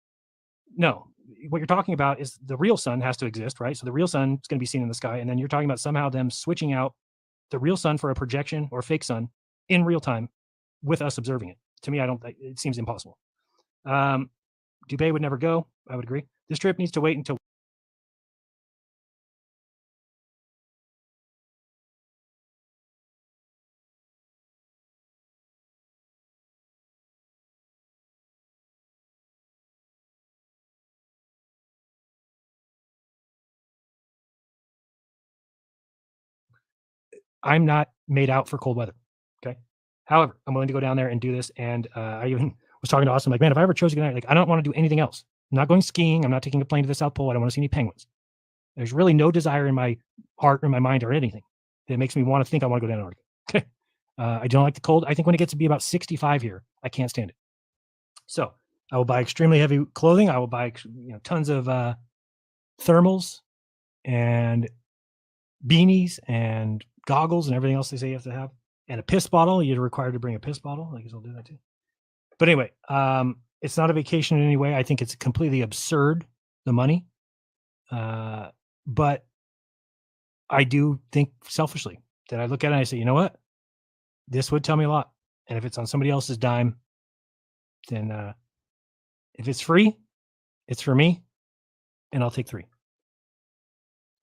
No, what you're talking about is the real sun has to exist, right? So the real sun is going to be seen in the sky, and then you're talking about somehow them switching out the real sun for a projection or fake sun in real time with us observing it. To me, it seems impossible. Dubé would never go. I would agree. This trip needs to wait until I'm not made out for cold weather. Okay. However, I'm willing to go down there and do this. And I even was talking to Austin, like, man, if I ever chose to go down, like, I don't want to do anything else. I'm not going skiing. I'm not taking a plane to the South Pole. I don't want to see any penguins. There's really no desire in my heart or my mind or anything that makes me want to think I want to go down Antarctica. Okay. I don't like the cold. I think when it gets to be about 65 here, I can't stand it. So I will buy extremely heavy clothing. I will buy tons of thermals and beanies and goggles and everything else they say you have to have, and a piss bottle. You're required to bring a piss bottle. I guess I'll do that too. But anyway, it's not a vacation in any way. I think it's completely absurd, the money. But I do think selfishly that I look at it and I say, you know what? This would tell me a lot. And if it's on somebody else's dime, then if it's free, it's for me, and I'll take 3.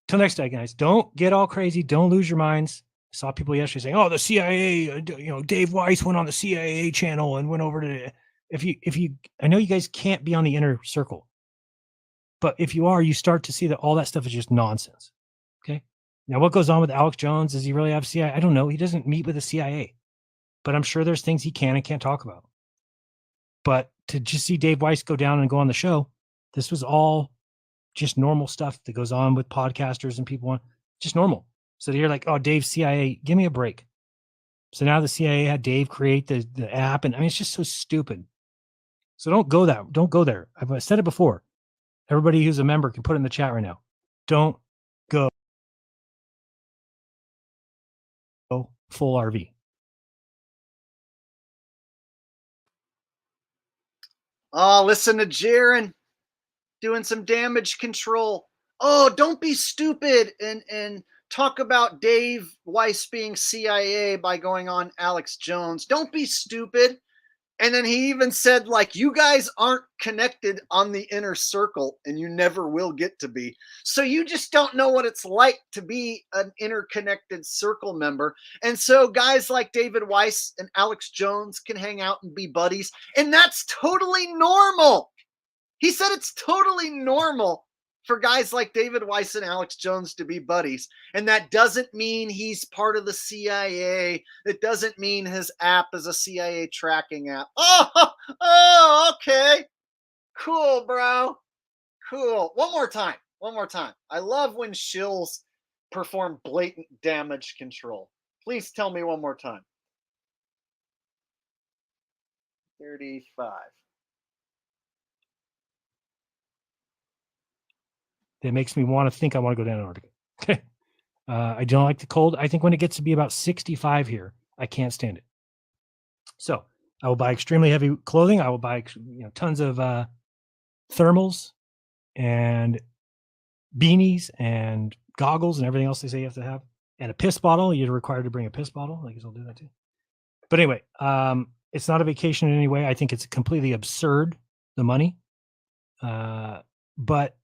Till next time, guys. Don't get all crazy. Don't lose your minds. I saw people yesterday saying, "Oh, the CIA, Dave Weiss went on the CIA channel and went over to." If you, I know you guys can't be on the inner circle, but if you are, you start to see that all that stuff is just nonsense. Okay. Now, what goes on with Alex Jones? Does he really have CIA? I don't know. He doesn't meet with the CIA, but I'm sure there's things he can and can't talk about. But to just see Dave Weiss go down and go on the show, this was all just normal stuff that goes on with podcasters and people just normal. So you're like, oh, Dave's CIA, give me a break. So now the CIA had Dave create the app. And I mean, it's just so stupid. So don't go there. I've said it before. Everybody who's a member can put it in the chat right now. Don't go full RV. Oh, listen to Jeran doing some damage control. Oh, don't be stupid and talk about Dave Weiss being CIA by going on Alex Jones. Don't be stupid. And then he even said, like, you guys aren't connected on the inner circle and you never will get to be. So you just don't know what it's like to be an interconnected circle member. And so guys like David Weiss and Alex Jones can hang out and be buddies. And that's totally normal. He said it's totally normal for guys like David Weiss and Alex Jones to be buddies. And that doesn't mean he's part of the CIA. It doesn't mean his app is a CIA tracking app. Oh, okay. Cool, bro. Cool. One more time. I love when shills perform blatant damage control. Please tell me one more time. 35. That makes me want to think I want to go down Antarctica. Okay. I don't like the cold. I think when it gets to be about 65 here, I can't stand it. So I will buy extremely heavy clothing. I will buy tons of thermals and beanies and goggles and everything else they say you have to have. And a piss bottle. You're required to bring a piss bottle. I guess I'll do that too. But anyway, it's not a vacation in any way. I think it's completely absurd, the money. But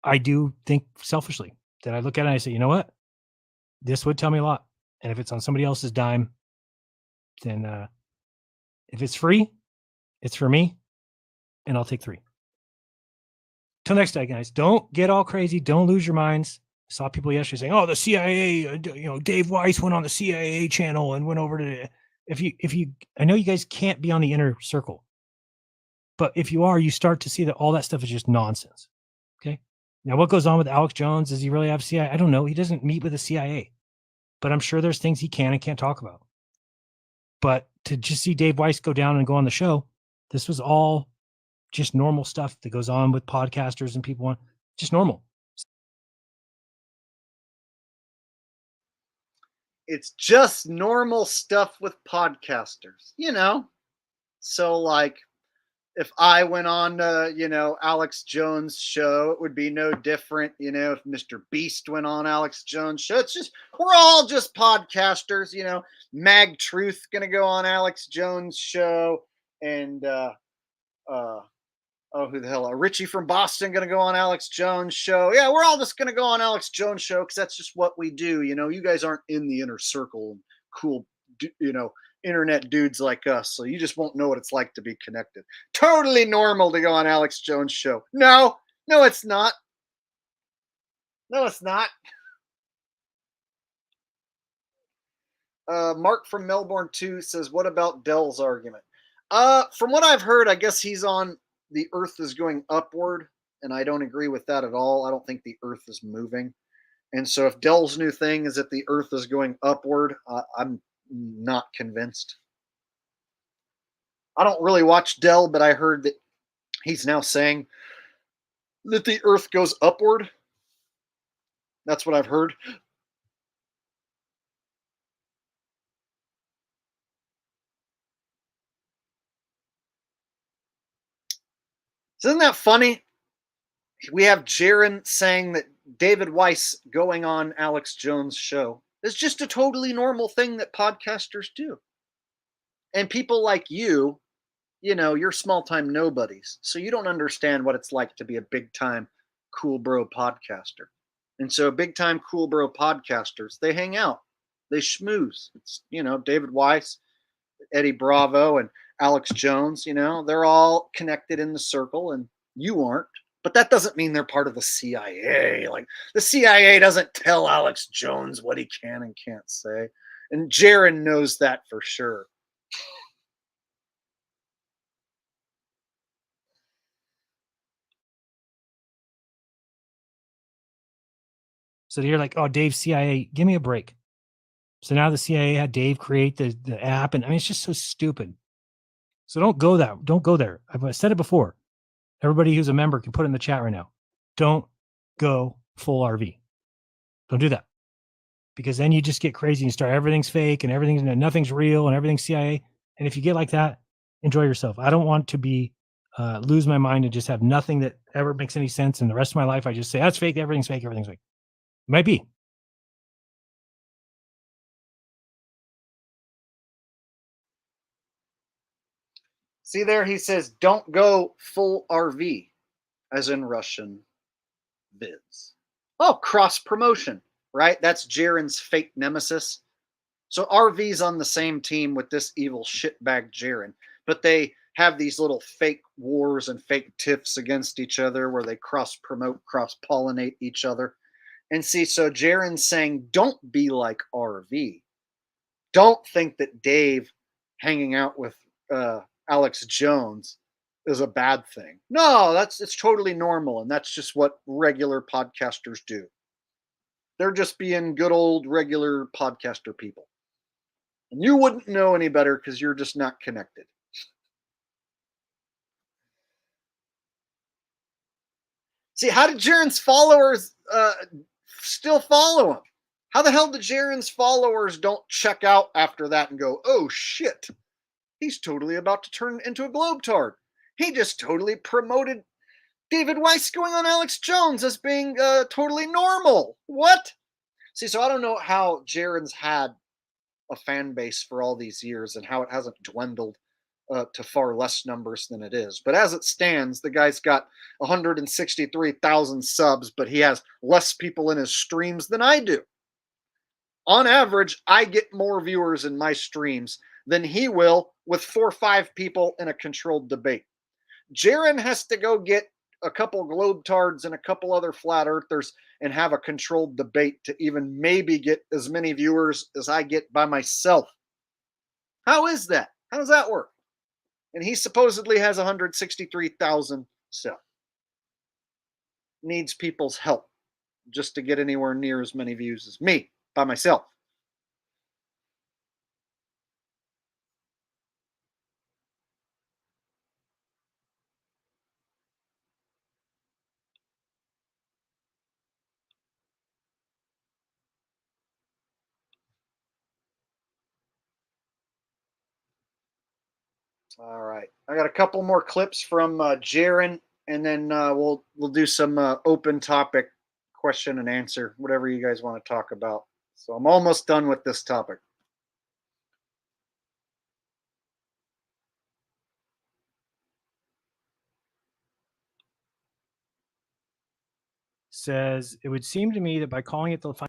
I do think selfishly that I look at it and I say, you know what? This would tell me a lot. And if it's on somebody else's dime, then if it's free, it's for me, and I'll take 3. Till next time, guys. Don't get all crazy. Don't lose your minds. I saw people yesterday saying, "Oh, the CIA, Dave Weiss went on the CIA channel and went over to." If you, I know you guys can't be on the inner circle, but if you are, you start to see that all that stuff is just nonsense. Okay. Now, what goes on with Alex Jones? Does he really have CIA? I don't know. He doesn't meet with the CIA, but I'm sure there's things he can and can't talk about. But to just see Dave Weiss go down and go on the show, this was all just normal stuff that goes on with podcasters and people just normal. It's just normal stuff with podcasters, So like if I went on Alex Jones' show, it would be no different, if Mr. Beast went on Alex Jones' show. It's just, we're all just podcasters, Mag Truth gonna go on Alex Jones' show, and who the hell? Richie from Boston gonna go on Alex Jones' show. Yeah, we're all just gonna go on Alex Jones' show because that's just what we do. You guys aren't in the inner circle and cool, internet dudes like us, so you just won't know what it's like to be connected. Totally normal to go on Alex Jones' show. No, it's not. No, it's not. Mark from Melbourne 2 says, what about Dell's argument? From what I've heard, I guess he's on the earth is going upward, and I don't agree with that at all. I don't think the earth is moving. And so if Dell's new thing is that the earth is going upward, I'm not convinced. I don't really watch Dell, but I heard that he's now saying that the earth goes upward. That's what I've heard. Isn't that funny? We have Jeran saying that David Weiss going on Alex Jones' show is just a totally normal thing that podcasters do. And people like you know, you're small time nobodies. So you don't understand what it's like to be a big time cool bro podcaster. And so big time cool bro podcasters, they hang out, they schmooze. It's, you know, David Weiss, Eddie Bravo, and Alex Jones, you know, they're all connected in the circle and you aren't. But that doesn't mean they're part of the CIA. Like the CIA doesn't tell Alex Jones what he can and can't say. And Jeran knows that for sure. So you're like, oh, Dave, CIA, give me a break. So now the CIA had Dave create the app, and I mean, it's just so stupid. So don't go there. I've said it before. Everybody who's a member can put it in the chat right now. Don't go full RV. Don't do that. Because then you just get crazy and start everything's fake and nothing's real and everything's CIA. And if you get like that, enjoy yourself. I don't want to be lose my mind and just have nothing that ever makes any sense. And the rest of my life, I just say that's fake. Everything's fake. Everything's fake. It might be. See there, he says, don't go full RV, as in Russian vids. Oh, cross promotion, right? That's Jeran's fake nemesis. So RV's on the same team with this evil shitbag Jeran, but they have these little fake wars and fake tiffs against each other where they cross promote, cross pollinate each other. And see, so Jeran's saying, don't be like RV. Don't think that Dave hanging out with Alex Jones is a bad thing. No, it's totally normal, and that's just what regular podcasters do. They're just being good old regular podcaster people. And you wouldn't know any better because you're just not connected. See, how did Jeran's followers still follow him? How the hell did Jeran's followers don't check out after that and go, oh shit, he's totally about to turn into a globetard. He just totally promoted David Weiss going on Alex Jones as being totally normal. What? See, so I don't know how Jeran's had a fan base for all these years and how it hasn't dwindled to far less numbers than it is. But as it stands, the guy's got 163,000 subs, but he has less people in his streams than I do. On average, I get more viewers in my streams than he will with 4 or 5 people in a controlled debate. Jeran has to go get a couple globetards and a couple other flat earthers and have a controlled debate to even maybe get as many viewers as I get by myself. How is that? How does that work? And he supposedly has 163,000 subs. Needs people's help just to get anywhere near as many views as me by myself. All right, I got a couple more clips from Jeran, and then we'll do some open topic question and answer, whatever you guys want to talk about. So I'm almost done with this topic. Says it would seem to me that by calling it the final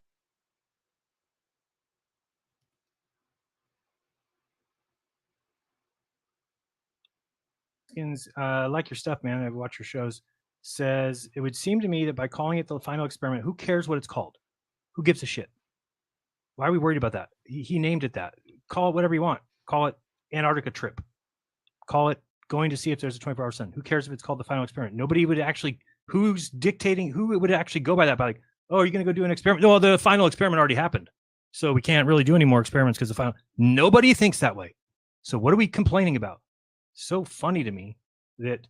like your stuff, man. I've watched your shows. Says it would seem to me that by calling it the final experiment, who cares what it's called? Who gives a shit? Why are we worried about that? He named it that. Call it whatever you want. Call it Antarctica trip. Call it going to see if there's a 24-hour sun. Who cares if it's called the final experiment? Nobody would actually. Who's dictating? Who would actually go by that? By like, oh, are you going to go do an experiment? Well, the final experiment already happened, so we can't really do any more experiments because the final. Nobody thinks that way. So what are we complaining about? So funny to me that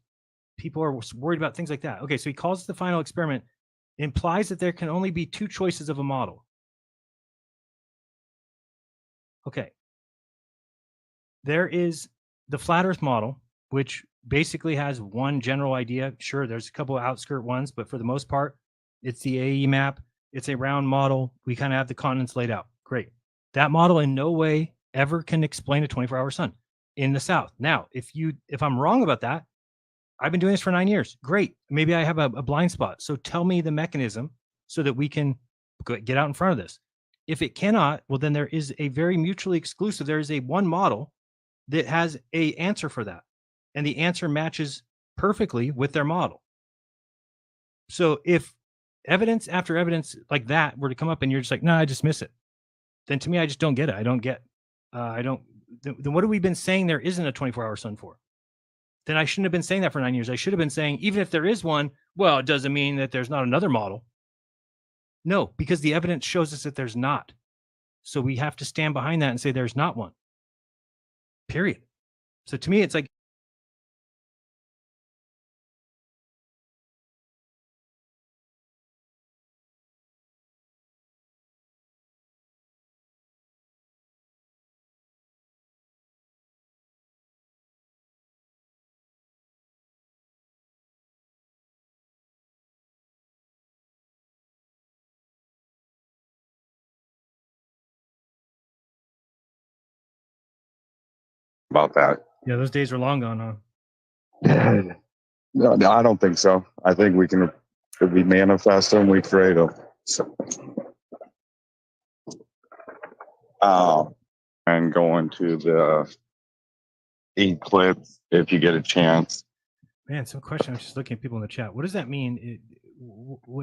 people are worried about things like that. Okay, so he calls it the final experiment, implies that there can only be 2 choices of a model. Okay. There is the flat earth model, which basically has one general idea. Sure, there's a couple of outskirt ones, but for the most part, it's the AE map. It's a round model. We kind of have the continents laid out. Great. That model in no way ever can explain a 24-hour sun in the South. Now, if I'm wrong about that, I've been doing this for 9 years. Great. Maybe I have a blind spot. So tell me the mechanism so that we can get out in front of this. If it cannot, well, then there is a very mutually exclusive. There is a one model that has a answer for that. And the answer matches perfectly with their model. So if evidence after evidence like that were to come up and you're just like, no, I dismiss it, then to me, I just don't get it. Then what have we been saying there isn't a 24-hour sun for? Then I shouldn't have been saying that for 9 years. I should have been saying, even if there is one, well, it doesn't mean that there's not another model. No, because the evidence shows us that there's not. So we have to stand behind that and say there's not one. Period. So to me, it's like, about that. yeah, those days are long gone, huh? No, I don't think so. I think if we manifest them, we create them. So, and going to the eclipse if you get a chance. Man, some question. I'm just looking at people in the chat. What does that mean?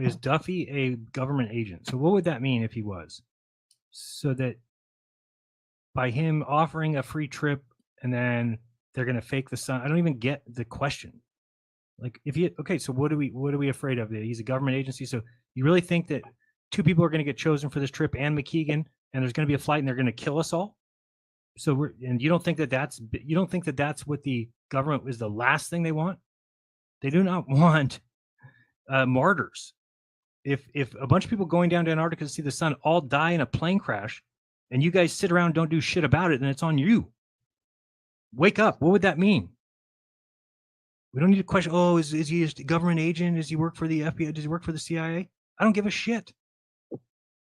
Is Duffy a government agent? So what would that mean if he was? So that by him offering a free trip and then they're going to fake the sun. I don't even get the question. Like so what are we afraid of? He's a government agency. So you really think that two people are going to get chosen for this trip and McKeegan, and there's going to be a flight and they're going to kill us all? So you don't think that that's what the government is the last thing they want? They do not want martyrs. If a bunch of people going down to Antarctica to see the sun all die in a plane crash, and you guys sit around and don't do shit about it, then it's on you. Wake up. What would that mean? We don't need to question, oh, is he a government agent? Does he work for the FBI? Does he work for the CIA? I don't give a shit.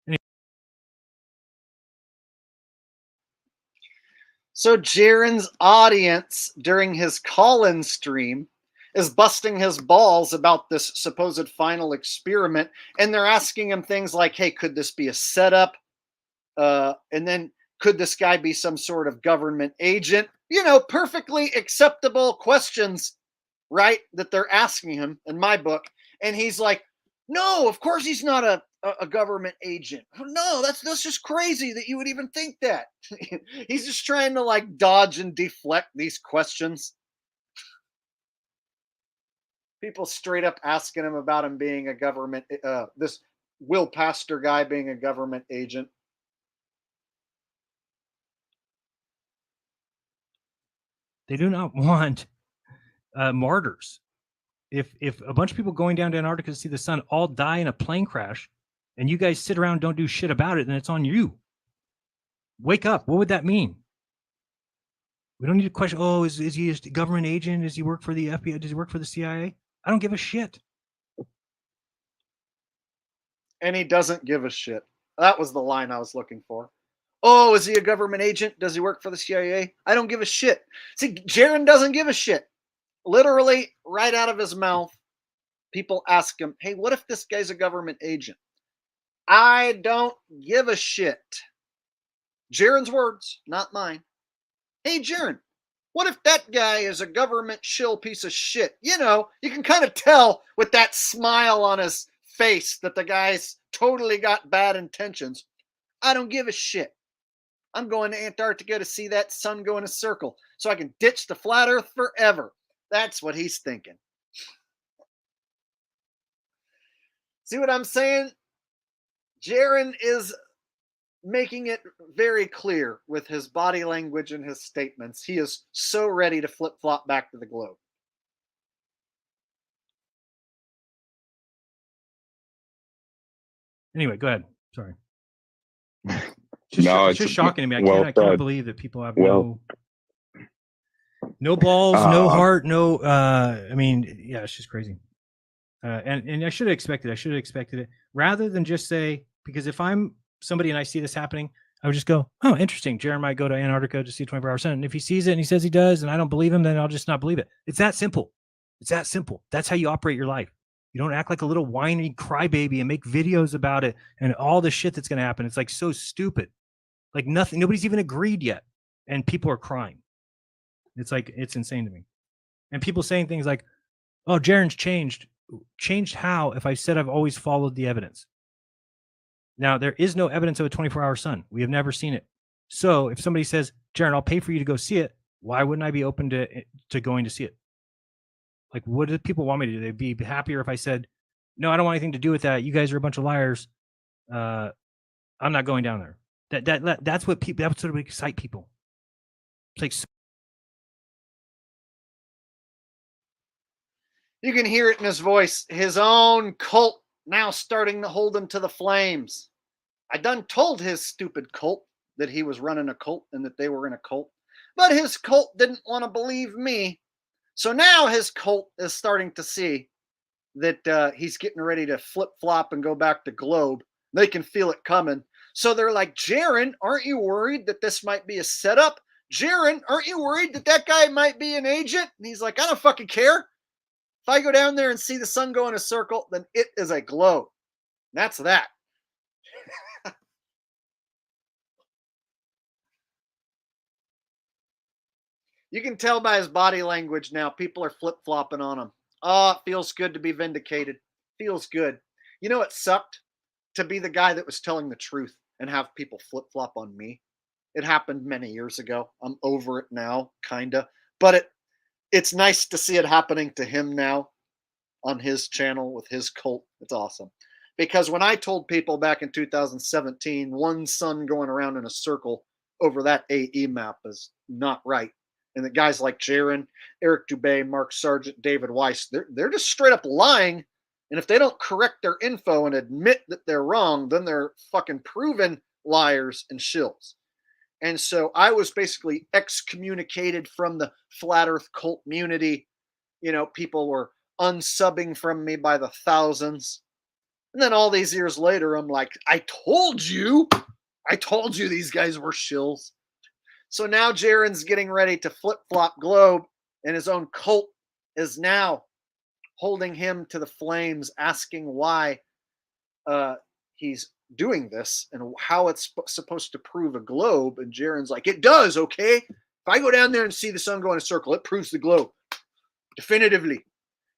Anyway. So Jeran's audience during his call-in stream is busting his balls about this supposed final experiment, and they're asking him things like, hey, could this be a setup? And then could this guy be some sort of government agent? You know, perfectly acceptable questions, right, that they're asking him in my book. And he's like, no, of course he's not a government agent. No, that's just crazy that you would even think that. He's just trying to like dodge and deflect these questions. People straight up asking him about him being a government, this Will Pastor guy being a government agent. They do not want martyrs. If a bunch of people going down to Antarctica to see the sun all die in a plane crash, and you guys sit around and don't do shit about it, then it's on you. Wake up. What would that mean? We don't need to question, oh, is he a government agent? Does he work for the FBI? Does he work for the CIA? I don't give a shit. And he doesn't give a shit. That was the line I was looking for. Oh, is he a government agent? Does he work for the CIA? I don't give a shit. See, Jeran doesn't give a shit. Literally, right out of his mouth, people ask him, hey, what if this guy's a government agent? I don't give a shit. Jeran's words, not mine. Hey, Jeran, what if that guy is a government shill piece of shit? You know, you can kind of tell with that smile on his face that the guy's totally got bad intentions. I don't give a shit. I'm going to Antarctica to see that sun go in a circle so I can ditch the flat earth forever. That's what he's thinking. See what I'm saying? Jeran is making it very clear with his body language and his statements. He is so ready to flip-flop back to the globe. Anyway, go ahead. Sorry. No, It's just shocking to me. I can't believe that people have no. No balls, no Uh, heart, no. I mean, yeah, it's just crazy. And I should have expected. I should have expected it rather than just say, because if I'm somebody and I see this happening, I would just go, "Oh, interesting. Jeran might go to Antarctica to see a 24-hour sun." And if he sees it and he says he does, and I don't believe him, then I'll just not believe it. It's that simple. It's that simple. That's how you operate your life. You don't act like a little whiny crybaby and make videos about it and all the shit that's going to happen. It's like so stupid. Like nothing. Nobody's even agreed yet, and people are crying. It's like it's insane to me. And people saying things like, "Oh, Jeran's changed." Changed how? If I said I've always followed the evidence. Now there is no evidence of a 24-hour sun. We have never seen it. So if somebody says, "Jeran, I'll pay for you to go see it," why wouldn't I be open to going to see it? Like, what do people want me to do? They'd be happier if I said, "No, I don't want anything to do with that. You guys are a bunch of liars. I'm not going down there." That's what people. That's what would excite people. It's like You can hear it in his voice. His own cult now starting to hold him to the flames. I done told his stupid cult that he was running a cult and that they were in a cult, but his cult didn't want to believe me. So now his cult is starting to see that he's getting ready to flip flop and go back to Globe. They can feel it coming. So they're like, "Jeran, aren't you worried that this might be a setup? Jeran, aren't you worried that that guy might be an agent?" And he's like, "I don't fucking care. If I go down there and see the sun go in a circle, then it is a globe." That's that. You can tell by his body language now. People are flip flopping on him. Oh, it feels good to be vindicated. Feels good. You know, it sucked to be the guy that was telling the truth and have people flip flop on me. It happened many years ago. I'm over it now, kinda. But it's nice to see it happening to him now on his channel with his cult. It's awesome. Because when I told people back in 2017, one sun going around in a circle over that AE map is not right. And the guys like Jeran, Eric Dubé, Mark Sargent, David Weiss, they're just straight up lying. And if they don't correct their info and admit that they're wrong, then they're fucking proven liars and shills. And so I was basically excommunicated from the flat earth cult community. You know, people were unsubbing from me by the thousands. And then all these years later, I'm like, I told you these guys were shills. So now Jeran's getting ready to flip flop Globe, and his own cult is now holding him to the flames, asking why he's doing this and how it's supposed to prove a globe. And Jeran's like, "It does, okay? If I go down there and see the sun go in a circle, it proves the globe definitively.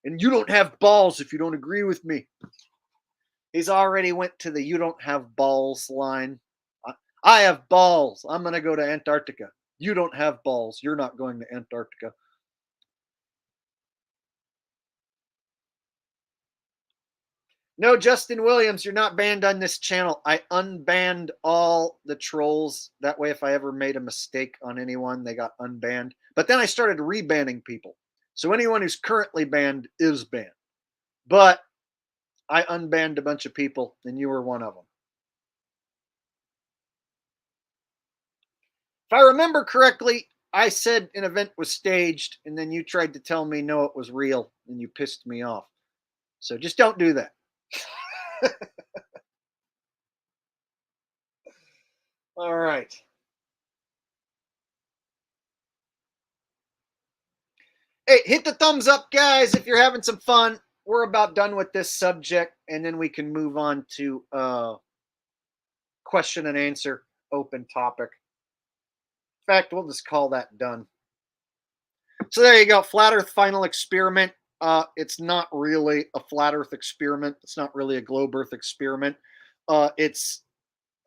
And you don't have balls if you don't agree with me." He's already went to the "you don't have balls" line. I have balls. I'm going to go to Antarctica. You don't have balls. You're not going to Antarctica. No, Justin Williams, you're not banned on this channel. I unbanned all the trolls. That way, if I ever made a mistake on anyone, they got unbanned. But then I started rebanning people. So anyone who's currently banned is banned. But I unbanned a bunch of people, and you were one of them. If I remember correctly, I said an event was staged, and then you tried to tell me no, it was real, and you pissed me off. So just don't do that. All right. Hey, hit the thumbs up, guys, if you're having some fun. We're about done with this subject, and then we can move on to question and answer, open topic. In fact, we'll just call that done. So there you go. Flat Earth final experiment. It's not really a flat Earth experiment. It's not really a globe Earth experiment. It's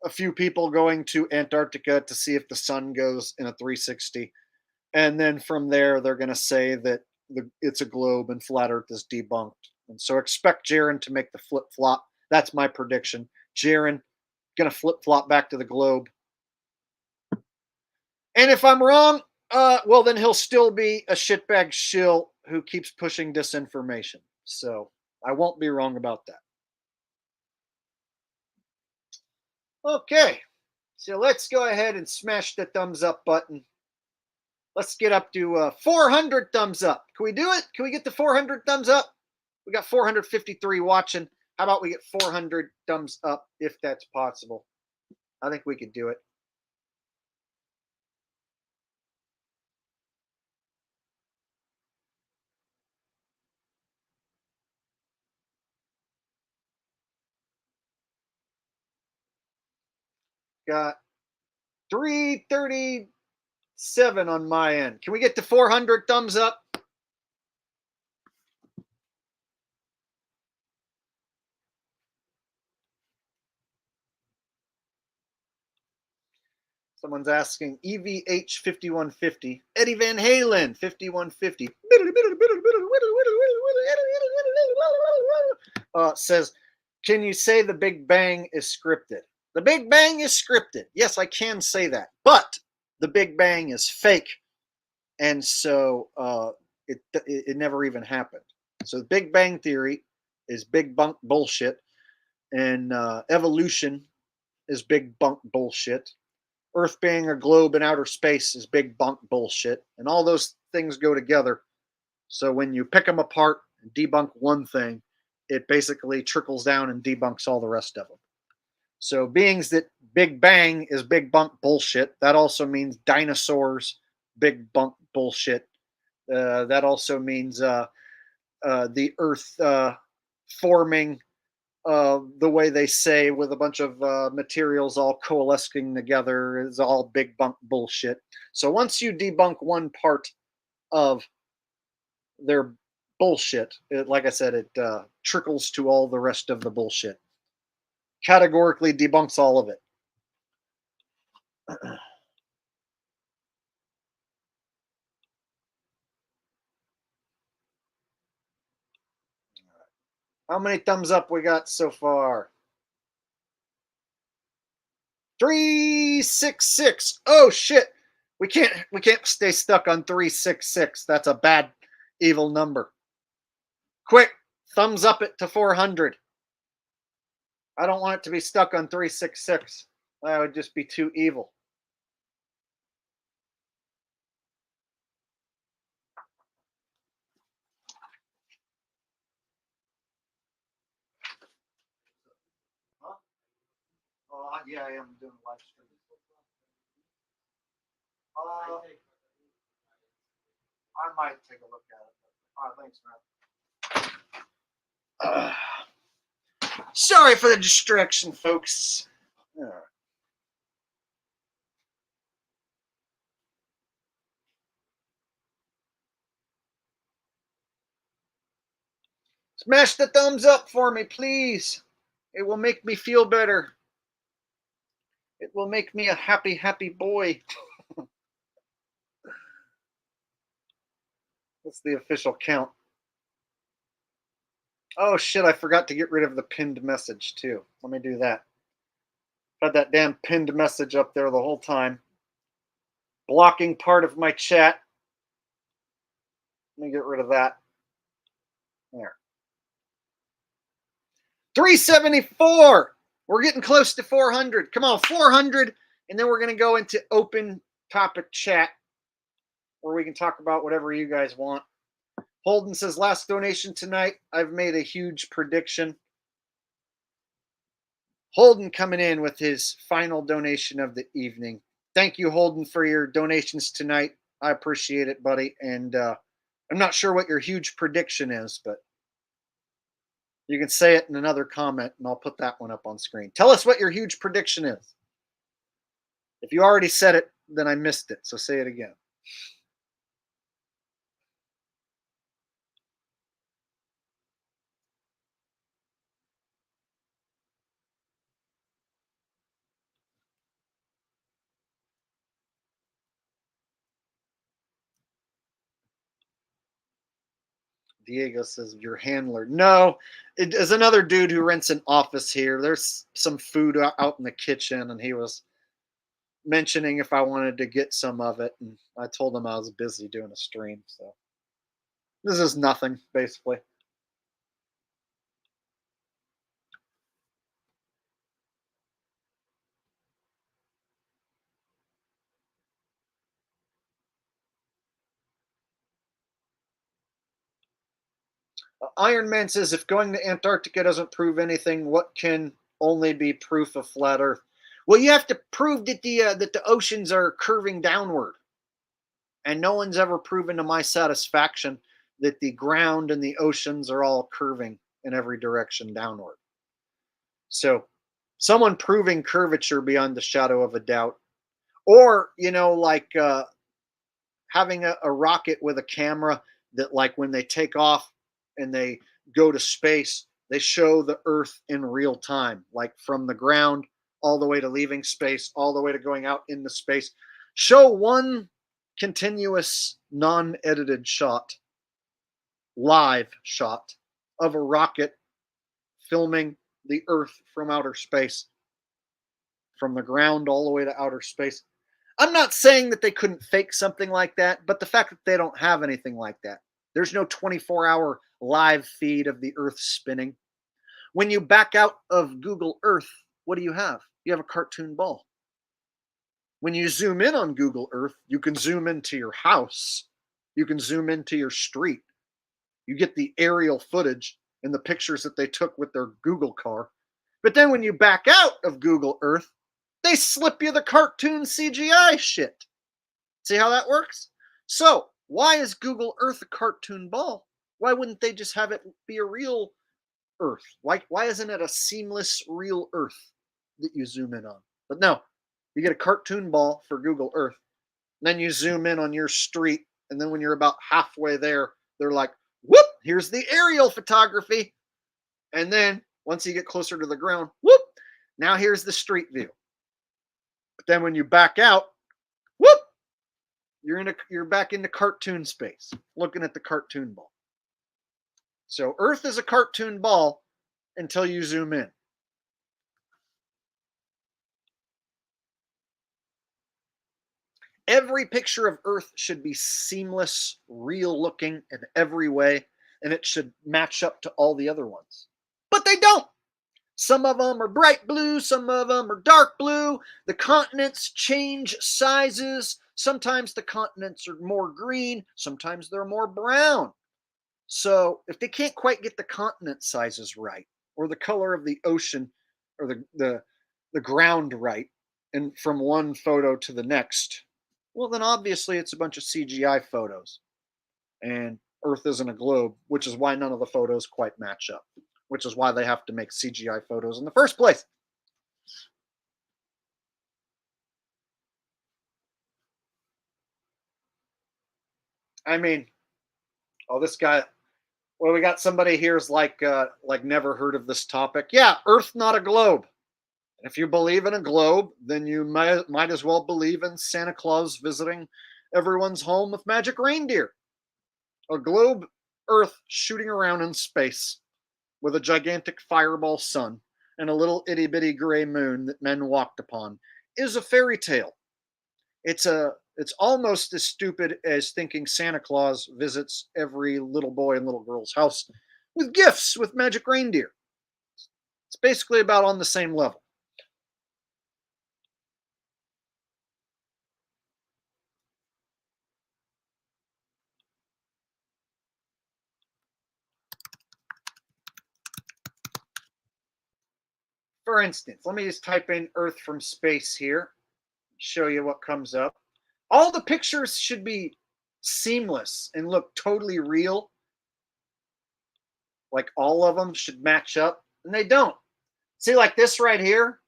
a few people going to Antarctica to see if the sun goes in a 360. And then from there, they're going to say that it's a globe and flat Earth is debunked. And so expect Jeran to make the flip flop. That's my prediction. Jeran going to flip flop back to the globe. And if I'm wrong, well, then he'll still be a shitbag shill who keeps pushing disinformation. So I won't be wrong about that. Okay, so let's go ahead and smash the thumbs up button. Let's get up to 400 thumbs up. Can we do it? Can we get to 400 thumbs up? We got 453 watching. How about we get 400 thumbs up if that's possible? I think we could do it. Got 337 on my end. Can we get to 400 thumbs up? Someone's asking EVH 5150. Eddie Van Halen 5150. Says, can you say the Big Bang is scripted? The Big Bang is scripted. Yes, I can say that. But the Big Bang is fake. And so it never even happened. So the Big Bang Theory is big bunk bullshit. And evolution is big bunk bullshit. Earth being a globe in outer space is big bunk bullshit. And all those things go together. So when you pick them apart and debunk one thing, it basically trickles down and debunks all the rest of them. So beings that Big Bang is big bunk bullshit, that also means dinosaurs, big bunk bullshit. That also means the Earth forming the way they say, with a bunch of materials all coalescing together, is all big bunk bullshit. So once you debunk one part of their bullshit, like I said, it trickles to all the rest of the bullshit. Categorically debunks all of it. How many thumbs up we got so far? 366. Oh shit. We can't stay stuck on 366. That's a bad evil number. Quick, thumbs up it to 400. I don't want it to be stuck on 366. That would just be too evil. Huh? Oh, yeah, I am doing a live stream. I might take a look at it. Thanks, man. Sorry for the distraction, folks. Smash the thumbs up for me, please. It will make me feel better. It will make me a happy, happy boy. What's the official count? Oh shit, I forgot to get rid of the pinned message too. Let me do that. Had that damn pinned message up there the whole time, blocking part of my chat. Let me get rid of that. There. 374. We're getting close to 400. Come on, 400, and then we're going to go into open topic chat where we can talk about whatever you guys want. Holden says, last donation tonight. I've made a huge prediction. Holden coming in with his final donation of the evening. Thank you, Holden, for your donations tonight. I appreciate it, buddy. And I'm not sure what your huge prediction is, but you can say it in another comment, and I'll put that one up on screen. Tell us what your huge prediction is. If you already said it, then I missed it, so say it again. Diego says, your handler. No, it is another dude who rents an office here. There's some food out in the kitchen, and he was mentioning if I wanted to get some of it, and I told him I was busy doing a stream. So this is nothing, basically. Iron Man says, if going to Antarctica doesn't prove anything, what can only be proof of flat Earth? Well, you have to prove that the oceans are curving downward, and no one's ever proven to my satisfaction that the ground and the oceans are all curving in every direction downward. So, someone proving curvature beyond the shadow of a doubt, or like having a rocket with a camera that, like, when they take off and they go to space, they show the Earth in real time, like from the ground all the way to leaving space, all the way to going out into space. Show one continuous, non-edited shot, live shot of a rocket filming the Earth from outer space, from the ground all the way to outer space. I'm not saying that they couldn't fake something like that, but the fact that they don't have anything like that. There's no 24-hour live feed of the Earth spinning. When you back out of Google Earth, what do you have? You have a cartoon ball. When you zoom in on Google Earth, you can zoom into your house. You can zoom into your street. You get the aerial footage and the pictures that they took with their Google car. But then when you back out of Google Earth, they slip you the cartoon CGI shit. See how that works? So, why is Google Earth a cartoon ball? Why wouldn't they just have it be a real Earth? Why isn't it a seamless real Earth that you zoom in on? But no, you get a cartoon ball for Google Earth, and then you zoom in on your street, and then when you're about halfway there, they're like, whoop, here's the aerial photography. And then once you get closer to the ground, whoop, now here's the street view. But then when you back out, whoop, you're back into cartoon space, looking at the cartoon ball. So Earth is a cartoon ball until you zoom in. Every picture of Earth should be seamless, real looking in every way, and it should match up to all the other ones. But they don't. Some of them are bright blue, some of them are dark blue. The continents change sizes. Sometimes the continents are more green, sometimes they're more brown. So if they can't quite get the continent sizes right, or the color of the ocean, or the ground right, and from one photo to the next, well, then obviously it's a bunch of CGI photos. And Earth isn't a globe, which is why none of the photos quite match up, which is why they have to make CGI photos in the first place. I mean, oh, this guy, well, we got somebody here's like never heard of this topic. Yeah, Earth not a globe. If you believe in a globe, then you might as well believe in Santa Claus visiting everyone's home with magic reindeer. A globe Earth shooting around in space with a gigantic fireball sun and a little itty bitty gray moon that men walked upon is a fairy tale. It's almost as stupid as thinking Santa Claus visits every little boy and little girl's house with gifts with magic reindeer. It's basically about on the same level. For instance, let me just type in Earth from space here, show you what comes up. All the pictures should be seamless and look totally real. Like all of them should match up, and they don't. See, like this right here,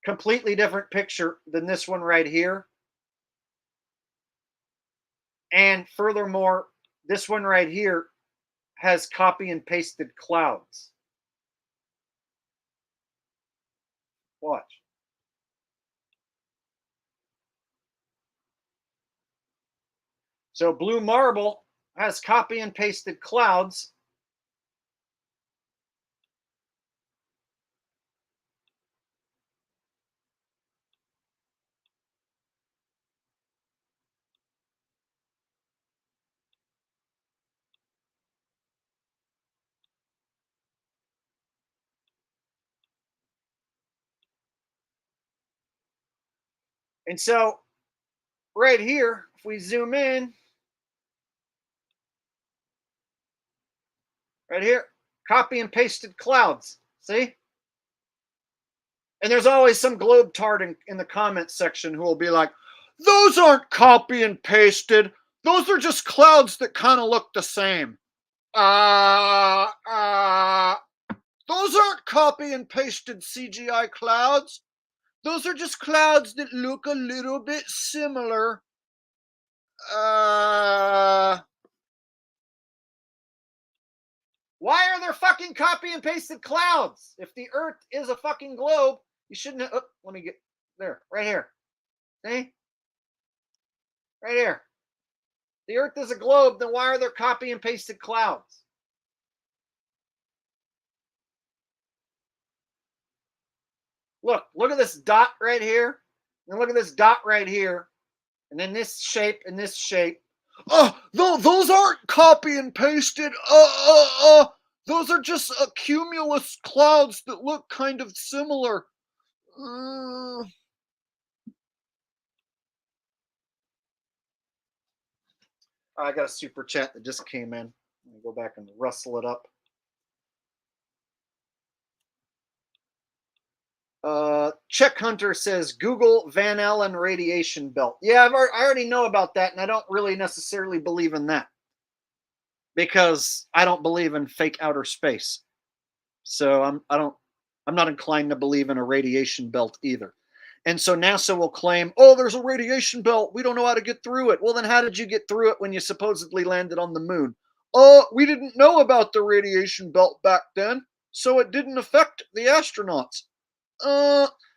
completely different picture than this one right here. And furthermore, this one right here has copy and pasted clouds. Watch. So blue marble has copy and pasted clouds. And so right here, if we zoom in, Right here. Copy and pasted clouds. See? And there's always some globe-tard in the comment section who will be like, those aren't copy and pasted. Those are just clouds that kind of look the same. Those aren't copy and pasted CGI clouds. Those are just clouds that look a little bit similar. Why are there fucking copy and pasted clouds? If the Earth is a fucking globe, you shouldn't have, let me get there, right here. See? Right here. The Earth is a globe, then why are there copy and pasted clouds? Look at this dot right here. And look at this dot right here. And then this shape and this shape. Oh, those aren't copy and pasted. Those are just cumulus clouds that look kind of similar. I got a super chat that just came in. Let me go back and rustle it up. Check Hunter says Google Van Allen radiation belt. Yeah, I already know about that, and I don't really necessarily believe in that because I don't believe in fake outer space. So I'm not inclined to believe in a radiation belt either. And so NASA will claim, oh, there's a radiation belt. We don't know how to get through it. Well, then how did you get through it when you supposedly landed on the moon? Oh, we didn't know about the radiation belt back then, so it didn't affect the astronauts.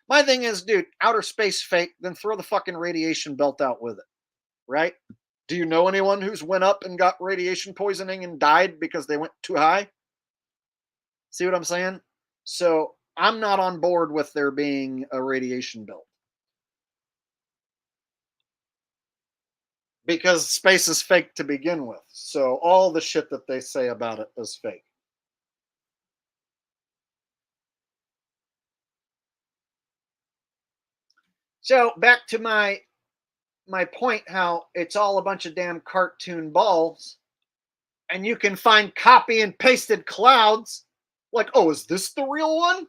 My thing is, dude, outer space fake, then throw the fucking radiation belt out with it, right? Do you know anyone who's went up and got radiation poisoning and died because they went too high? See what I'm saying? So I'm not on board with there being a radiation belt. Because space is fake to begin with. So all the shit that they say about it is fake. So back to my point, how it's all a bunch of damn cartoon balls, and you can find copy and pasted clouds. Like, oh, is this the real one?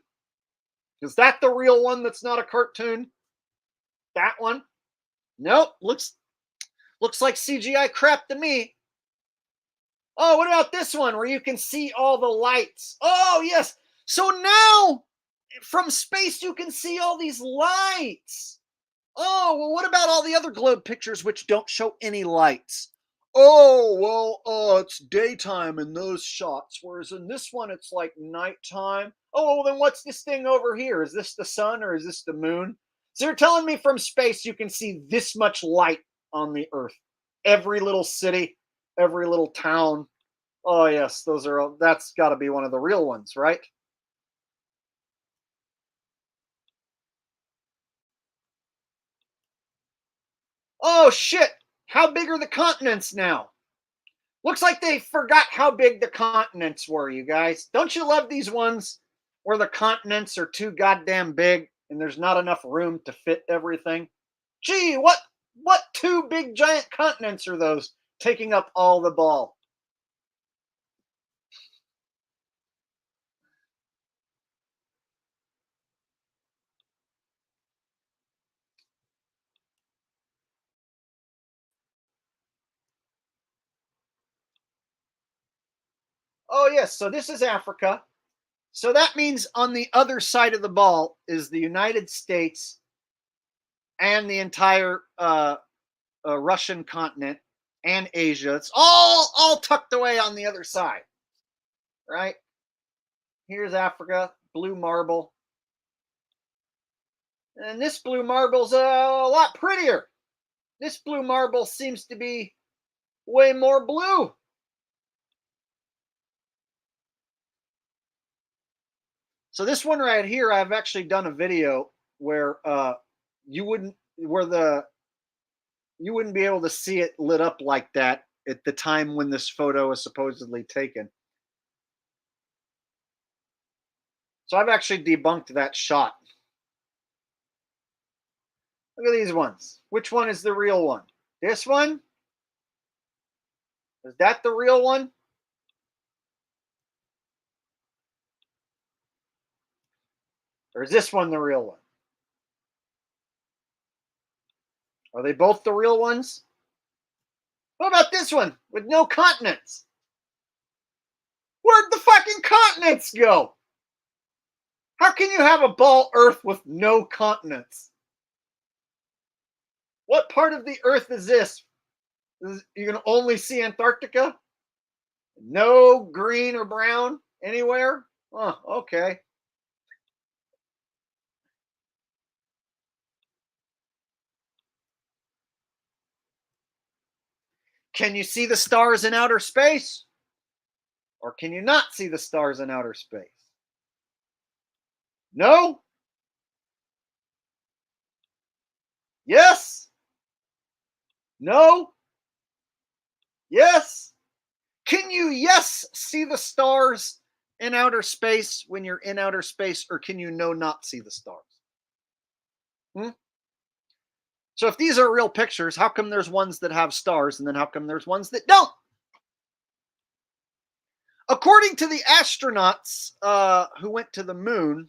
Is that the real one that's not a cartoon? That one? Nope. Looks like CGI crap to me. Oh, what about this one where you can see all the lights? Oh, yes. So now from space you can see all these lights. Oh, well, what about all the other globe pictures which don't show any lights? Oh, well, it's daytime in those shots, whereas in this one it's like nighttime. Oh, well, then what's this thing over here? Is this the sun or is this the moon? So you're telling me from space you can see this much light on the Earth? Every little city, every little town. Oh, yes, that's got to be one of the real ones, right? Oh, shit. How big are the continents now? Looks like they forgot how big the continents were, you guys. Don't you love these ones where the continents are too goddamn big and there's not enough room to fit everything? Gee, what two big giant continents are those taking up all the ball? Oh, yes. So this is Africa. So that means on the other side of the ball is the United States and the entire Russian continent and Asia. It's all tucked away on the other side, right? Here's Africa, blue marble. And this blue marble's a lot prettier. This blue marble seems to be way more blue. So this one right here, I've actually done a video where you wouldn't be able to see it lit up like that at the time when this photo was supposedly taken. So I've actually debunked that shot. Look at these ones. Which one is the real one? This one? Is that the real one? Or is this one the real one? Are they both the real ones? What about this one with no continents? Where'd the fucking continents go? How can you have a ball Earth with no continents? What part of the Earth is this? You can only see Antarctica? No green or brown anywhere? Oh, okay. Can you see the stars in outer space? Or can you not see the stars in outer space? No? Yes? No? Yes? Can you, yes, see the stars in outer space when you're in outer space, or can you no not see the stars? So if these are real pictures, how come there's ones that have stars, and then how come there's ones that don't? According to the astronauts who went to the moon,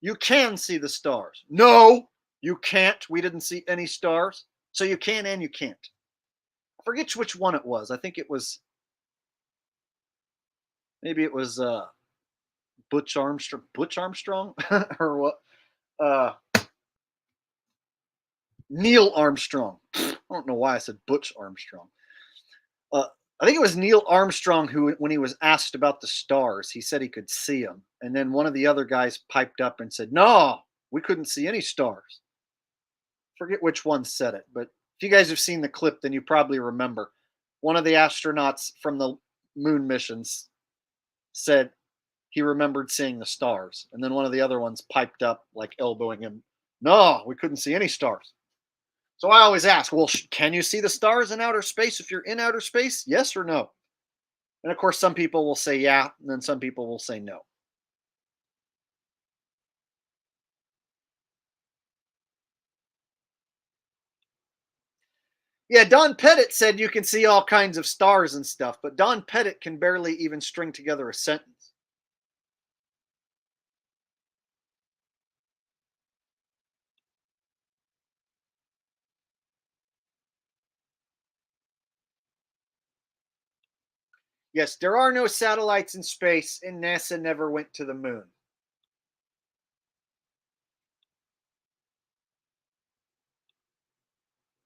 you can see the stars. No, you can't. We didn't see any stars. So you can and you can't. I forget which one it was. I think it was, maybe it was Butch Armstrong or what? Neil Armstrong. I don't know why I said Butch Armstrong. I think it was Neil Armstrong who, when he was asked about the stars, he said he could see them. And then one of the other guys piped up and said, no, we couldn't see any stars. Forget which one said it, but if you guys have seen the clip, then you probably remember. One of the astronauts from the moon missions said he remembered seeing the stars. And then one of the other ones piped up, like elbowing him, no, we couldn't see any stars. So I always ask, well, can you see the stars in outer space if you're in outer space? Yes or no? And of course, some people will say yeah, and then some people will say no. Yeah, Don Pettit said you can see all kinds of stars and stuff, but Don Pettit can barely even string together a sentence. Yes, there are no satellites in space, and NASA never went to the moon.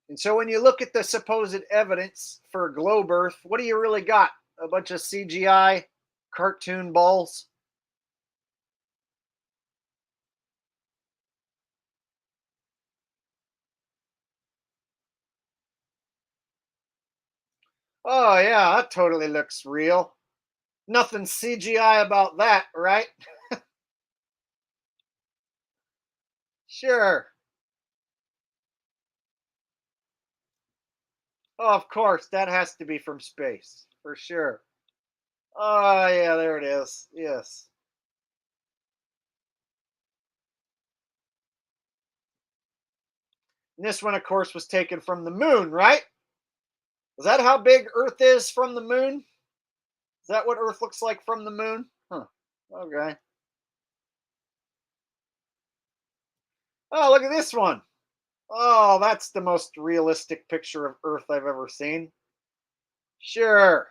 And so when you look at the supposed evidence for globe Earth, what do you really got? A bunch of CGI cartoon balls? Oh, yeah, that totally looks real. Nothing CGI about that, right? Sure. Oh, of course, that has to be from space, for sure. Oh, yeah, there it is. Yes. And this one, of course, was taken from the moon, right? Is that how big Earth is from the moon? Is that what Earth looks like from the moon? Huh. Okay. Oh, look at this one. Oh, that's the most realistic picture of Earth I've ever seen. Sure.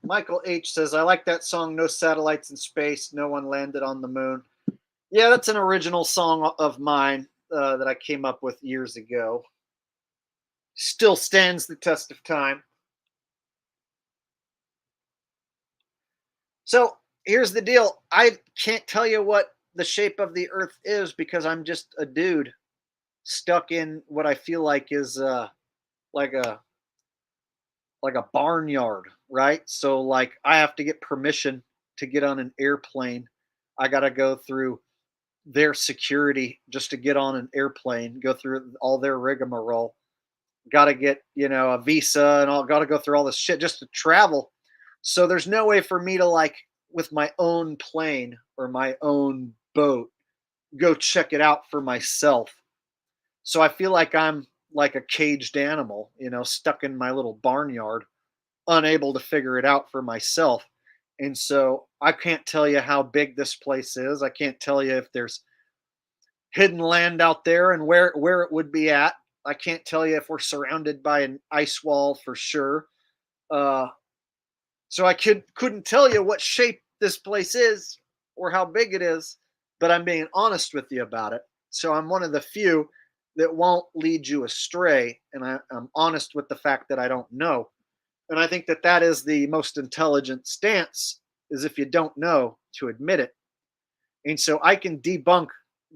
Michael H says, I like that song, No Satellites in Space, No One Landed on the Moon. Yeah, that's an original song of mine that I came up with years ago. Still stands the test of time. So here's the deal. I can't tell you what the shape of the Earth is because I'm just a dude stuck in what I feel like is like a barnyard, right? So like I have to get permission to get on an airplane. I got to go through their security just to get on an airplane, go through all their rigmarole. Got to get, a visa and all, got to go through all this shit just to travel. So there's no way for me to, like, with my own plane or my own boat, go check it out for myself. So I feel like I'm like a caged animal, stuck in my little barnyard, unable to figure it out for myself. And so I can't tell you how big this place is. I can't tell you if there's hidden land out there and where it would be at. I can't tell you if we're surrounded by an ice wall for sure. So I couldn't tell you what shape this place is or how big it is, but I'm being honest with you about it. So I'm one of the few that won't lead you astray, and I'm honest with the fact that I don't know. And I think that that is the most intelligent stance, is if you don't know, to admit it. And so I can debunk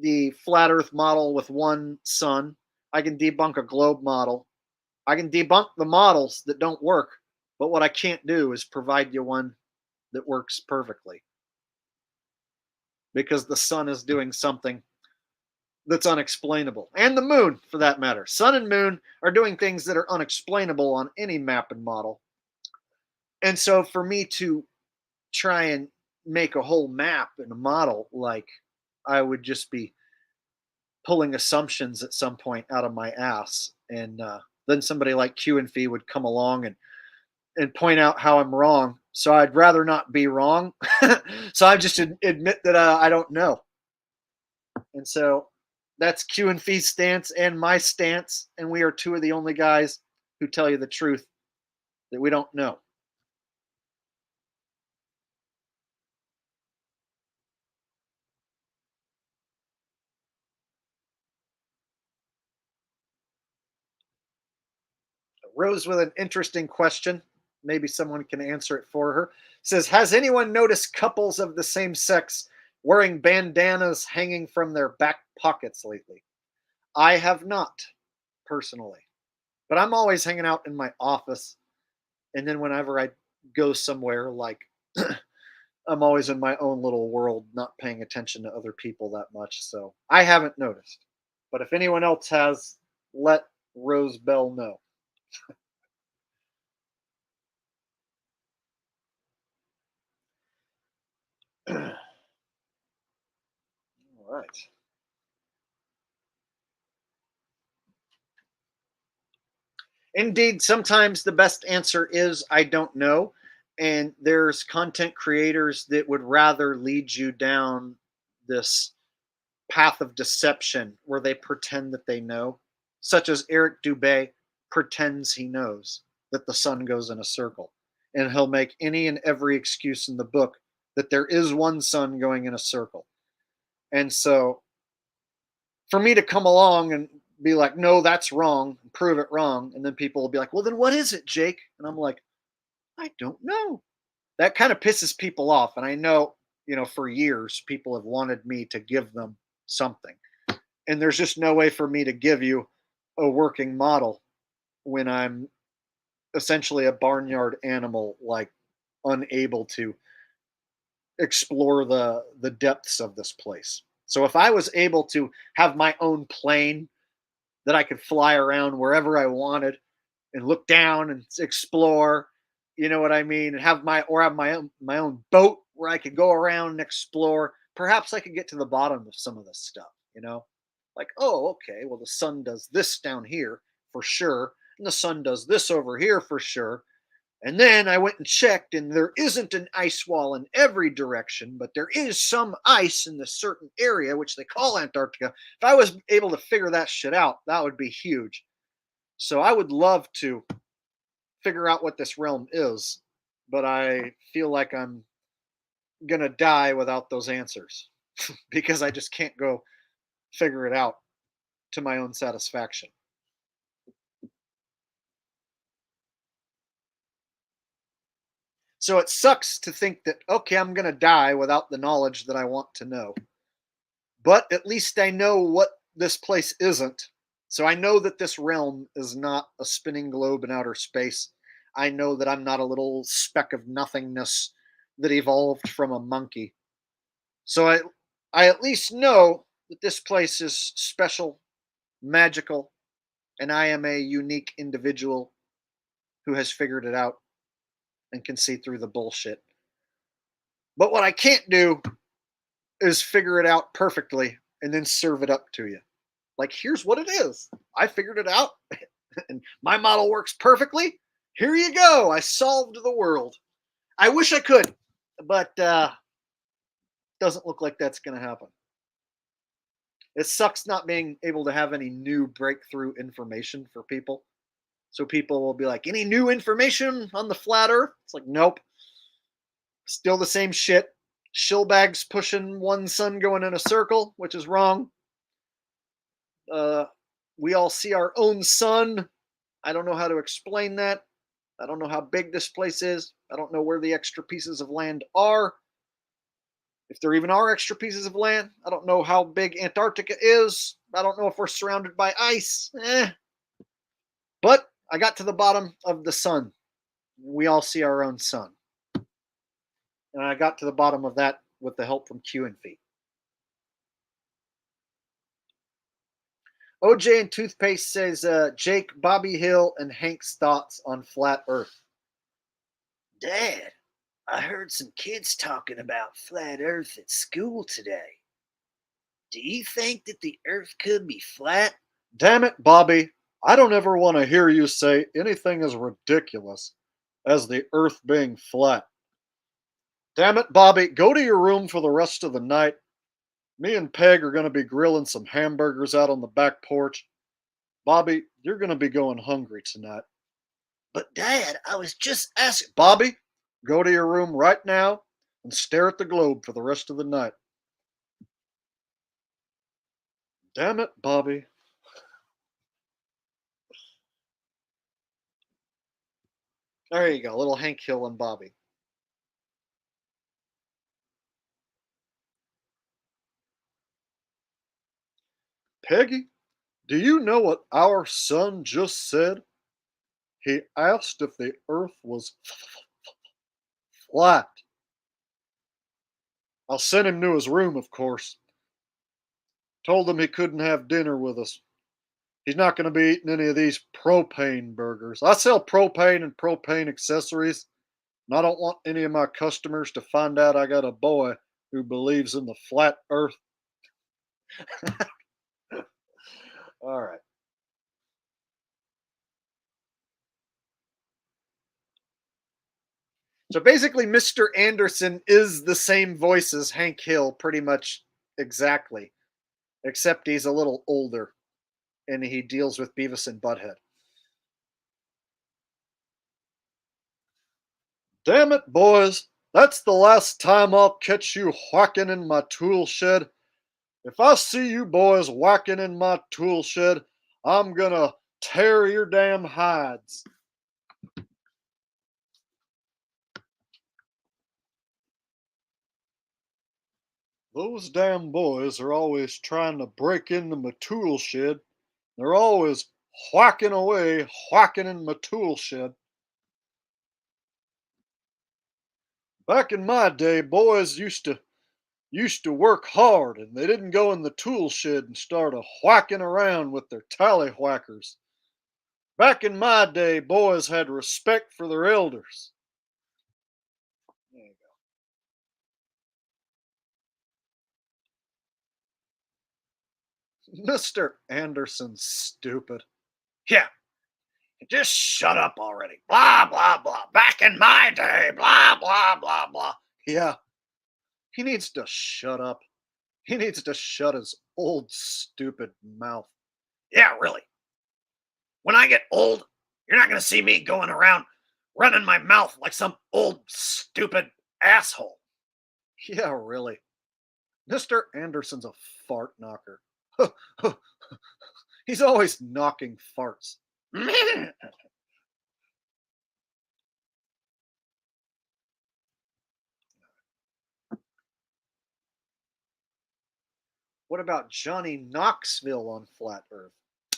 the flat earth model with one sun. I can debunk a globe model. I can debunk the models that don't work. But what I can't do is provide you one that works perfectly. Because the sun is doing something that's unexplainable. And the moon, for that matter. Sun and moon are doing things that are unexplainable on any map and model. And so for me to try and make a whole map and a model, like, I would just be pulling assumptions at some point out of my ass. And then somebody like Q and Fee would come along and point out how I'm wrong. So I'd rather not be wrong. So I just admit that I don't know. And so that's Q and Fee's stance and my stance. And we are two of the only guys who tell you the truth, that we don't know. Rose with an interesting question. Maybe someone can answer it for her. Says, has anyone noticed couples of the same sex wearing bandanas hanging from their back pockets lately? I have not, personally. But I'm always hanging out in my office. And then whenever I go somewhere, like, I'm always in my own little world, not paying attention to other people that much. So I haven't noticed. But if anyone else has, let Rose Bell know. All right. Indeed, sometimes the best answer is I don't know. And there's content creators that would rather lead you down this path of deception where they pretend that they know, such as Eric Dubay pretends he knows that the sun goes in a circle. And he'll make any and every excuse in the book that there is one sun going in a circle. And so for me to come along and be like, no, that's wrong, and prove it wrong, and then people will be like, well, then what is it, Jake? And I'm like, I don't know. That kind of pisses people off. And I know, for years, people have wanted me to give them something. And there's just no way for me to give you a working model when I'm essentially a barnyard animal, like, unable to explore the depths of this place. So if I was able to have my own plane that I could fly around wherever I wanted and look down and explore, you know what I mean, and have my own boat where I could go around and explore, perhaps I could get to the bottom of some of this stuff, like, oh, okay, well, the sun does this down here for sure, and the sun does this over here for sure. And then I went and checked, and there isn't an ice wall in every direction, but there is some ice in the certain area, which they call Antarctica. If I was able to figure that shit out, that would be huge. So I would love to figure out what this realm is, but I feel like I'm going to die without those answers because I just can't go figure it out to my own satisfaction. So it sucks to think that, okay, I'm going to die without the knowledge that I want to know. But at least I know what this place isn't. So I know that this realm is not a spinning globe in outer space. I know that I'm not a little speck of nothingness that evolved from a monkey. So I at least know that this place is special, magical, and I am a unique individual who has figured it out and can see through the bullshit. But what I can't do is figure it out perfectly and then serve it up to you. Like, here's what it is. I figured it out, and my model works perfectly. Here you go. I solved the world. I wish I could, but doesn't look like that's going to happen. It sucks not being able to have any new breakthrough information for people. So people will be like, any new information on the flat earth? It's like, nope. Still the same shit. Shillbags pushing one sun going in a circle, which is wrong. We all see our own sun. I don't know how to explain that. I don't know how big this place is. I don't know where the extra pieces of land are. If there even are extra pieces of land, I don't know how big Antarctica is. I don't know if we're surrounded by ice. But I got to the bottom of the sun. We all see our own sun. And I got to the bottom of that with the help from Q and Feet. OJ and Toothpaste says, Jake, Bobby Hill, and Hank's thoughts on flat earth. Dad, I heard some kids talking about flat earth at school today. Do you think that the earth could be flat? Damn it, Bobby. I don't ever want to hear you say anything as ridiculous as the earth being flat. Damn it, Bobby. Go to your room for the rest of the night. Me and Peg are going to be grilling some hamburgers out on the back porch. Bobby, you're going to be going hungry tonight. But Dad, I was just asking. Bobby, go to your room right now and stare at the globe for the rest of the night. Damn it, Bobby. There you go, little Hank Hill and Bobby. Peggy, do you know what our son just said? He asked if the earth was flat. I'll send him to his room, of course. Told him he couldn't have dinner with us. He's not going to be eating any of these propane burgers. I sell propane and propane accessories, and I don't want any of my customers to find out I got a boy who believes in the flat earth. All right. So basically, Mr. Anderson is the same voice as Hank Hill, pretty much exactly, except he's a little older and he deals with Beavis and Butthead. Damn it, boys. That's the last time I'll catch you whacking in my tool shed. If I see you boys whacking in my tool shed, I'm gonna tear your damn hides. Those damn boys are always trying to break into my tool shed. They're always whacking away, whacking in my tool shed. Back in my day, boys used to work hard, and they didn't go in the tool shed and start whacking around with their tallywhackers. Back in my day, boys had respect for their elders. There you go. Mr. Anderson's stupid. Yeah, just shut up already. Blah, blah, blah. Back in my day, blah, blah, blah, blah. Yeah, he needs to shut up. He needs to shut his old stupid mouth. Yeah, really. When I get old, you're not going to see me going around running my mouth like some old stupid asshole. Yeah, really. Mr. Anderson's a fart knocker. He's always knocking farts. What about Johnny Knoxville on Flat Earth?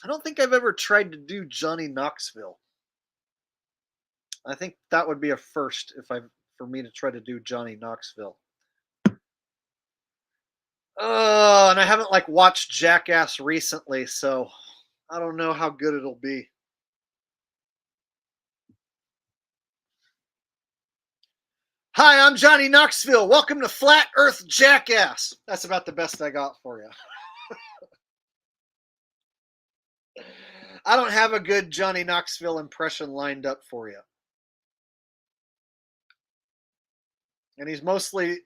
I don't think I've ever tried to do Johnny Knoxville. I think that would be a first for me to try to do Johnny Knoxville. And I haven't like watched Jackass recently, so I don't know how good it'll be. Hi, I'm Johnny Knoxville. Welcome to Flat Earth Jackass. That's about the best I got for you. I don't have a good Johnny Knoxville impression lined up for you. And he's mostly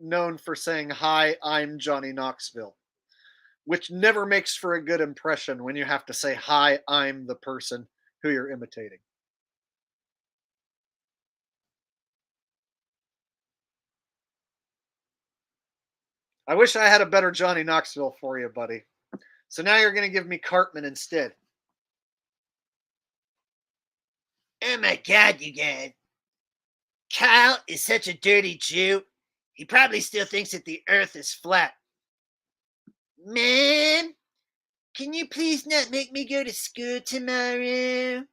known for saying, "Hi, I'm Johnny Knoxville," which never makes for a good impression when you have to say, "Hi, I'm the person who you're imitating." I wish I had a better Johnny Knoxville for you, buddy. So now you're going to give me Cartman instead. Oh my God, you guys. Kyle is such a dirty Jew. He probably still thinks that the earth is flat. Ma'am, can you please not make me go to school tomorrow?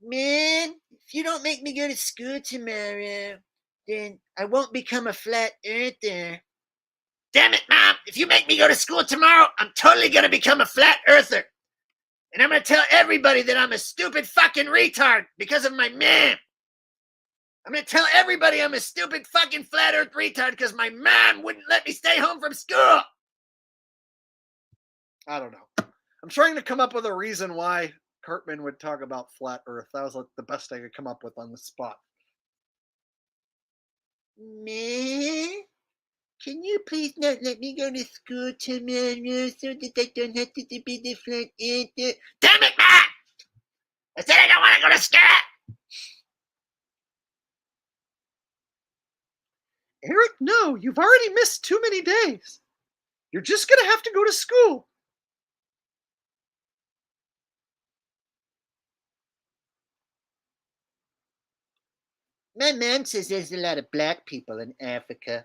Man, if you don't make me go to school tomorrow, then I won't become a flat earther. Damn it, Mom. If you make me go to school tomorrow, I'm totally going to become a flat earther. And I'm going to tell everybody that I'm a stupid fucking retard because of my mom. I'm going to tell everybody I'm a stupid fucking flat earth retard because my mom wouldn't let me stay home from school. I don't know. I'm trying to come up with a reason why Cartman would talk about flat earth. That was like the best I could come up with on the spot. Me? Can you please not let me go to school tomorrow so that I don't have to be the flat earther? Damn it, Ma! I said I don't want to go to school! Eric, no, you've already missed too many days. You're just going to have to go to school. My mom says there's a lot of black people in Africa.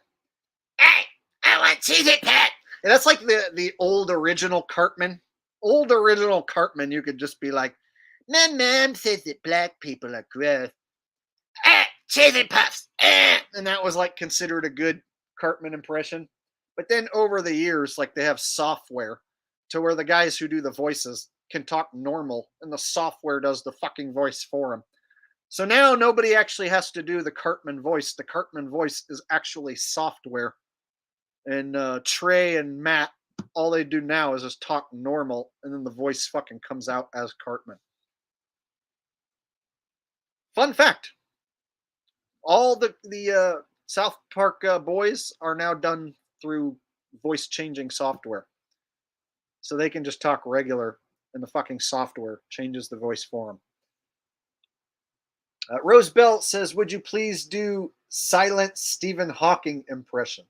Hey, I want Cheez-It, Pat! And that's like the old original Cartman. Old original Cartman, you could just be like, my mom says that black people are gross. Cheez-It Puffs! And that was like considered a good Cartman impression. But then over the years, like they have software to where the guys who do the voices can talk normal and the software does the fucking voice for them. So now nobody actually has to do the Cartman voice. The Cartman voice is actually software. And Trey and Matt, all they do now is just talk normal, and then the voice fucking comes out as Cartman. Fun fact. All the South Park boys are now done through voice changing software. So they can just talk regular, and the fucking software changes the voice for them. Rose Bell says, would you please do silent Stephen Hawking impression?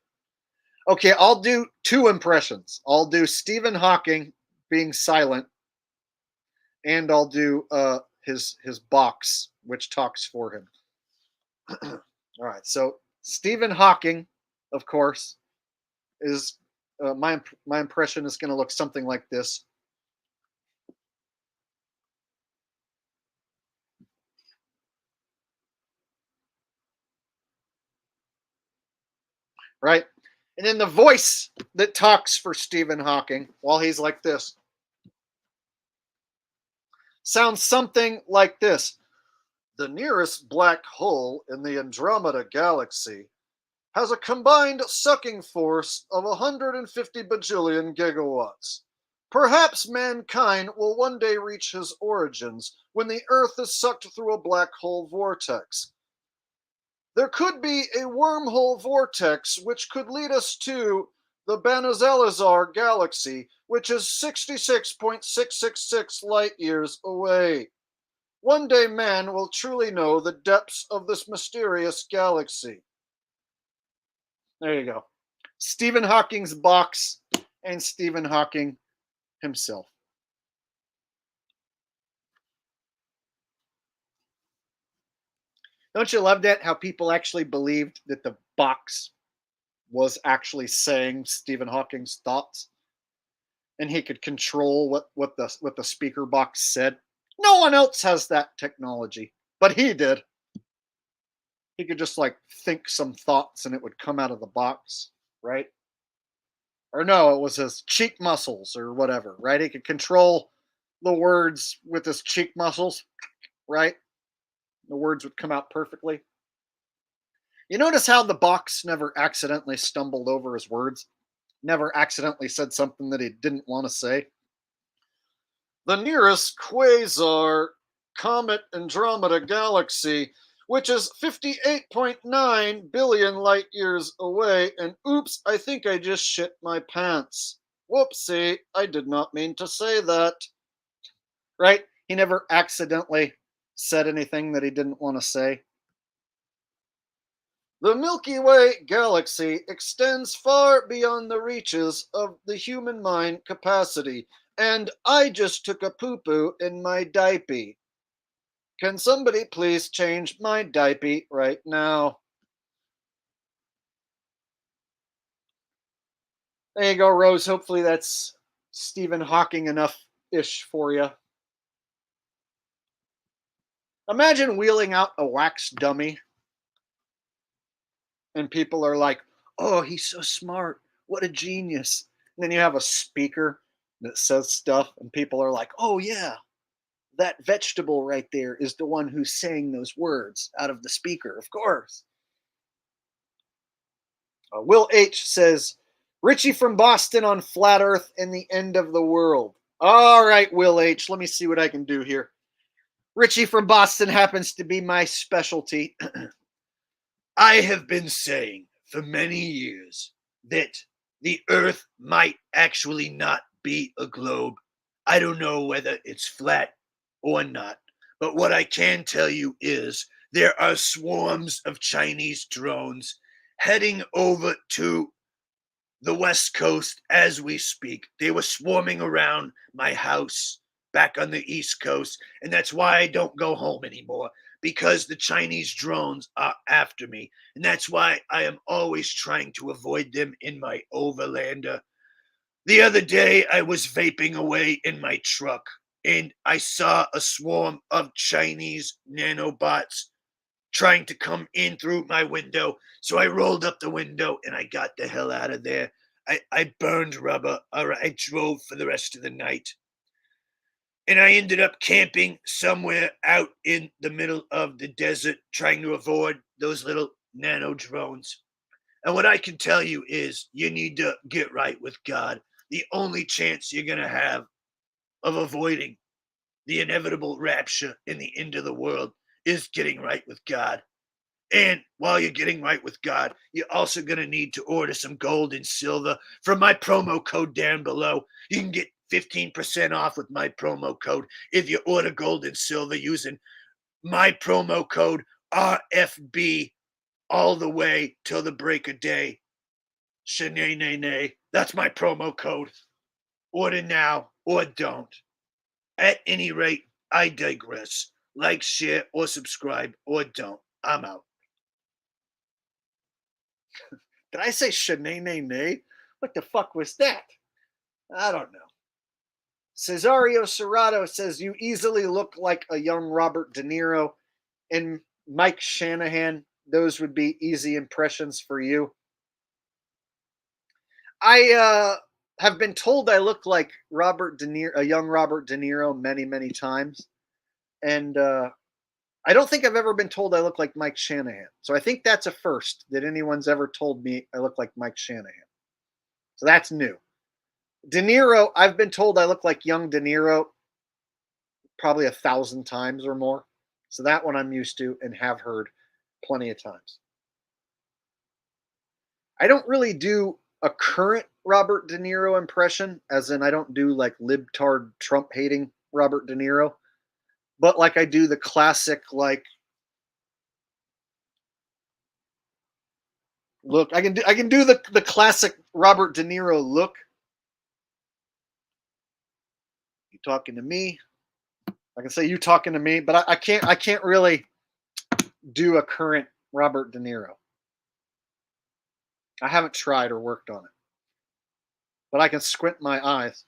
Okay, I'll do two impressions. I'll do Stephen Hawking being silent, and I'll do his box, which talks for him. All right, so Stephen Hawking, of course, is my impression is going to look something like this. Right? And then the voice that talks for Stephen Hawking while he's like this sounds something like this. The nearest black hole in the Andromeda galaxy has a combined sucking force of 150 bajillion gigawatts. Perhaps mankind will one day reach his origins when the Earth is sucked through a black hole vortex. There could be a wormhole vortex which could lead us to the Banazalazar galaxy, which is 66.666 light years away. One day man will truly know the depths of this mysterious galaxy. There you go. Stephen Hawking's box and Stephen Hawking himself. Don't you love that? How people actually believed that the box was actually saying Stephen Hawking's thoughts, and he could control what the speaker box said. No one else has that technology, but he did. He could just like think some thoughts, and it would come out of the box, right? Or no, it was his cheek muscles or whatever, right? He could control the words with his cheek muscles, right? The words would come out perfectly. You notice how the box never accidentally stumbled over his words? Never accidentally said something that he didn't want to say? The nearest quasar comet Andromeda galaxy, which is 58.9 billion light years away, and oops, I think I just shit my pants. Whoopsie, I did not mean to say that. Right? He never accidentally said anything that he didn't want to say. The Milky Way galaxy extends far beyond the reaches of the human mind capacity, and I just took a poo-poo in my diaper. Can somebody please change my diaper right now? There you go, Rose. Hopefully that's Stephen Hawking enough-ish for you. Imagine wheeling out a wax dummy and people are like, oh, he's so smart. What a genius. And then you have a speaker that says stuff and people are like, oh, yeah, that vegetable right there is the one who's saying those words out of the speaker, of course. Will H says, Richie from Boston on Flat Earth and the end of the world. All right, Will H, let me see what I can do here. Richie from Boston happens to be my specialty. I have been saying for many years that the Earth might actually not be a globe. I don't know whether it's flat or not, but what I can tell you is there are swarms of Chinese drones heading over to the West Coast as we speak. They were swarming around my house back on the East Coast, and that's why I don't go home anymore, because the Chinese drones are after me, and that's why I am always trying to avoid them in my overlander. The other day, I was vaping away in my truck, and I saw a swarm of Chinese nanobots trying to come in through my window. So I rolled up the window and I got the hell out of there. I burned rubber. I drove for the rest of the night. And I ended up camping somewhere out in the middle of the desert, trying to avoid those little nano drones. And what I can tell you is you need to get right with God. The only chance you're going to have of avoiding the inevitable rapture in the end of the world is getting right with God. And while you're getting right with God, you're also going to need to order some gold and silver from my promo code down below. You can get 15% off with my promo code if you order gold and silver using my promo code RFB all the way till the break of day. Shenay. That's my promo code. Order now or don't. At any rate, I digress. Like, share, or subscribe, or don't. I'm out. Did I say shenay? What the fuck was that? I don't know. Cesario Serrato says you easily look like a young Robert De Niro and Mike Shanahan. Those would be easy impressions for you. I have been told I look like Robert De Niro, a young Robert De Niro, many times, and I don't think I've ever been told I look like Mike Shanahan. So I think that's a first that anyone's ever told me I look like Mike Shanahan. So that's new. De Niro, I've been told I look like young De Niro probably 1,000 times or more. So that one I'm used to and have heard plenty of times. I don't really do a current Robert De Niro impression, as in I don't do like libtard Trump hating Robert De Niro, but like I do the classic like look. I can do the classic Robert De Niro look. You talking to me? I can say you talking to me, but I can't really do a current Robert De Niro. I haven't tried or worked on it, but I can squint my eyes.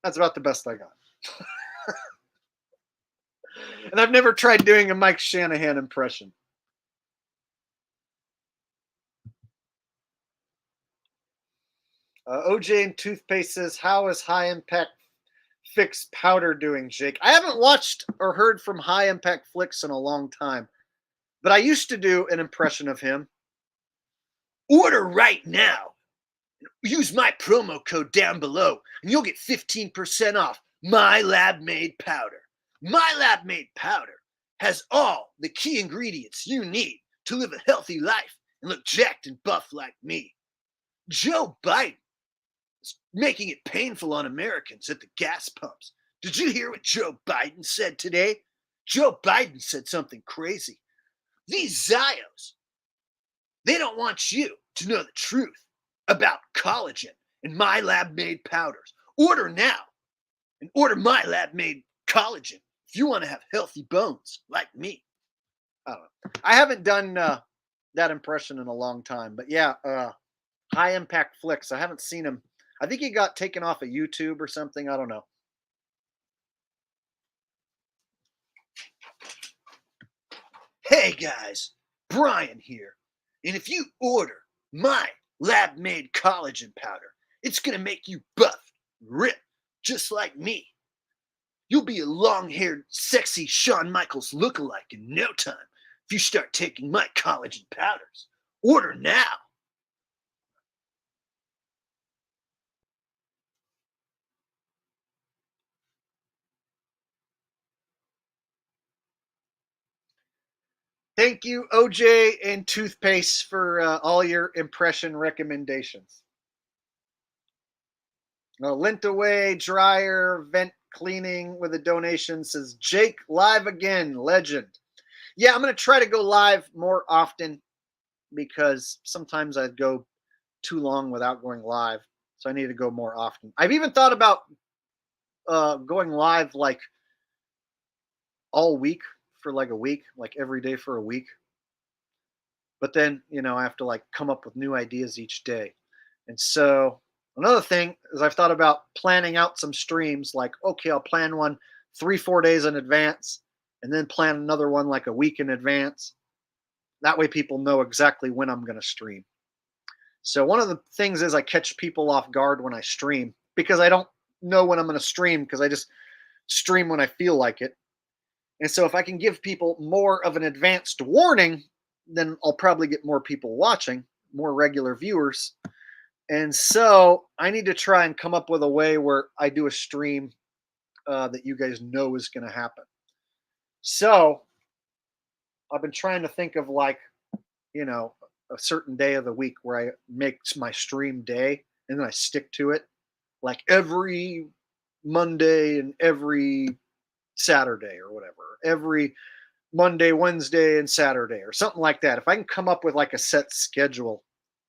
That's about the best I got. And I've never tried doing a Mike Shanahan impression. OJ and Toothpaste says, how is High Impact Fix Powder doing, Jake? I haven't watched or heard from High Impact Flicks in a long time, but I used to do an impression of him. Order right now. Use my promo code down below, and you'll get 15% off My Lab Made Powder. My Lab Made Powder has all the key ingredients you need to live a healthy life and look jacked and buff like me. Joe Biden is making it painful on Americans at the gas pumps. Did you hear what Joe Biden said today? Joe Biden said something crazy. These Zios, they don't want you to know the truth about collagen and My Lab Made powders. Order now and order My Lab Made collagen if you want to have healthy bones like me. I don't know. I haven't done that impression in a long time, but yeah, High Impact Flicks. I haven't seen him. I think he got taken off of YouTube or something. I don't know. Hey guys, Brian here. And if you order my lab-made collagen powder, it's going to make you buff, rip, just like me. You'll be a long-haired, sexy Shawn Michaels lookalike in no time if you start taking my collagen powders. Order now. Thank you, OJ and Toothpaste, for all your impression recommendations. Lint away, dryer, vent cleaning with a donation says, Jake, live again, legend. Yeah, I'm going to try to go live more often because sometimes I go too long without going live. So I need to go more often. I've even thought about going live like all week for like a week, like every day for a week. But then, I have to like come up with new ideas each day. And so another thing is I've thought about planning out some streams like, okay, I'll plan one 3-4 days in advance and then plan another one like a week in advance. That way people know exactly when I'm going to stream. So one of the things is I catch people off guard when I stream because I don't know when I'm going to stream because I just stream when I feel like it. And so if I can give people more of an advanced warning, then I'll probably get more people watching, more regular viewers. And so I need to try and come up with a way where I do a stream that you guys know is going to happen. So I've been trying to think of like, a certain day of the week where I make my stream day and then I stick to it like every Monday and every Saturday or whatever, every Monday, Wednesday, and Saturday or something like that. If I can come up with like a set schedule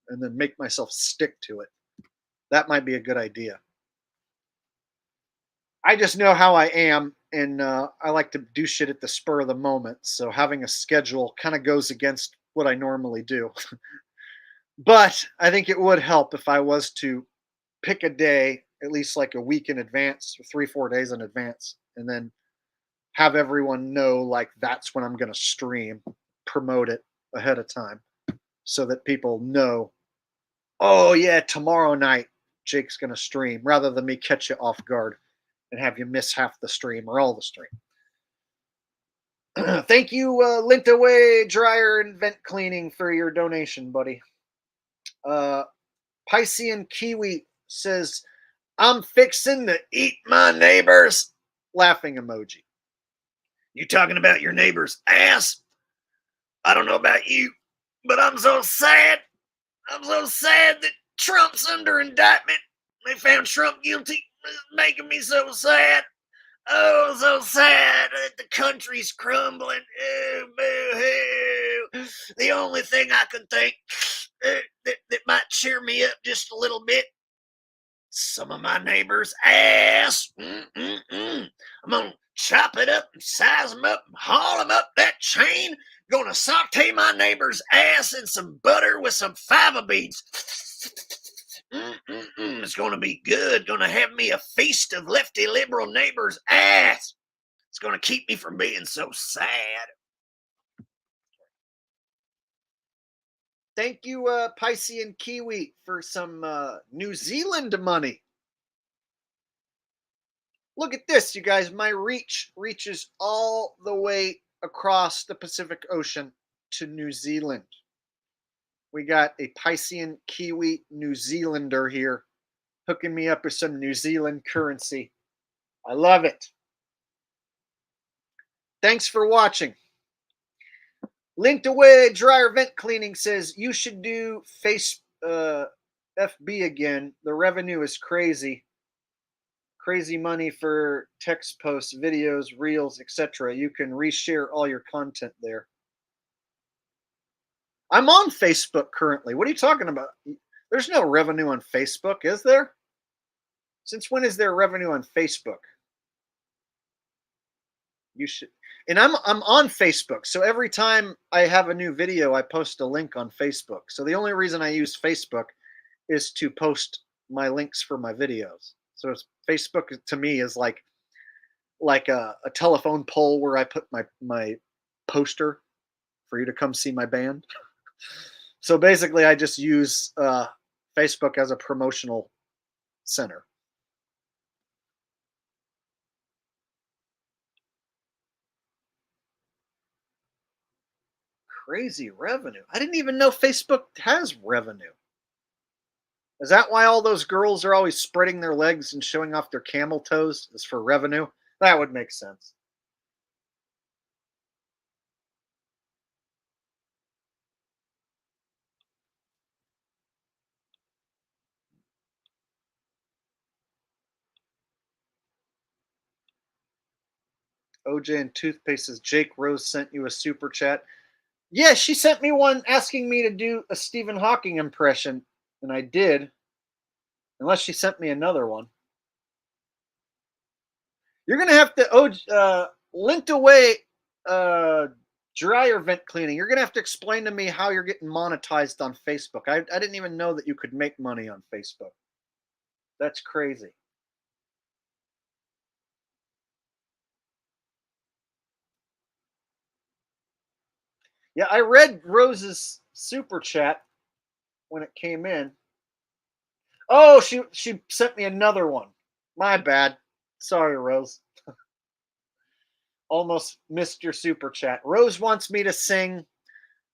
and then make myself stick to it, that might be a good idea. I just know how I am, and I like to do shit at the spur of the moment. So having a schedule kind of goes against what I normally do. But I think it would help if I was to pick a day, at least like a week in advance or 3-4 days in advance, and then have everyone know like that's when I'm going to stream, promote it ahead of time so that people know, oh yeah, tomorrow night Jake's going to stream, rather than me catch you off guard and have you miss half the stream or all the stream. Thank you, Lint Away Dryer and Vent Cleaning, for your donation, buddy. Piscean Kiwi says, I'm fixing to eat my neighbor's laughing emoji. You talking about your neighbor's ass? I don't know about you, but I'm so sad. I'm so sad that Trump's under indictment. They found Trump guilty. It's making me so sad. Oh, so sad that the country's crumbling. Oh, boo-hoo. The only thing I can think that might cheer me up just a little bit, some of my neighbors' ass. I'm going to chop it up and size them up and haul them up that chain. Going to saute my neighbor's ass in some butter with some fava beans. It's going to be good. Going to have me a feast of lefty liberal neighbor's ass. It's going to keep me from being so sad. Thank you, Piscean Kiwi, for some New Zealand money. Look at this, you guys. My reach reaches all the way across the Pacific Ocean to New Zealand. We got a Piscean Kiwi New Zealander here hooking me up with some New Zealand currency. I love it. Thanks for watching. Linked away dryer vent cleaning says you should do FB again. The revenue is crazy. Crazy money for text posts, videos, reels, etc. You can reshare all your content there. I'm on Facebook currently. What are you talking about? There's no revenue on Facebook, is there? Since when is there revenue on Facebook? You should. And I'm on Facebook, so every time I have a new video, I post a link on Facebook. So the only reason I use Facebook is to post my links for my videos. So Facebook to me is like a telephone pole where I put my poster for you to come see my band. So basically, I just use Facebook as a promotional center. Crazy revenue. I didn't even know Facebook has revenue. Is that why all those girls are always spreading their legs and showing off their camel toes? Is for revenue? That would make sense. OJ and Toothpaste says Jake Rose sent you a super chat. Yeah, she sent me one asking me to do a Stephen Hawking impression, and I did. Unless she sent me another one. You're gonna have to linked away dryer vent cleaning. You're gonna have to explain to me how you're getting monetized on Facebook. I didn't even know that you could make money on Facebook. That's crazy. Yeah, I read Rose's super chat when it came in. Oh, she sent me another one. My bad. Sorry, Rose. Almost missed your super chat. Rose wants me to sing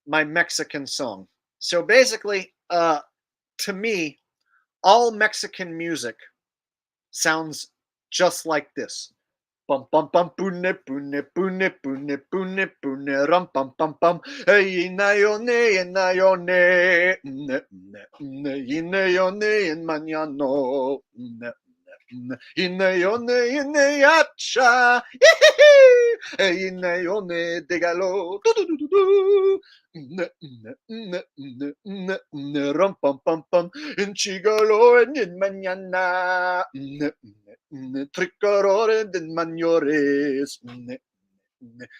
my Mexican song. So basically, to me, all Mexican music sounds just like this. Bum bum bum boone boone boone boone boone boone rum bum bum bum hey nayone nayone nayone mañano nayone nayacha hey nayone degalo rum pum pum pum in chigalo en mañana tricolore del magnores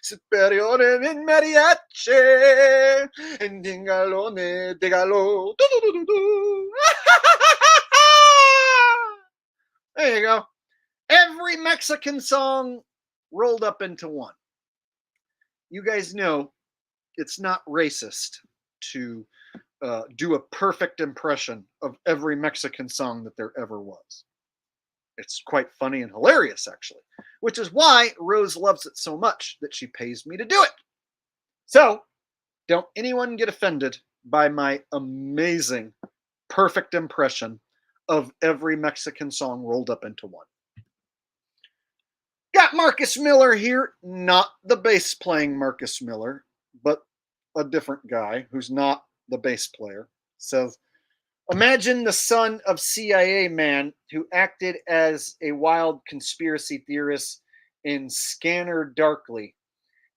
superiore in mariachi and dingalone degalo. There you go. Every Mexican song rolled up into one. You guys know it's not racist to do a perfect impression of every Mexican song that there ever was. It's quite funny and hilarious, actually, which is why Rose loves it so much that she pays me to do it. So, don't anyone get offended by my amazing, perfect impression of every Mexican song rolled up into one. Got Marcus Miller here, not the bass playing Marcus Miller, but a different guy who's not the bass player. Says, imagine the son of CIA man who acted as a wild conspiracy theorist in Scanner Darkly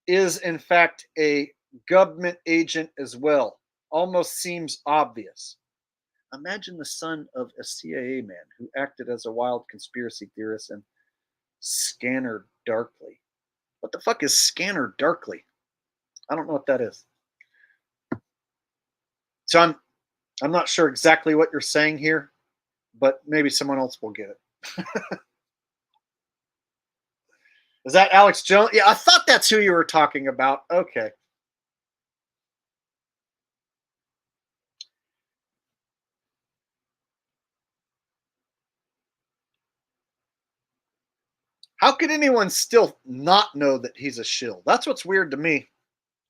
is in fact a government agent as well. Almost seems obvious. Imagine the son of a CIA man who acted as a wild conspiracy theorist in Scanner Darkly. What the fuck is Scanner Darkly? I don't know what that is. So I'm not sure exactly what you're saying here, but maybe someone else will get it. Is that Alex Jones? Yeah, I thought that's who you were talking about. Okay. How could anyone still not know that he's a shill? That's what's weird to me,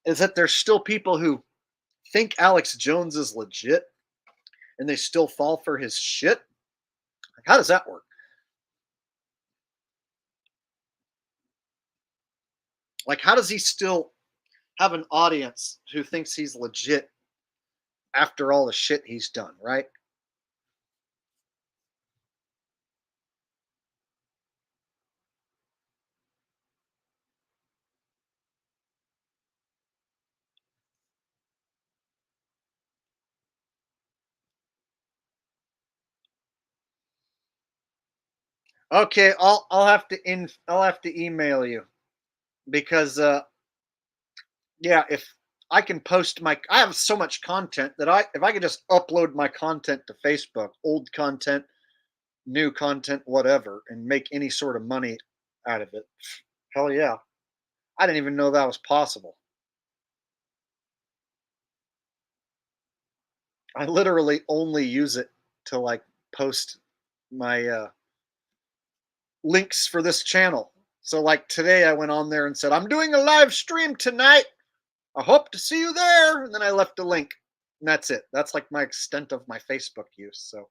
is that there's still people who think Alex Jones is legit and they still fall for his shit. How does that work? Like, how does he still have an audience who thinks he's legit after all the shit he's done, right? Okay, I'll have to email you because yeah, if I can post I have so much content that if I could just upload my content to Facebook, old content, new content, whatever, and make any sort of money out of it. Hell yeah. I didn't even know that was possible. I literally only use it to like post my links for this channel. So like today I went on there and said, I'm doing a live stream tonight. I hope to see you there. And then I left a link. And that's it. That's like my extent of my Facebook use. So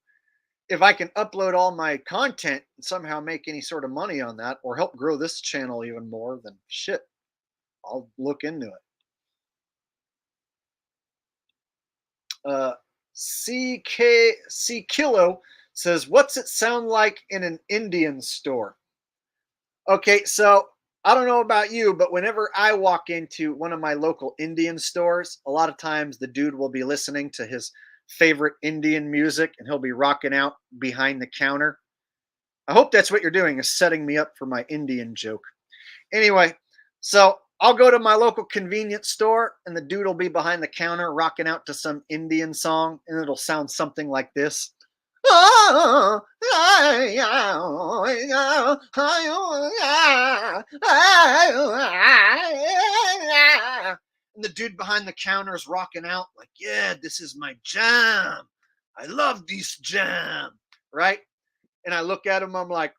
if I can upload all my content and somehow make any sort of money on that or help grow this channel even more, then shit, I'll look into it. C Kilo says, what's it sound like in an Indian store? Okay, so I don't know about you, but whenever I walk into one of my local Indian stores, a lot of times the dude will be listening to his favorite Indian music and he'll be rocking out behind the counter. I hope that's what you're doing, is setting me up for my Indian joke. Anyway, so I'll go to my local convenience store and the dude will be behind the counter rocking out to some Indian song and it'll sound something like this. And the dude behind the counter is rocking out like, yeah, this is my jam. I love this jam, right? And I look at him, I'm like,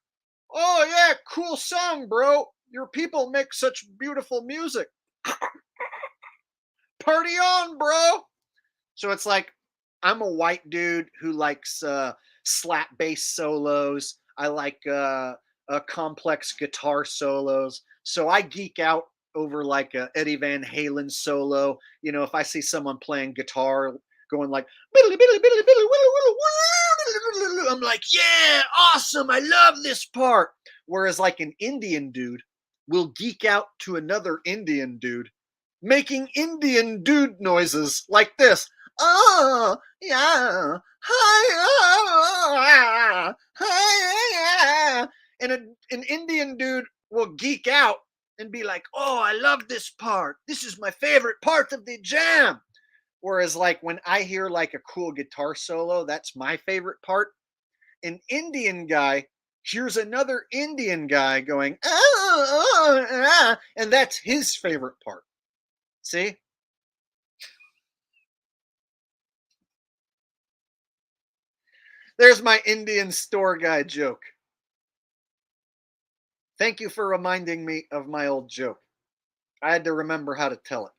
oh yeah, cool song, bro. Your people make such beautiful music. Party on, bro. So it's like, I'm a white dude who likes slap bass solos. I like complex guitar solos. So I geek out over like a Eddie Van Halen solo. You know, if I see someone playing guitar going like, I'm like, yeah, awesome. I love this part. Whereas like an Indian dude will geek out to another Indian dude making Indian dude noises like this. Oh, yeah. Hi, hi, and an Indian dude will geek out and be like, oh, I love this part. This is my favorite part of the jam. Whereas like when I hear like a cool guitar solo, that's my favorite part. An Indian guy hears another Indian guy going, and that's his favorite part. See? There's my Indian store guy joke. Thank you for reminding me of my old joke. I had to remember how to tell it.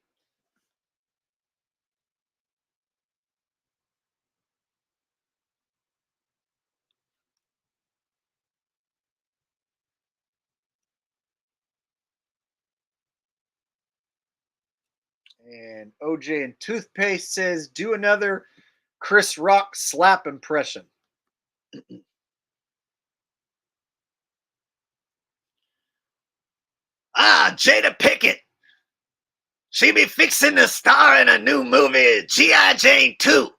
And OJ and Toothpaste says, do another Chris Rock slap impression. Jada Pinkett. She be fixing to star in a new movie, G.I. Jane 2,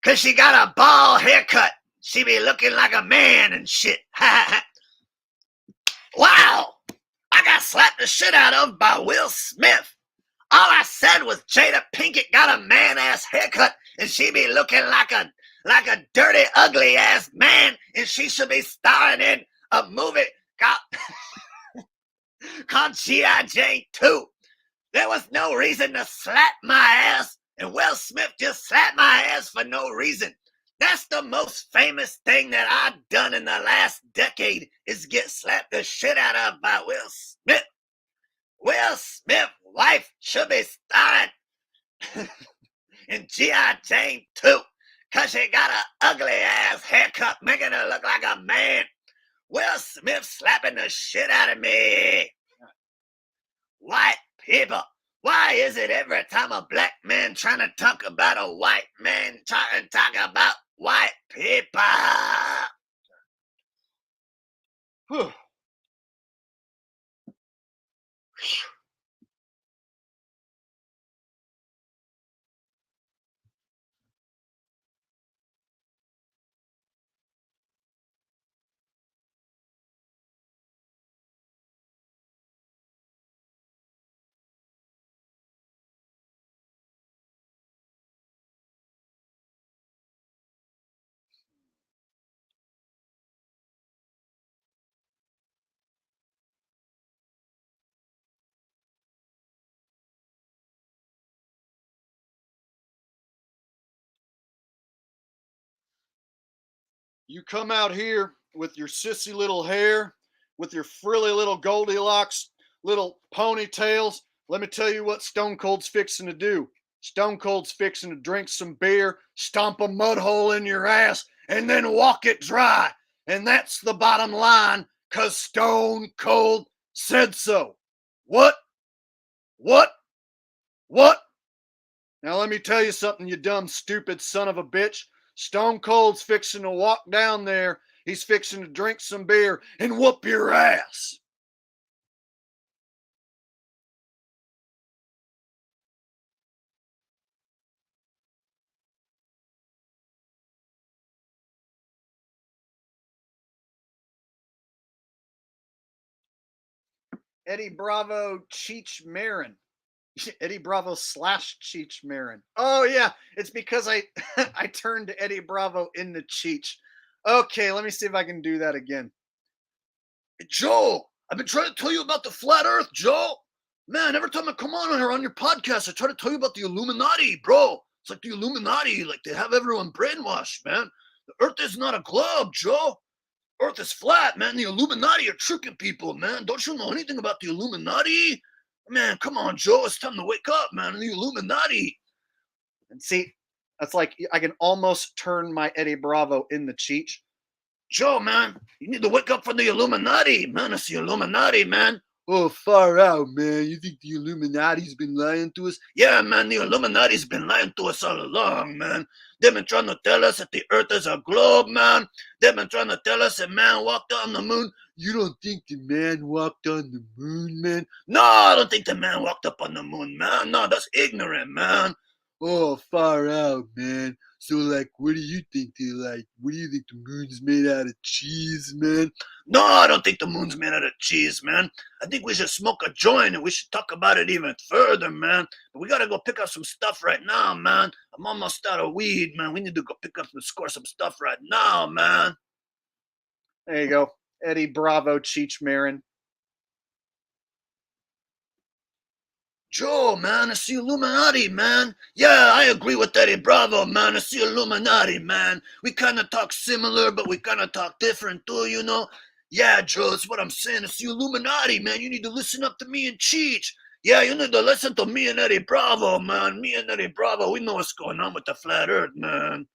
because she got a bald haircut. She be looking like a man and shit. Wow! I got slapped the shit out of by Will Smith. All I said was Jada Pinkett got a man-ass haircut and she be looking like a dirty, ugly-ass man and she should be starring in a movie called G.I. Jane 2. There was no reason to slap my ass and Will Smith just slapped my ass for no reason. That's the most famous thing that I've done in the last decade is get slapped the shit out of by Will Smith. Will Smith's wife should be starred in G.I. Jane 2 because she got an ugly ass haircut making her look like a man. Will Smith slapping the shit out of me. White people. Why is it every time a black man trying to talk about a white man trying to talk about white people? Whew. You come out here with your sissy little hair, with your frilly little Goldilocks little ponytails. Let me tell you what Stone Cold's fixing to do. Stone Cold's fixing to drink some beer, stomp a mud hole in your ass, and then walk it dry. And that's the bottom line, because Stone Cold said so. What? What? What? Now let me tell you something, you dumb, stupid son of a bitch. Stone Cold's fixing to walk down there. He's fixing to drink some beer and whoop your ass. Eddie Bravo Cheech Marin. Eddie Bravo / Cheech Marin. Oh yeah, it's because I I turned Eddie Bravo into Cheech. Okay, let me see if I can do that again. Joe, I've been trying to tell you about the flat earth, Joe. Man, every time I come on here on your podcast, I try to tell you about the Illuminati, bro. It's like the Illuminati, like they have everyone brainwashed, man. The earth is not a globe, Joe. Earth is flat, man. The Illuminati are tricking people, man. Don't you know anything about the Illuminati? Man, come on, Joe. It's time to wake up, man. The Illuminati. And see, that's like I can almost turn my Eddie Bravo in the Cheech. Joe, man, you need to wake up from the Illuminati, man. It's the Illuminati, man. Oh, far out, man. You think the Illuminati's been lying to us? Yeah, man, the Illuminati's been lying to us all along, man. They've been trying to tell us that the earth is a globe, man. They've been trying to tell us that man walked on the moon. You don't think the man walked on the moon, man? No, I don't think the man walked up on the moon, man. No, that's ignorant, man. Oh, far out, man. So, like, what do you think they like? What do you think the moon's made out of cheese, man? No, I don't think the moon's made out of cheese, man. I think we should smoke a joint and we should talk about it even further, man. But we gotta go pick up some stuff right now, man. I'm almost out of weed, man. We need to go pick up and score some stuff right now, man. There you go. Eddie Bravo, Cheech Marin. Joe, man, it's the Illuminati, man. Yeah, I agree with Eddie Bravo, man. It's the Illuminati, man. We kind of talk similar, but we kind of talk different, too, you know? Yeah, Joe, that's what I'm saying. It's the Illuminati, man. You need to listen up to me and Cheech. Yeah, you need to listen to me and Eddie Bravo, man. Me and Eddie Bravo, we know what's going on with the flat earth, man.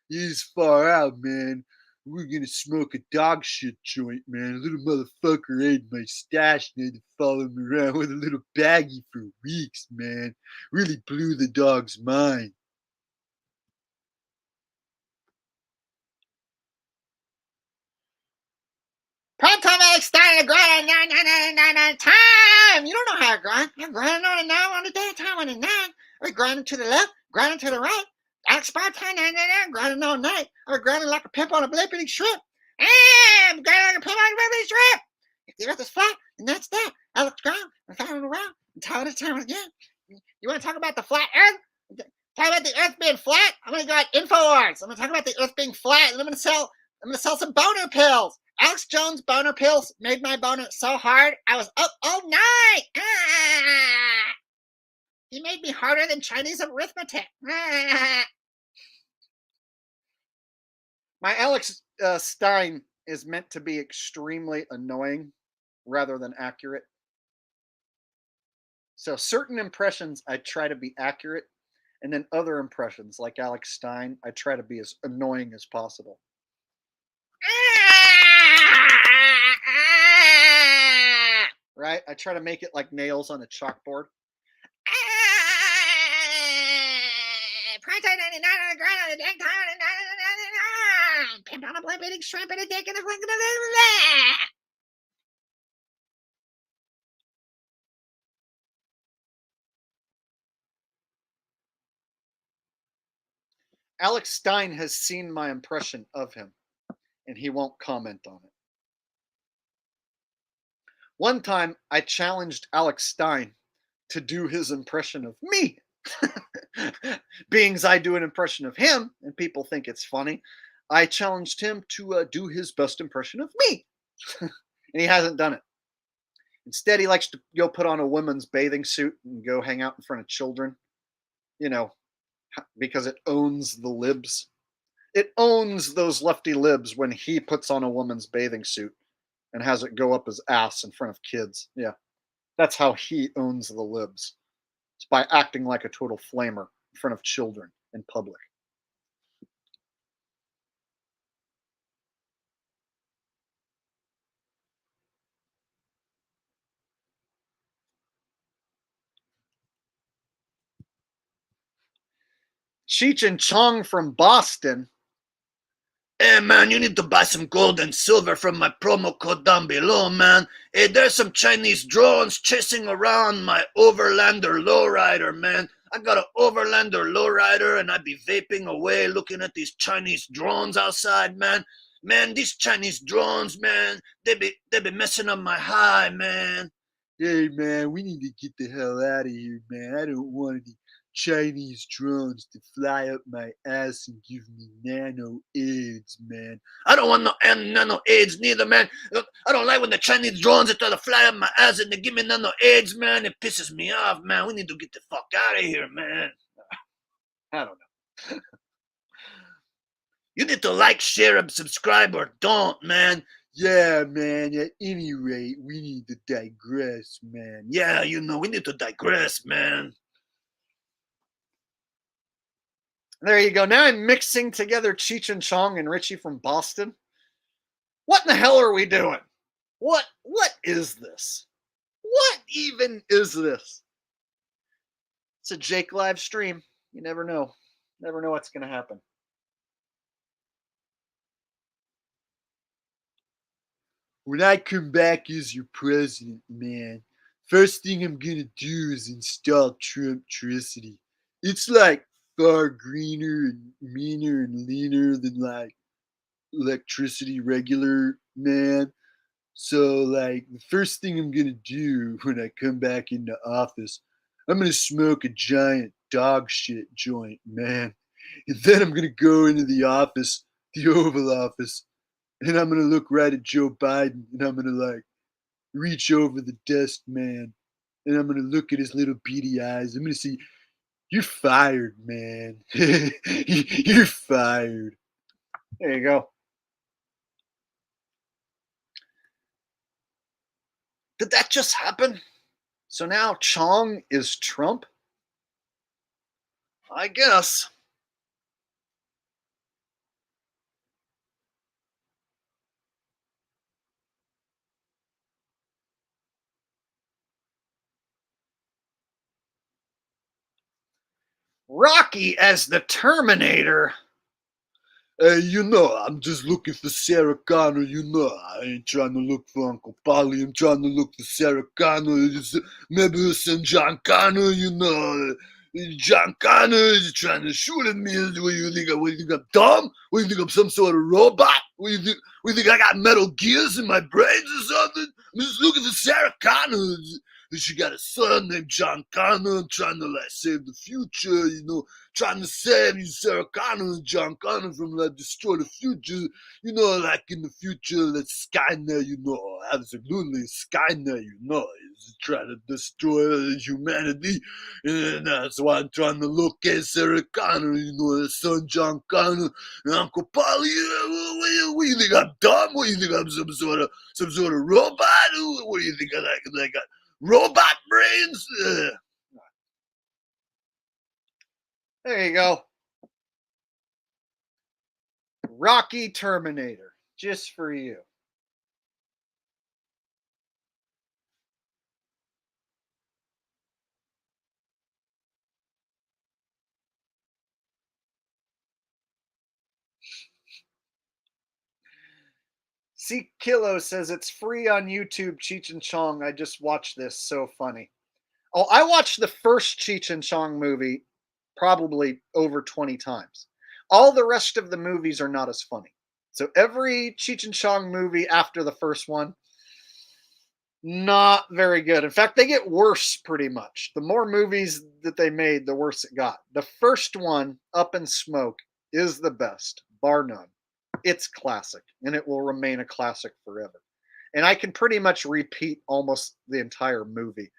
He's far out, man. We're gonna smoke a dog shit joint, man. A little motherfucker ate my stash and had to follow me around with a little baggie for weeks, man. Really blew the dog's mind. Prime time Alex started to grind on time. You don't know how to grind. You're grinding on it now on the daytime on the 9. We're grinding to the left, grinding to the right. Alex prime time, grinding all night. I'm grinding like a pimp on a blippity shrimp. I'm grinding like a pimp on a blippity shrimp. If the earth is flat, then that's that. Alex grind, I'm following around. I'm tired of time again. You want to talk about the flat earth? Talk about the earth being flat? I'm going to go at InfoWars. I'm going to talk about the earth being flat, and I'm going to sell some boner pills. Alex Jones boner pills made my boner so hard I was up all night. He made me harder than Chinese arithmetic. My Alex Stein is meant to be extremely annoying rather than accurate. So certain impressions I try to be accurate, and then other impressions like Alex Stein, I try to be as annoying as possible. Right? I try to make it like nails on a chalkboard. Price 99 on the ground on the deck, pimped on a blimp, eating shrimp and a dick and a flick. Alex Stein has seen my impression of him, and he won't comment on it. One time, I challenged Alex Stein to do his impression of me. Being as I do an impression of him, and people think it's funny, I challenged him to do his best impression of me. And he hasn't done it. Instead, he likes to go put on a woman's bathing suit and go hang out in front of children, you know, because it owns the libs. It owns those lefty libs when he puts on a woman's bathing suit and has it go up his ass in front of kids. Yeah, that's how he owns the libs. It's by acting like a total flamer in front of children in public. Cheech and Chong from Boston. Hey man, you need to buy some gold and silver from my promo code down below, man. Hey, there's some Chinese drones chasing around my Overlander lowrider, man. I got an Overlander lowrider and I be vaping away looking at these Chinese drones outside, man. Man, these Chinese drones, man, they be messing up my high, man. Hey man, we need to get the hell out of here, man. I don't want any Chinese drones to fly up my ass and give me nano AIDS, man. I don't want no nano AIDS neither, man. I don't like when the Chinese drones try to fly up my ass and they give me nano AIDS, man. It pisses me off, man. We need to get the fuck out of here, man. I don't know. You need to like, share, and subscribe, or don't, man. Yeah, man. At any rate, we need to digress, man. Yeah, you know, we need to digress, man. There you go. Now I'm mixing together Cheech and Chong and Richie from Boston. What in the hell are we doing? What is this? What even is this? It's a Jake live stream. You never know. Never know what's going to happen. When I come back as your president, man, first thing I'm going to do is install Trumptricity. It's like far greener and meaner and leaner than like electricity regular, man. So like the first thing I'm gonna do when I come back into office, I'm gonna smoke a giant dog shit joint, man. And then I'm gonna go into the office, the Oval Office, and I'm gonna look right at Joe Biden and I'm gonna like reach over the desk, man, and I'm gonna look at his little beady eyes. I'm gonna see, you're fired, man. You're fired. There you go. Did that just happen? So now Chong is Trump? I guess. Rocky as the Terminator. You know, I'm just looking for Sarah Connor, you know. I ain't trying to look for Uncle Polly. I'm trying to look for Sarah Connor. Maybe her son John Connor, you know. John Connor is trying to shoot at me. What do you think I'm dumb? What do you think I'm some sort of robot? What do you think I got metal gears in my brains or something? I'm just looking for Sarah Connor. She got a son named John Connor trying to like save the future, you know, trying to save you, Sarah Connor and John Connor from like destroy the future, you know, like in the future, that's Skynet, you know, absolutely Skynet, you know, is trying to destroy humanity, and that's why I'm trying to locate Sarah Connor, you know, her son John Connor and Uncle Polly. What do you think I'm dumb? What do you think I'm some sort of robot? What do you think I like robot brains? There you go. Rocky Terminator, just for you. C Kilo says it's free on YouTube. Cheech and Chong. I just watched this. So funny. Oh, I watched the first Cheech and Chong movie probably over 20 times. All the rest of the movies are not as funny. So every Cheech and Chong movie after the first one, not very good. In fact, they get worse pretty much. The more movies that they made, the worse it got. The first one, Up in Smoke, is the best, bar none. It's classic, and it will remain a classic forever. And I can pretty much repeat almost the entire movie.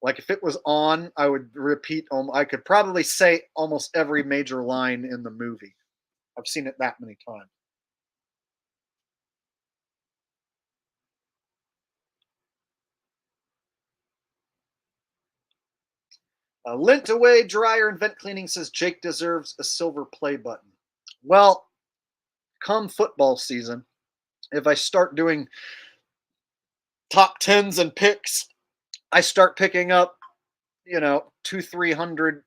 Like if it was on, I would repeat. I could probably say almost every major line in the movie. I've seen it that many times. Lint Away Dryer and Vent Cleaning says Jake deserves a silver play button. Well, come football season, if I start doing top tens and picks, I start picking up, 200-300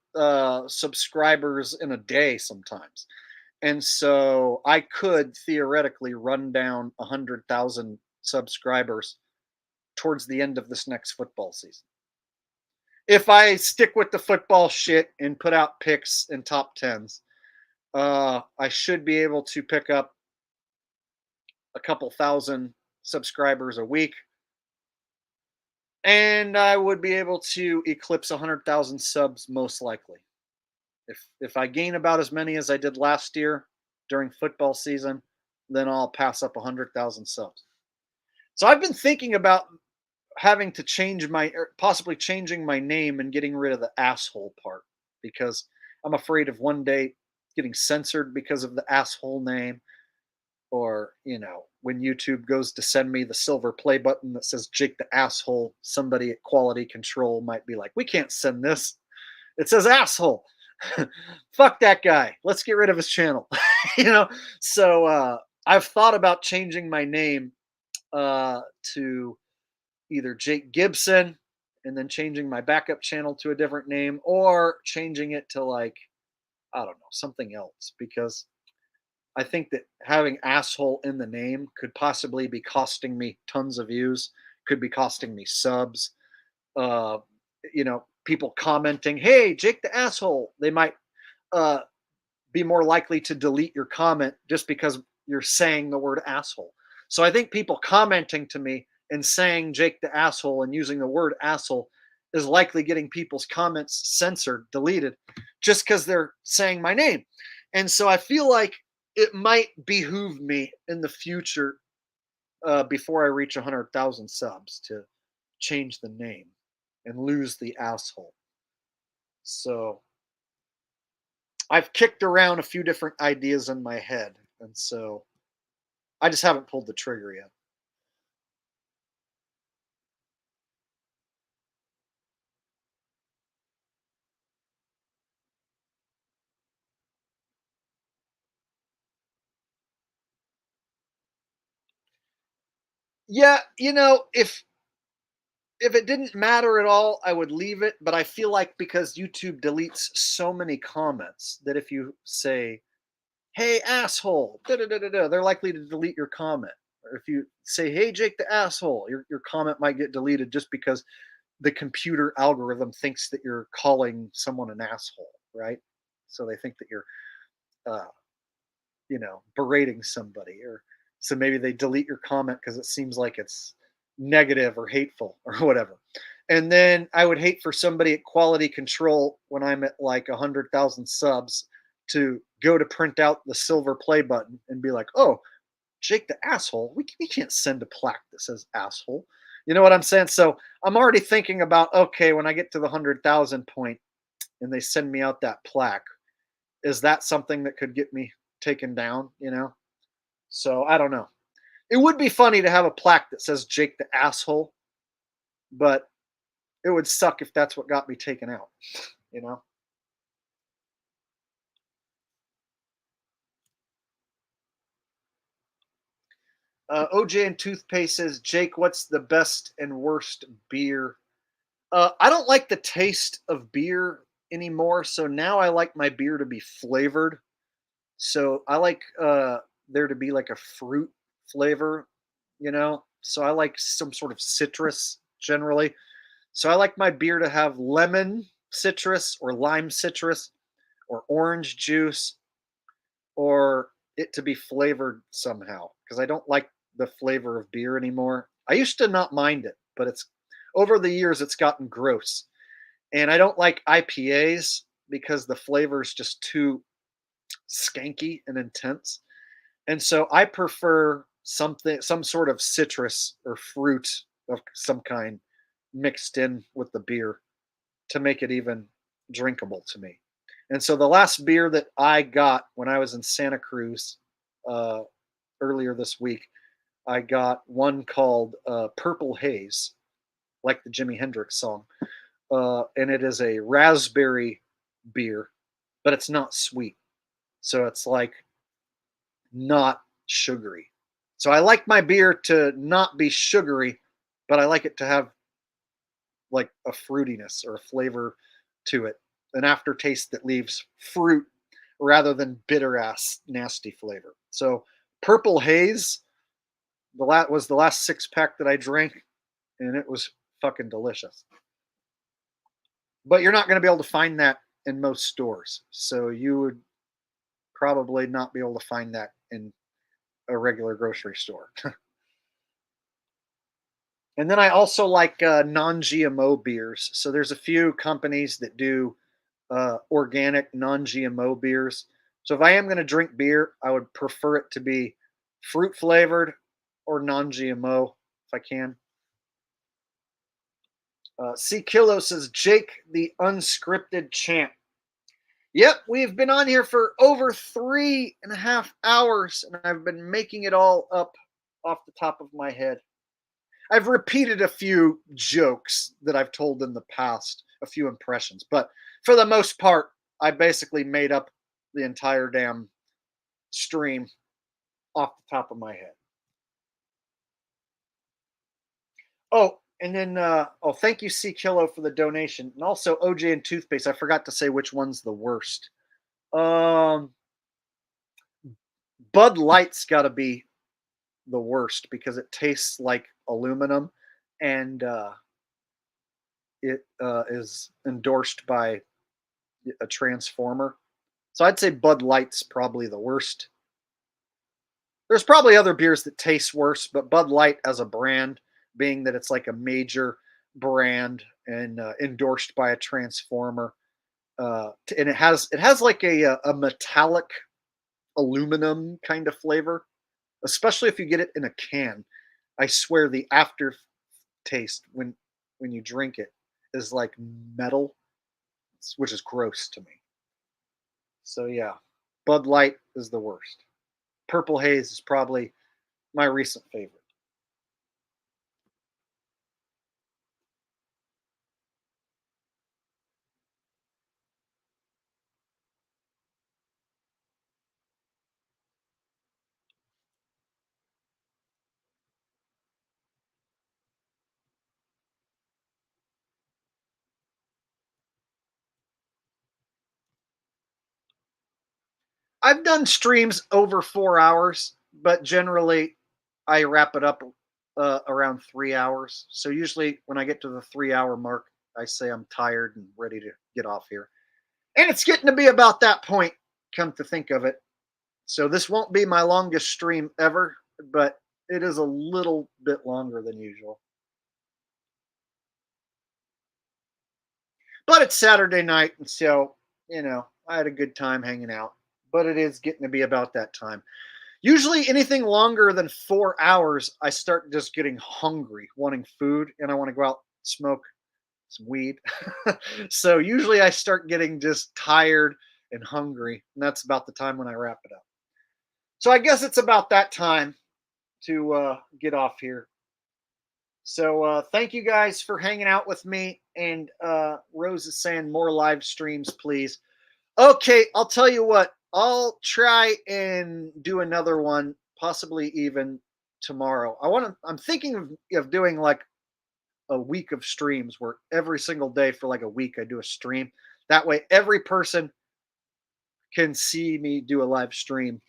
subscribers in a day sometimes. And so I could theoretically run down 100,000 subscribers towards the end of this next football season. If I stick with the football shit and put out picks and top tens, I should be able to pick up a couple thousand subscribers a week. And I would be able to eclipse 100,000 subs most likely. If I gain about as many as I did last year during football season, then I'll pass up 100,000 subs. So I've been thinking about having to possibly changing my name and getting rid of the asshole part, because I'm afraid of one day getting censored because of the asshole name, or when YouTube goes to send me the silver play button that says Jake the Asshole, somebody at quality control might be like, we can't send this, it says asshole. Fuck that guy, let's get rid of his channel. So I've thought about changing my name to either Jake Gibson and then changing my backup channel to a different name, or changing it to I don't know, something else, because I think that having asshole in the name could possibly be costing me tons of views, could be costing me subs. People commenting, hey, Jake the Asshole, they might be more likely to delete your comment just because you're saying the word asshole. So I think people commenting to me and saying Jake the Asshole and using the word asshole is likely getting people's comments censored, deleted, just because they're saying my name. And so I feel like it might behoove me in the future, before I reach 100,000 subs, to change the name and lose the asshole. So I've kicked around a few different ideas in my head, and so I just haven't pulled the trigger yet. Yeah, if it didn't matter at all, I would leave it. But I feel like because YouTube deletes so many comments, that if you say, hey, asshole, they're likely to delete your comment. Or if you say, hey, Jake the Asshole, your comment might get deleted just because the computer algorithm thinks that you're calling someone an asshole, right? So they think that you're, uh, berating somebody. Or so maybe they delete your comment because it seems like it's negative or hateful or whatever. And then I would hate for somebody at quality control when I'm at like 100,000 subs to go to print out the silver play button and be like, oh, Jake the asshole, we can't send a plaque that says asshole. You know what I'm saying? So I'm already thinking about, okay, when I get to the 100,000 point and they send me out that plaque, is that something that could get me taken down? You know? So I don't know. It would be funny to have a plaque that says Jake the asshole, but it would suck if that's what got me taken out, you know? OJ and Toothpaste says, Jake, what's the best and worst beer? I don't like the taste of beer anymore, so now I like my beer to be flavored. So I like there to be like a fruit flavor, you know? So I like some sort of citrus generally. So I like my beer to have lemon citrus or lime citrus or orange juice or it to be flavored somehow because I don't like the flavor of beer anymore. I used to not mind it, but it's over the years it's gotten gross. And I don't like IPAs because the flavor is just too skanky and intense. And so I prefer some sort of citrus or fruit of some kind mixed in with the beer to make it even drinkable to me. And so the last beer that I got when I was in Santa Cruz uh, earlier this week, I got one called Purple Haze, like the Jimi Hendrix song. And it is a raspberry beer, but it's not sweet. So it's like not sugary. So I like my beer to not be sugary, but I like it to have like a fruitiness or a flavor to it, an aftertaste that leaves fruit rather than bitter ass nasty flavor. So Purple Haze, was the last 6-pack that I drank, and it was fucking delicious. But you're not going to be able to find that in most stores, so you would probably not be able to find that in a regular grocery store. And then I also like non-GMO beers. So there's a few companies that do organic non-GMO beers. So if I am going to drink beer, I would prefer it to be fruit flavored or non-GMO if I can. C Kilo says, Jake the unscripted champ. Yep, we've been on here for over 3.5 hours, and I've been making it all up off the top of my head. I've repeated a few jokes that I've told in the past, a few impressions, but for the most part, I basically made up the entire damn stream off the top of my head. Oh, and then thank you, C Kilo, for the donation, and also OJ and Toothpaste. I forgot to say which one's the worst. Bud Light's got to be the worst because it tastes like aluminum, and it is endorsed by a transformer. So I'd say Bud Light's probably the worst. There's probably other beers that taste worse, but Bud Light as a brand, being that it's like a major brand and endorsed by a transformer, and it has like a metallic aluminum kind of flavor, especially if you get it in a can. I swear the aftertaste when you drink it is like metal, which is gross to me. So yeah, Bud Light is the worst. Purple Haze is probably my recent favorite. I've done streams over 4 hours, but generally I wrap it up around 3 hours. So usually when I get to the 3 hour mark, I say I'm tired and ready to get off here. And it's getting to be about that point, come to think of it. So this won't be my longest stream ever, but it is a little bit longer than usual. But it's Saturday night, and so, you know, I had a good time hanging out. But it is getting to be about that time. Usually anything longer than 4 hours, I start just getting hungry, wanting food, and I want to go out and smoke some weed. So usually I start getting just tired and hungry, and that's about the time when I wrap it up. So I guess it's about that time to get off here. So thank you guys for hanging out with me. And Rose is saying more live streams, please. Okay, I'll tell you what. I'll try and do another one, possibly even tomorrow. I'm thinking of doing like a week of streams where every single day for like a week I do a stream. That way every person can see me do a live stream,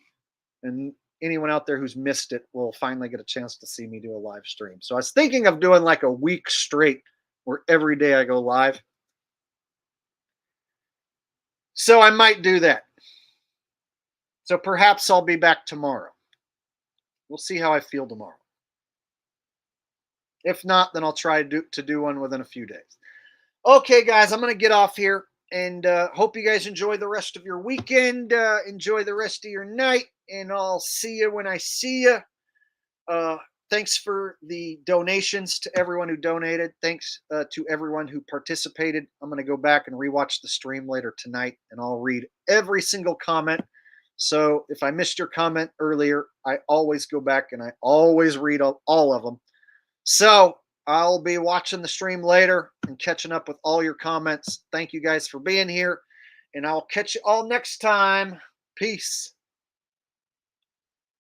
and anyone out there who's missed it will finally get a chance to see me do a live stream. So I was thinking of doing like a week straight where every day I go live. So I might do that. So perhaps I'll be back tomorrow. We'll see how I feel tomorrow. If not, then I'll try to do one within a few days. Okay, guys, I'm going to get off here, and hope you guys enjoy the rest of your weekend. Enjoy the rest of your night, and I'll see you when I see you. Thanks for the donations to everyone who donated. Thanks to everyone who participated. I'm going to go back and rewatch the stream later tonight, and I'll read every single comment. So if I missed your comment earlier, I always go back and I always read all of them. So I'll be watching the stream later and catching up with all your comments. Thank you guys for being here, and I'll catch you all next time. Peace.